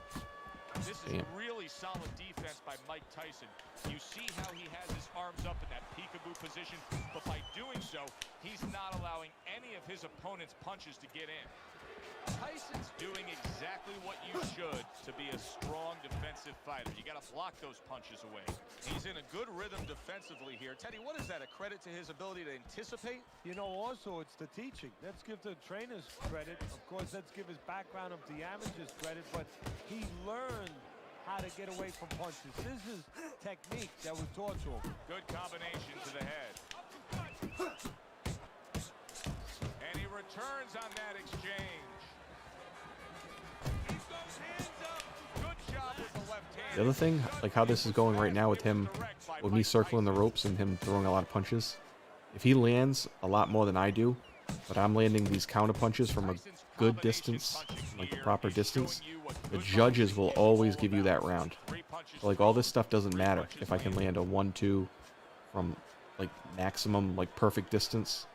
This is really solid defense by Mike Tyson. You see how he has his arms up in that peekaboo position, but by doing so, he's not allowing any of his opponent's punches to get in. Tyson's doing exactly what you should to be a strong defensive fighter. You got to block those punches away. He's in a good rhythm defensively here. Teddy, what is that, a credit to his ability to anticipate? You know, also, it's the teaching. Let's give the trainers credit. Of course, let's give his background of the amateurs credit, but he learned how to get away from punches. This is technique that was taught to him. Good combination to the head. And he returns on that exchange. Keep those hands up. Good job with the left hand. The other thing, like how this is going right now with him, with me circling the ropes and him throwing a lot of punches, if he lands a lot more than I do, but I'm landing these counter punches from a good distance, like the proper distance, the judges will always give you that round. So, like, all this stuff doesn't matter if I can land a 1-2 from like maximum, like perfect distance.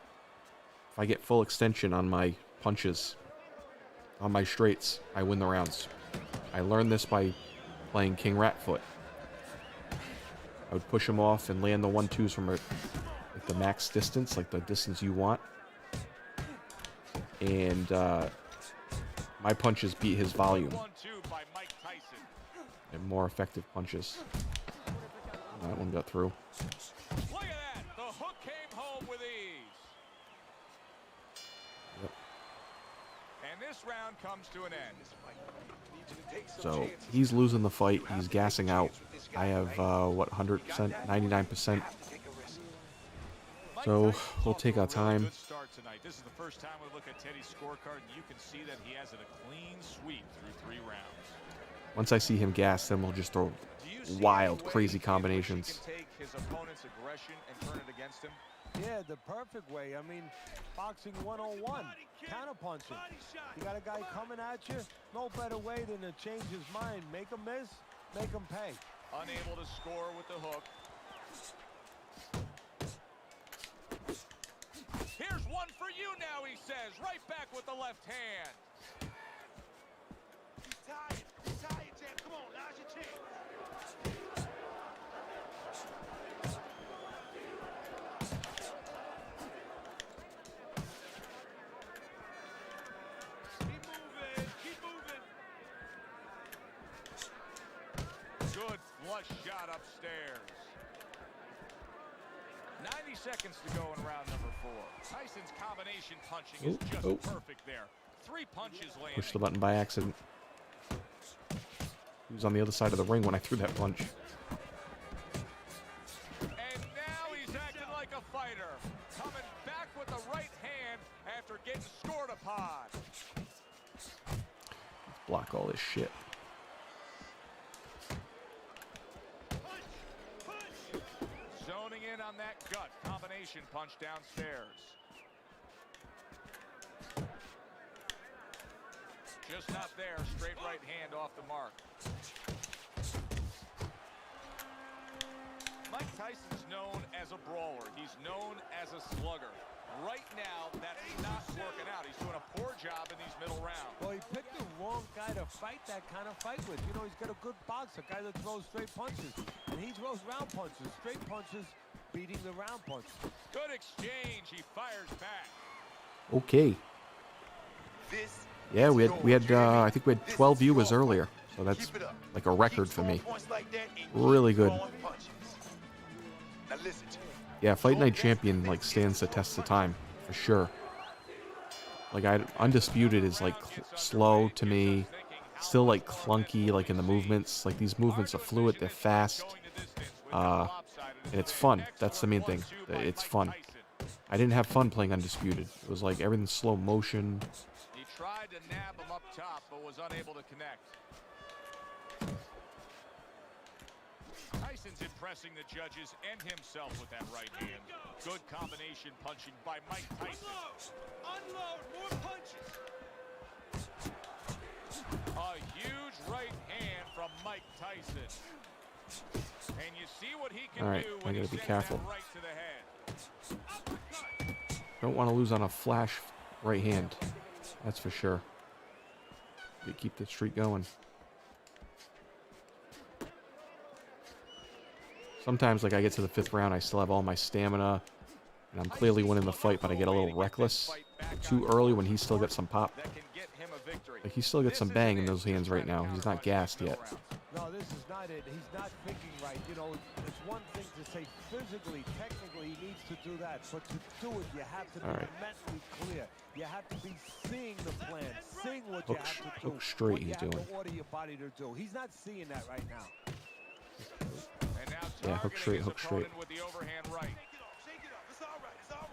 If I get full extension on my punches, on my straights, I win the rounds. I learned this by playing King Ratfoot. I would push him off and land the 1-2s from like the max distance, like the distance you want. And my punches beat his volume. And more effective punches. That one got through. Look at that. The hook came home with ease. Yep. And this this round comes to an end. So he's losing the fight. He's gassing out. I have, what, 100%, 99%. So we'll take our time. Good start tonight. This is the first time we look at Teddy's scorecard, and you can see that he has it a clean sweep through 3 rounds. Once I see him gas, then we'll just throw wild, crazy combinations. He can take his opponent's aggression and turn it against him. Yeah, the perfect way. I mean, boxing 101, counterpunching. You got a guy coming at you, no better way than to change his mind. Make him miss, make him pay. Unable to score with the hook. Here's one for you now, he says. Right back with the left hand. He's tired, Jam. Come on, now's your chance. Keep moving. Good flush shot upstairs. 90 seconds to go in round number 4. Tyson's combination punching is just perfect there. 3 punches landing. Push the button by accident. He was on the other side of the ring when I threw that punch. And now he's acting like a fighter. Coming back with the right hand after getting scored upon. Block all this shit. Zoning in on that gut combination punch downstairs. Just not there. Straight right hand off the mark. Mike Tyson's known as a brawler. He's known as a slugger. Right now, that's not working out. He's doing a poor job in these middle rounds. Well, he picked the wrong guy to fight that kind of fight with. You know, he's got a good boxer, a guy that throws straight punches. And he throws round punches, straight punches, beating the round punches. Good exchange. He fires back. Okay. Yeah, we had I think we had 12 viewers earlier, so that's like a record for me. Really good. Yeah, Fight Night Champion like stands the test of time for sure. Like Undisputed is like slow to me, still like clunky like in the movements. Like these movements are fluid, they're fast, and it's fun. That's the main thing. It's fun. I didn't have fun playing Undisputed. It was like everything's slow motion. He tried to nab him up top, but was unable to connect. Tyson's impressing the judges and himself with that right hand. Good combination punching by Mike Tyson. Unload, more punches. A huge right hand from Mike Tyson. And you see what he can do when I gotta he be sends careful. that right to the head. Don't want to lose on a flash right hand. That's for sure. You keep the streak going. Sometimes, like, I get to the 5th round, I still have all my stamina, and I'm clearly winning the fight, but I get a little reckless too early when he's still got some pop. Like, he's still got some bang in those hands right now. He's not gassed yet. No, this is not it. He's not thinking right. You know, it's one thing to say physically, technically, he needs to do that. But to do it, you have to be mentally clear. You have to be seeing the plan, seeing what you have to do. Hook straight what he's you have doing. to order your body to do. He's not seeing that right now. Yeah, hook straight, hook straight. With the overhand right.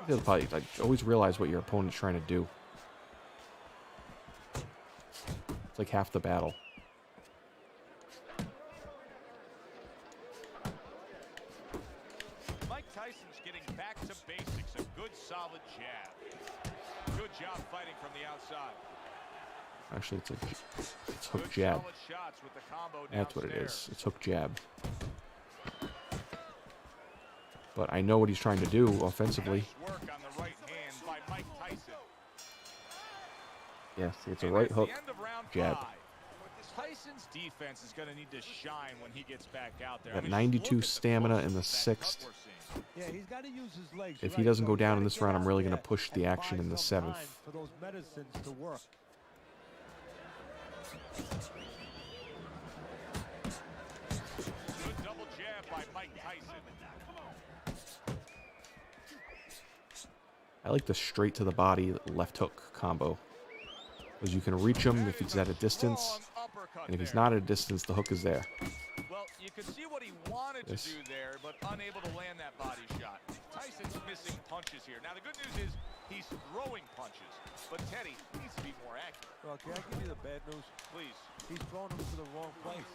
The other part, like, always realize what your opponent's trying to do. It's like half the battle. Mike Tyson's getting back to basics. A good, solid jab. Good job fighting from the outside. Actually, it's hook jab. Solid shots with the combo That's what it downstairs. is. It's hook jab. But I know what he's trying to do offensively. Nice work on the right hand by Mike Tyson. Yes, it's a right hook, At the end of round jab. 5. Tyson's defense is going to need to shine when he gets back out there. Got I mean, 92 look at the stamina in the close-up that cut 6th. we're seeing. Yeah, he's got to use his legs. If he doesn't go down in this round, I'm really going to push the action in the 7th. For those medicines to work. Good double jab by Mike Tyson. I like the straight to the body left hook combo. Because you can reach him if he's at a distance. And if he's not at a distance, the hook is there. Well, you could see what he wanted Yes. to do there, but unable to land that body shot. Tyson's missing punches here. Now, the good news is he's throwing punches, but Teddy needs to be more accurate. Well, can I give you the bad news? Please. He's throwing them to the wrong place.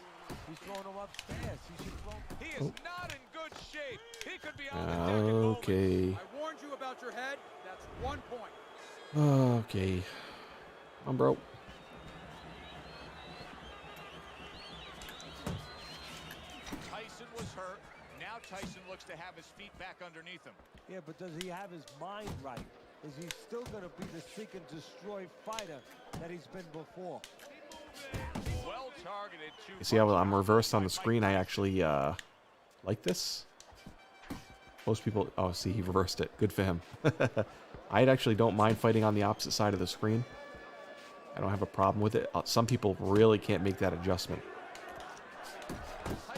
He's throwing them upstairs. He should throw. He is not in good shape. He could be on the deck in moments. Okay. I warned you about your head. That's 1 point. Okay. Come on, bro. Tyson was hurt. Now Tyson looks to have his feet back underneath him. Yeah, but does he have his mind right? Is he still going to be the seek and destroy fighter that he's been before? Well targeted. You see how I'm reversed on the screen? I actually like this. Most people... Oh, see, he reversed it. Good for him. I actually don't mind fighting on the opposite side of the screen. I don't have a problem with it. Some people really can't make that adjustment.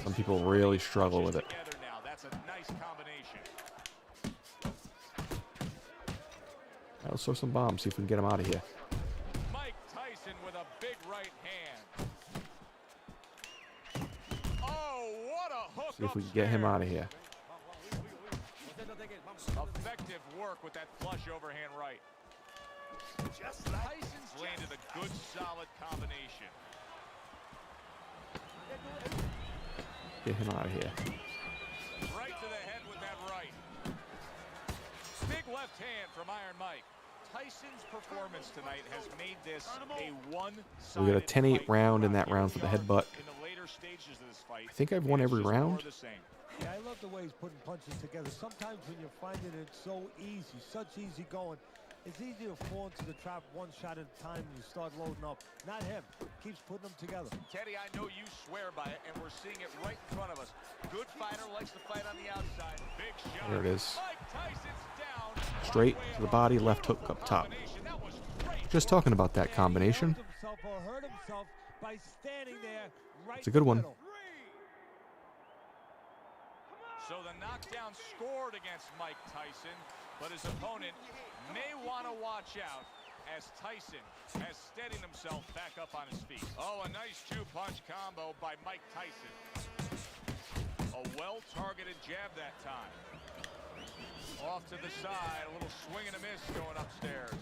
Some people really struggle with it. That's a nice combination. Let's throw some bombs, see if we can get him out of here. Mike Tyson with a big right hand. Oh, what a hook! See if we can get him out of here. Effective work with that flush overhand right. Tyson's landed a good, solid combination. Get him out of here. Right to the head with that right. Big left hand from Iron Mike. Tyson's performance tonight has made this a one-sided We got a 10-8 fight. round in that round for the headbutt. In the later stages of this fight, I think I've won every it's just more round. of the same. Yeah, I love the way he's putting punches together. Sometimes when you're finding it so easy, such easy going, it's easy to fall into the trap one shot at a time and you start loading up. Not him. Keeps putting them together. Teddy, I know you swear by it, and we're seeing it right in front of us. Good fighter, likes to fight on the outside. Big shot. There it is. Mike Tyson's down. Straight to the body, left hook up top. That was great. Just talking about that combination. He hurt himself or hurt himself by standing there right It's a good one. in the middle. So the knockdown scored against Mike Tyson, but his opponent may want to watch out as Tyson has steadied himself back up on his feet. Oh, a nice two-punch combo by Mike Tyson. A well-targeted jab that time. Off to the side, a little swing and a miss going upstairs.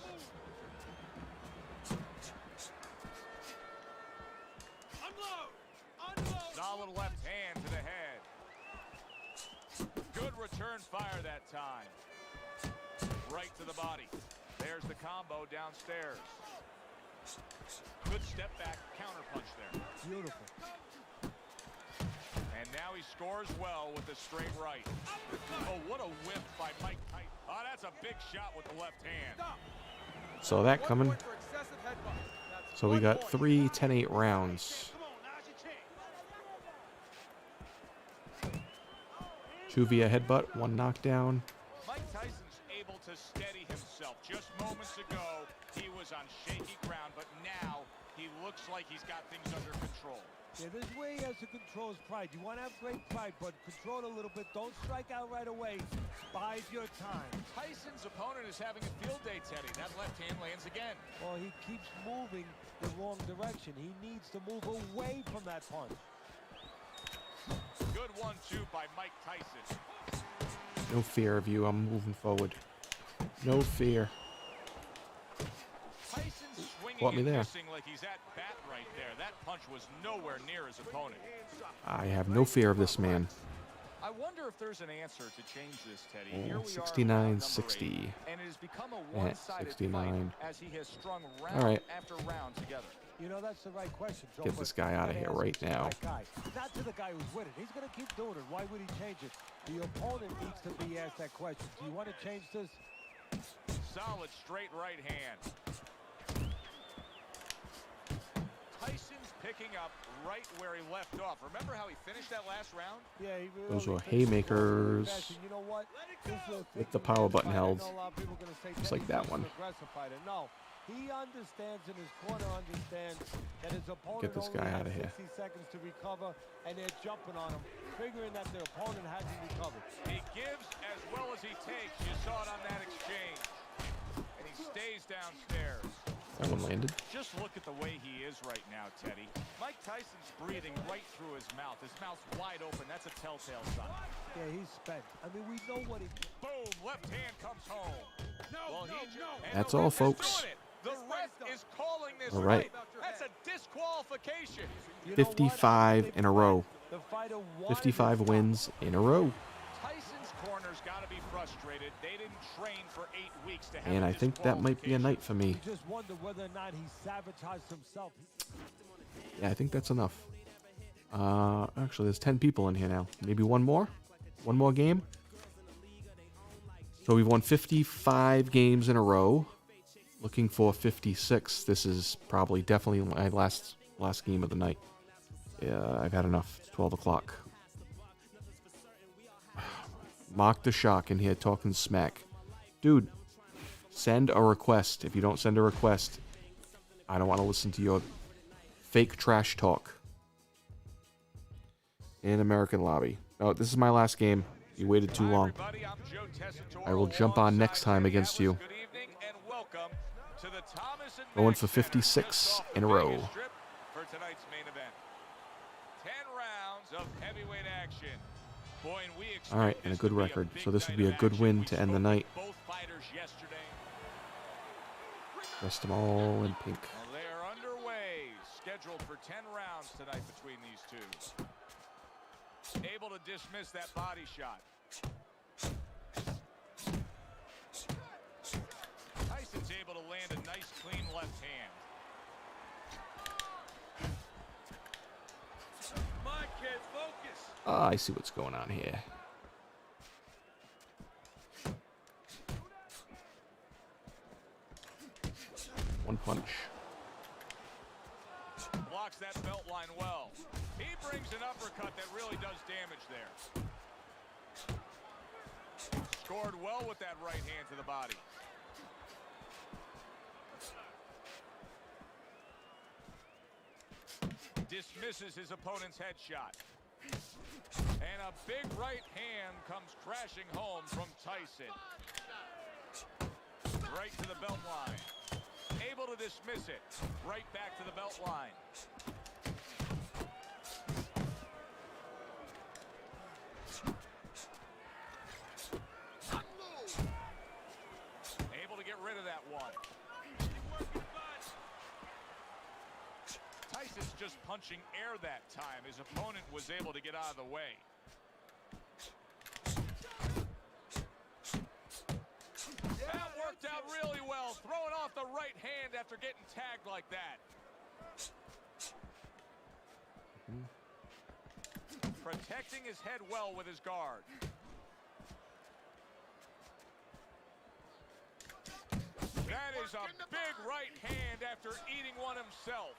Unload! Solid left hand to the head. Good return fire that time. Right to the body. There's the combo downstairs. Good step back counter punch there. Beautiful. And now he scores well with the straight right. Oh, what a whip by Mike Tyson. Oh, that's a big shot with the left hand. So that coming. So we got 3 10-8 rounds. 2 via headbutt, 1 knockdown. Mike Tyson's able to steady himself. Just moments ago, he was on shaky ground, but now he looks like he's got things under control. Yeah, this is where he has to control his pride. You want to have great pride, but control it a little bit. Don't strike out right away. Bide your time. Tyson's opponent is having a field day, Teddy. That left hand lands again. Well, he keeps moving the wrong direction. He needs to move away from that punch. Good 1-2 by Mike Tyson. No fear of you, I'm moving forward. No fear. Tyson's swinging Caught me and there. missing like he's at bat right there. That punch was nowhere near his opponent. I have no fear of this man. I wonder if there's an answer to change this, Teddy. Oh, Here we 69, are, round number 60. 8, and it has become a Yeah, one-sided 69. fight as he has strung All round right. after round together. You know, that's the right question, Joe. Get this guy out of here right now. Not to the guy who's winning. He's going to keep doing it. Why would he change it? The opponent needs to be asked that question. Do you want to change this? Solid straight right hand. Tyson's picking up right where he left off. Remember how he finished that last round? Yeah, he really Those were finished it haymakers. fast. And you know what? This is a With the power button fighter. I held. know a lot of people are gonna say Just that like he's that just one. an aggressive fighter. No, he understands, and his corner understands that his opponent Get this only guy has out of here. 60 seconds to recover, and they're jumping on him, figuring that their opponent hasn't recovered. He gives as well as he takes. You saw it on that exchange. And he stays downstairs. That one landed. Just look at the way he is right now, Teddy. Mike Tyson's breathing right through his mouth. His mouth's wide open. That's a telltale sign. Yeah, he's spent. I mean, we know what he... Boom, left hand comes home. No. That's all, folks. The ref is calling this All right. fight. That's a disqualification. You know what? 55 in a row. The fighter wanted 55 this wins in a row. Tyson's corner's got to be frustrated. They didn't train for 8 weeks to have And a I think that might be a night for me. You just wonder whether or not he sabotaged himself. Yeah, I think that's enough. Actually, there's 10 people in here now. Maybe one more? One more game? So we've won 55 games in a row. Looking for 56. This is probably definitely my last game of the night. Yeah, I've had enough. It's 12 o'clock. Mock the Shock in here talking smack. Dude, send a request. If you don't send a request, I don't want to listen to your fake trash talk. In American Lobby. Oh, this is my last game. You waited too long. I will jump on next time against you. Going for 56 in a row. For tonight's main event. 10 rounds of heavyweight action. Boy, and we All right, and a good record. So this would be a good win to end the night. Both fighters yesterday. Dressed them all in pink. Well, they are underway. Scheduled for 10 rounds tonight between these two. Able to dismiss that body shot. Tyson's able to land a nice, clean left hand. Come on, kid, focus. I see what's going on here. One punch. Blocks that belt line well. He brings an uppercut that really does damage there. Scored well with that right hand to the body. Dismisses his opponent's headshot. And a big right hand comes crashing home from Tyson. Right to the belt line. Able to dismiss it. Right back to the belt line. Able to get rid of that one. Tyson's just punching air that time. His opponent was able to get out of the way. That worked out really well. Throwing off the right hand after getting tagged like that. Protecting his head well with his guard. That is a big right hand after eating one himself.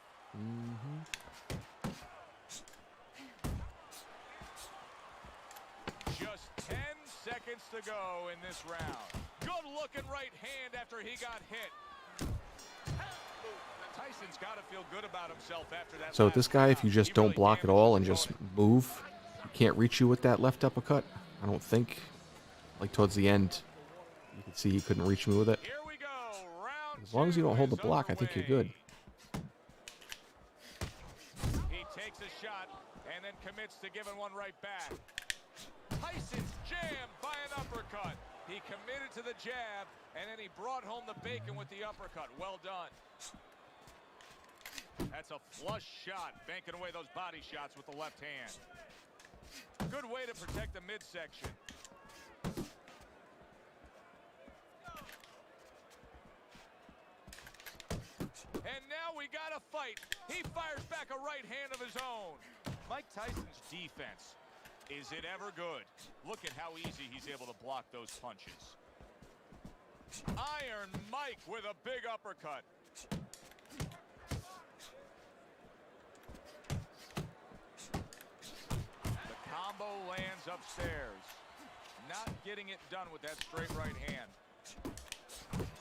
Just 10 seconds to go in this round. Good looking right hand after he got hit. Tyson's got to feel good about himself after that. So this guy, if you just don't block at all and just move, he can't reach you with that left uppercut. I don't think. Like towards the end, you can see he couldn't reach me with it. Here we go. Round As long as you don't hold the block, I think you're good. He takes a shot and then commits to giving one right back. Tyson's jammed by an uppercut. He committed to the jab, and then he brought home the bacon with the uppercut. Well done. That's a flush shot, banking away those body shots with the left hand. Good way to protect the midsection. And now we got a fight. He fires back a right hand of his own. Mike Tyson's defense. Is it ever good? Look at how easy he's able to block those punches. Iron Mike with a big uppercut. The combo lands upstairs. Not getting it done with that straight right hand.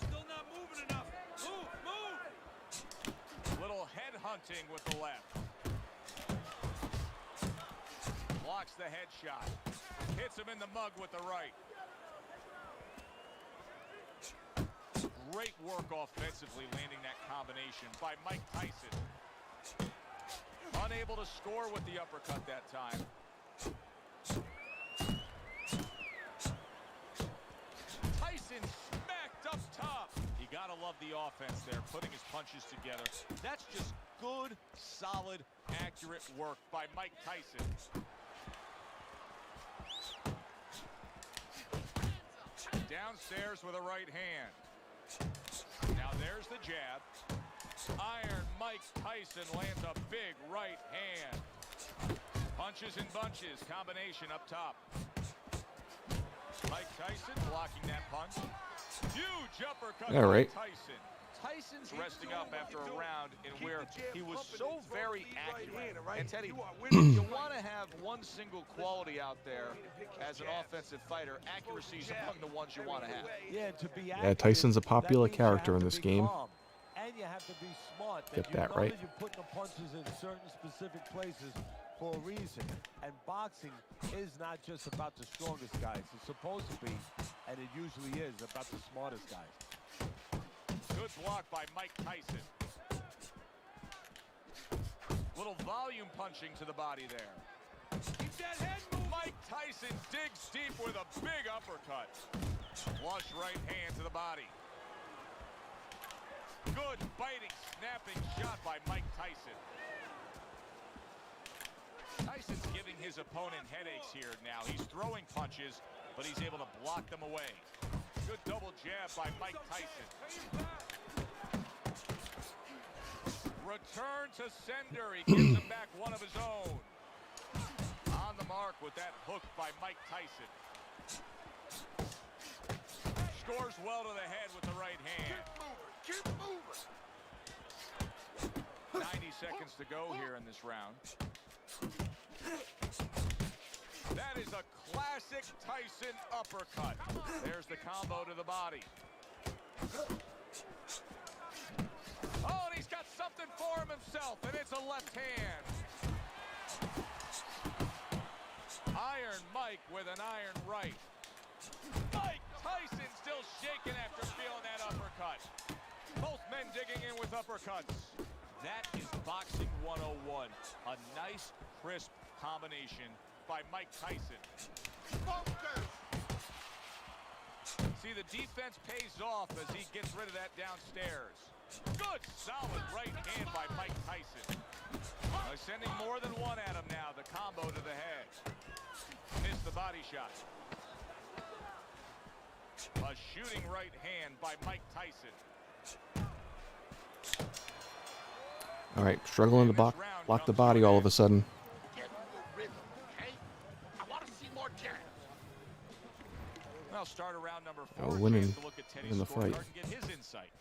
Still not moving enough. Move! Little head hunting with the left. Blocks the headshot. Hits him in the mug with the right. Great work offensively landing that combination by Mike Tyson. Unable to score with the uppercut that time. Tyson smacked up top. You gotta love the offense there, putting his punches together. That's just good, solid, accurate work by Mike Tyson. Downstairs with a right hand. Now there's the jab. Iron Mike Tyson lands a big right hand. Punches and bunches, combination up top. Mike Tyson blocking that punch. Huge uppercut All right. by Tyson. Tyson's resting up after a round in where he was so very accurate. And Teddy, you want to have one single quality out there as an offensive fighter. Accuracy is among the ones you want to have. Yeah, to be Yeah, Tyson's a popular that means you character have in to this be game. calm, and you have to be smart. Get you that know right. That you're putting the punches in certain specific places for a reason. And boxing is not just about the strongest guys. It's supposed to be, and it usually is, about the smartest guys. Good block by Mike Tyson. Little volume punching to the body there. Keep that head moving. Mike Tyson digs deep with a big uppercut. Flush right hand to the body. Good biting, snapping shot by Mike Tyson. Tyson's giving his opponent headaches here now. He's throwing punches, but he's able to block them away. Good double jab by Mike Tyson. Return to sender. He gives him back one of his own. On the mark with that hook by Mike Tyson. Scores well to the head with the right hand. Keep moving. 90 seconds to go here in this round. That is a classic Tyson uppercut. There's the combo to the body. Oh, and he's got something for him himself, and it's a left hand. Iron Mike with an iron right. Mike Tyson still shaking after feeling that uppercut. Both men digging in with uppercuts. That is boxing 101. A nice, crisp combination by Mike Tyson. Focus. See, the defense pays off as he gets rid of that downstairs. Good, solid right hand by Mike Tyson. Sending more than one at him now. The combo to the head. Missed the body shot. A shooting right hand by Mike Tyson. All right, struggling to block the body all of a sudden. Get in the rhythm, okay? I want to see more jabs. Well, start around number 4. Winning To look at Teddy's in the fight. scorecard and get his insight.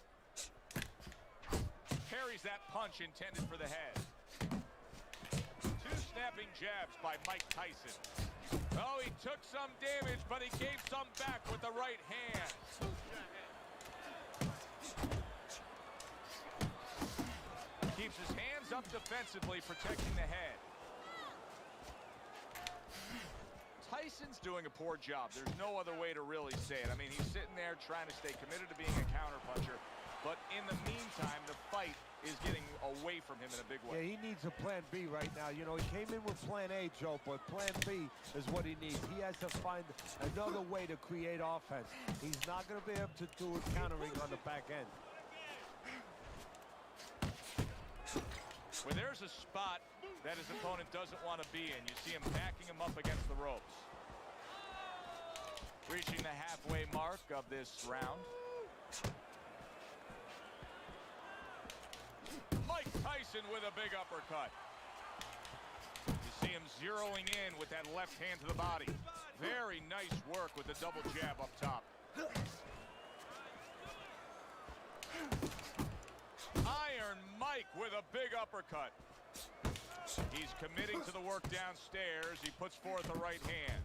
Parries that punch intended for the head. 2 snapping jabs by Mike Tyson. Oh, he took some damage, but he gave some back with the right hand. Keeps his hands up defensively, protecting the head. Tyson's doing a poor job. There's no other way to really say it. I mean, he's sitting there trying to stay committed to being a counterpuncher. But in the meantime, the fight is getting away from him in a big way. Yeah, he needs a plan B right now. You know, he came in with plan A, Joe, but plan B is what he needs. He has to find another way to create offense. He's not going to be able to do it countering on the back end. Where there's a spot that his opponent doesn't want to be in. You see him backing him up against the ropes. Reaching the halfway mark of this round. Mike Tyson with a big uppercut. You see him zeroing in with that left hand to the body. Very nice work with the double jab up top. Iron Mike with a big uppercut. He's committing to the work downstairs. He puts forth the right hand.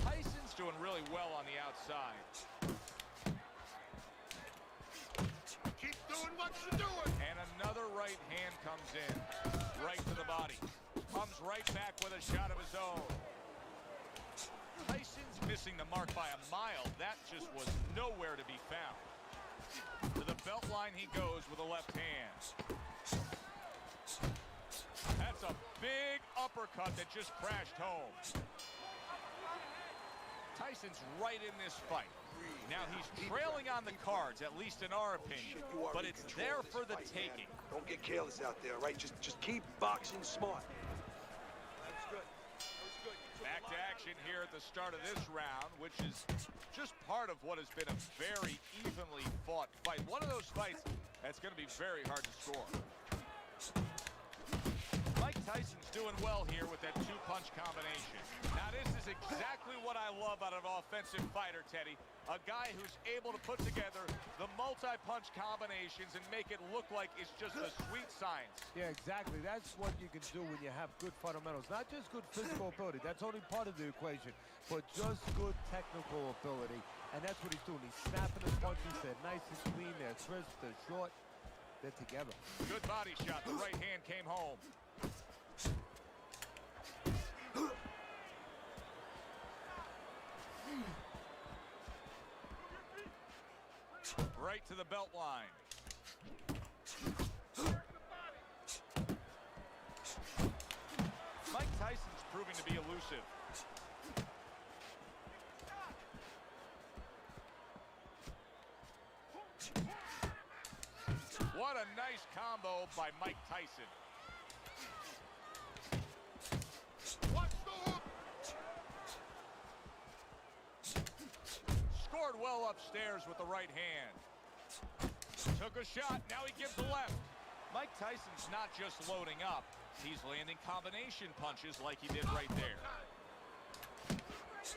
Tyson's doing really well on the outside. Keep doing what you're doing. And another right hand comes in. Right to the body. Comes right back with a shot of his own. Tyson's missing the mark by a mile. That just was nowhere to be found. To the belt line he goes with a left hand. That's a big uppercut that just crashed home. Tyson's right in this fight. Now he's trailing on the cards, at least in our opinion, but it's there for the taking. Don't get careless out there, right? Just keep boxing smart. That's good. That was good. Back to action here at the start of this round, which is just part of what has been a very evenly fought fight. One of those fights that's going to be very hard to score. Mike Tyson's doing well here with that two-punch combination. Now this is exactly what I love out of an offensive fighter, Teddy. A guy who's able to put together the multi-punch combinations and make it look like it's just a sweet science. Yeah, exactly. That's what you can do when you have good fundamentals. Not just good physical ability. That's only part of the equation. But just good technical ability. And that's what he's doing. He's snapping his punches. They're nice and clean. They're crisp. They're short. They're together. Good body shot. The right hand came home. Right to the belt line. Mike Tyson's proving to be elusive. What a nice combo by Mike Tyson. Watch the hook. Scored well upstairs with the right hand. Took a shot, now he gives the left. Mike Tyson's not just loading up, he's landing combination punches like he did right there.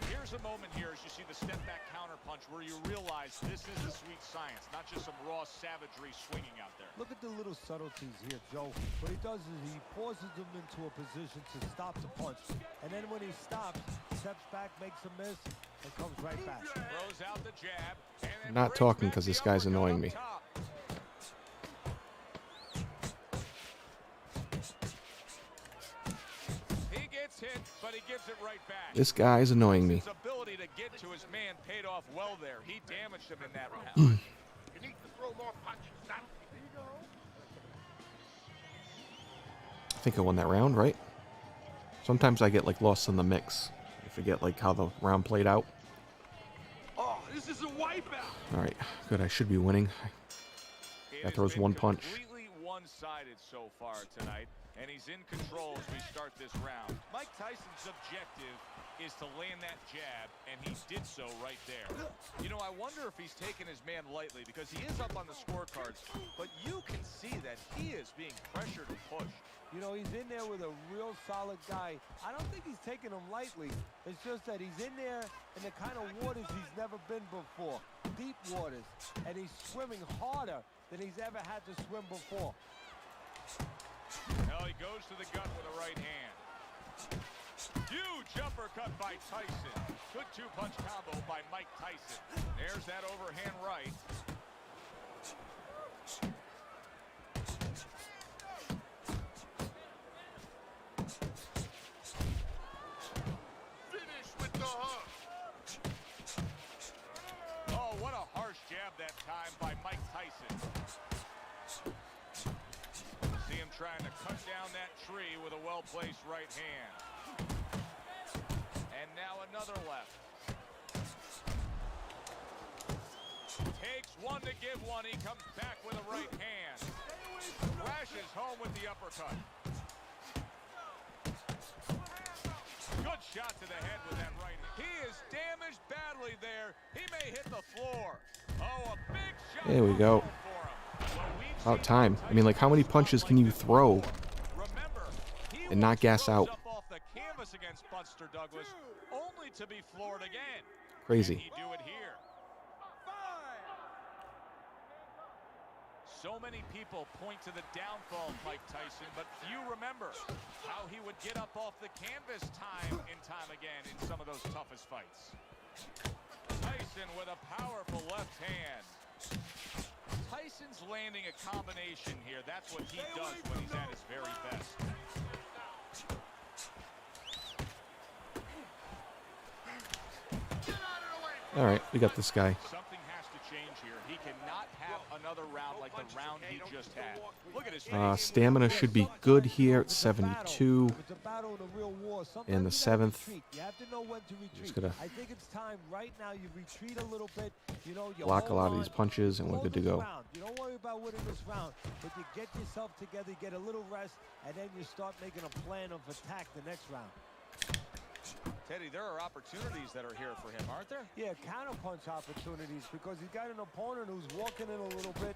Here's a moment here as you see the step back counter punch where you realize this is the sweet science, not just some raw savagery swinging out there. Look at the little subtleties here, Joe. What he does is he forces them into a position to stop the punch. And then when he stops, steps back, makes a miss, and comes right back. Throws out the jab. And I'm not talking because this guy's annoying me. He gets hit, but he gives it right back. This guy's annoying me. His ability to get to his man paid off well there. He damaged him in that round. You need to throw more punches, son. Here you go. I think I won that round, right? Sometimes I get like lost in the mix. I forget like how the round played out. Oh, this is a wipeout. All right, good. I should be winning. It That has throws been one punch. Completely one-sided so far tonight, and he's in control as we start this round. Mike Tyson's objective is to land that jab, and he did so right there. You know, I wonder if he's taking his man lightly because he is up on the scorecards, but you can see that he is being pressured and pushed. You know, he's in there with a real solid guy. I don't think he's taking him lightly. It's just that he's in there in the kind of waters he's never been before. Deep waters. And he's swimming harder than he's ever had to swim before. Now he goes to the gut with a right hand. Huge uppercut by Tyson. Good two-punch combo by Mike Tyson. There's that overhand right. Finish with the hook. Oh, what a harsh jab that time by Mike Tyson. See him trying to cut down that tree with a well-placed right hand. And now another left. Takes one to give one. He comes back with a right hand. Crashes home with the uppercut. Good shot to the head with that right hand. He is damaged badly there. He may hit the floor. Oh, a big shot. There we go. For him. Well, we've About seen time. I mean, like, how many punches can you throw Remember, he and not once gas rose out? up off the canvas against Buster Douglas, only to be floored again. Crazy. Can he do it here? So many people point to the downfall of Mike Tyson, but few remember how he would get up off the canvas time and time again in some of those toughest fights. Tyson with a powerful left hand. Tyson's landing a combination here. That's what he does when he's at his very best. All right, we got this guy. Something has to change here. He cannot have another round like the round he just had. Look at his Stamina should be good here at 72. If it's a battle in a real war, In the sometimes 7th. you have to know when to retreat. Just gonna I think it's time right now you retreat a little bit. You know, you block a lot of hold these on, punches, and we're hold good to this go. round. You don't worry about winning this round, but you get yourself together, get a little rest, and then you start making a plan of attack the next round. Teddy, there are opportunities that are here for him, aren't there? Yeah, counterpunch opportunities because he's got an opponent who's walking in a little bit.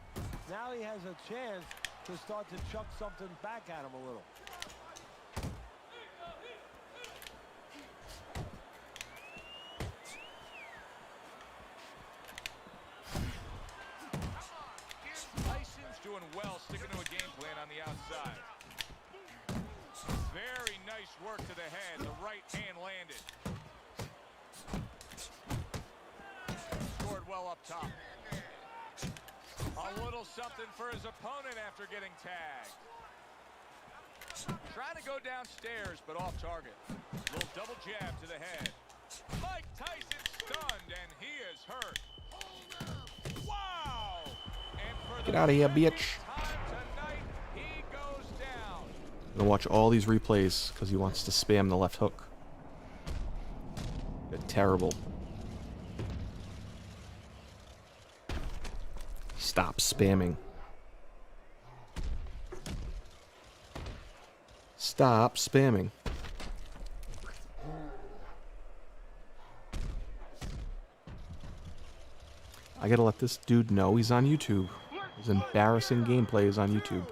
Now he has a chance to start to chuck something back at him a little. Tyson's doing well, sticking to a game plan on the outside. Very nice work to the head. The right hand landed. Scored well up top. A little something for his opponent after getting tagged. Trying to go downstairs, but off target. Little double jab to the head. Mike Tyson stunned, and he is hurt. Wow! And for Get out of here, bitch. time tonight, he goes down. I'm gonna watch all these replays because he wants to spam the left hook. They're terrible. Stop spamming. Stop spamming. I gotta let this dude know he's on YouTube. His embarrassing gameplay is on YouTube.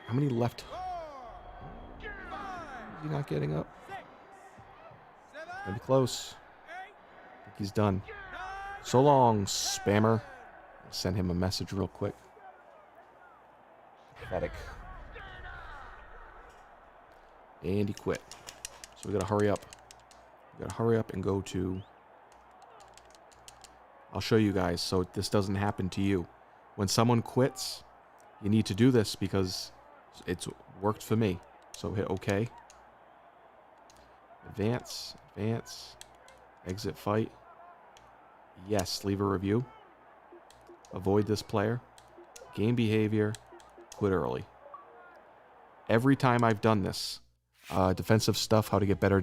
How many left? Is he not getting up? Maybe close. I think he's done. So long, spammer. I'll send him a message real quick. Pathetic. And he quit. So we gotta hurry up. We gotta hurry up and go to... I'll show you guys so this doesn't happen to you. When someone quits, you need to do this because it's worked for me. So hit OK. Advance, advance, exit fight. Yes, leave a review. Avoid this player. Game behavior. Quit early. Every time I've done this, defensive stuff, how to get better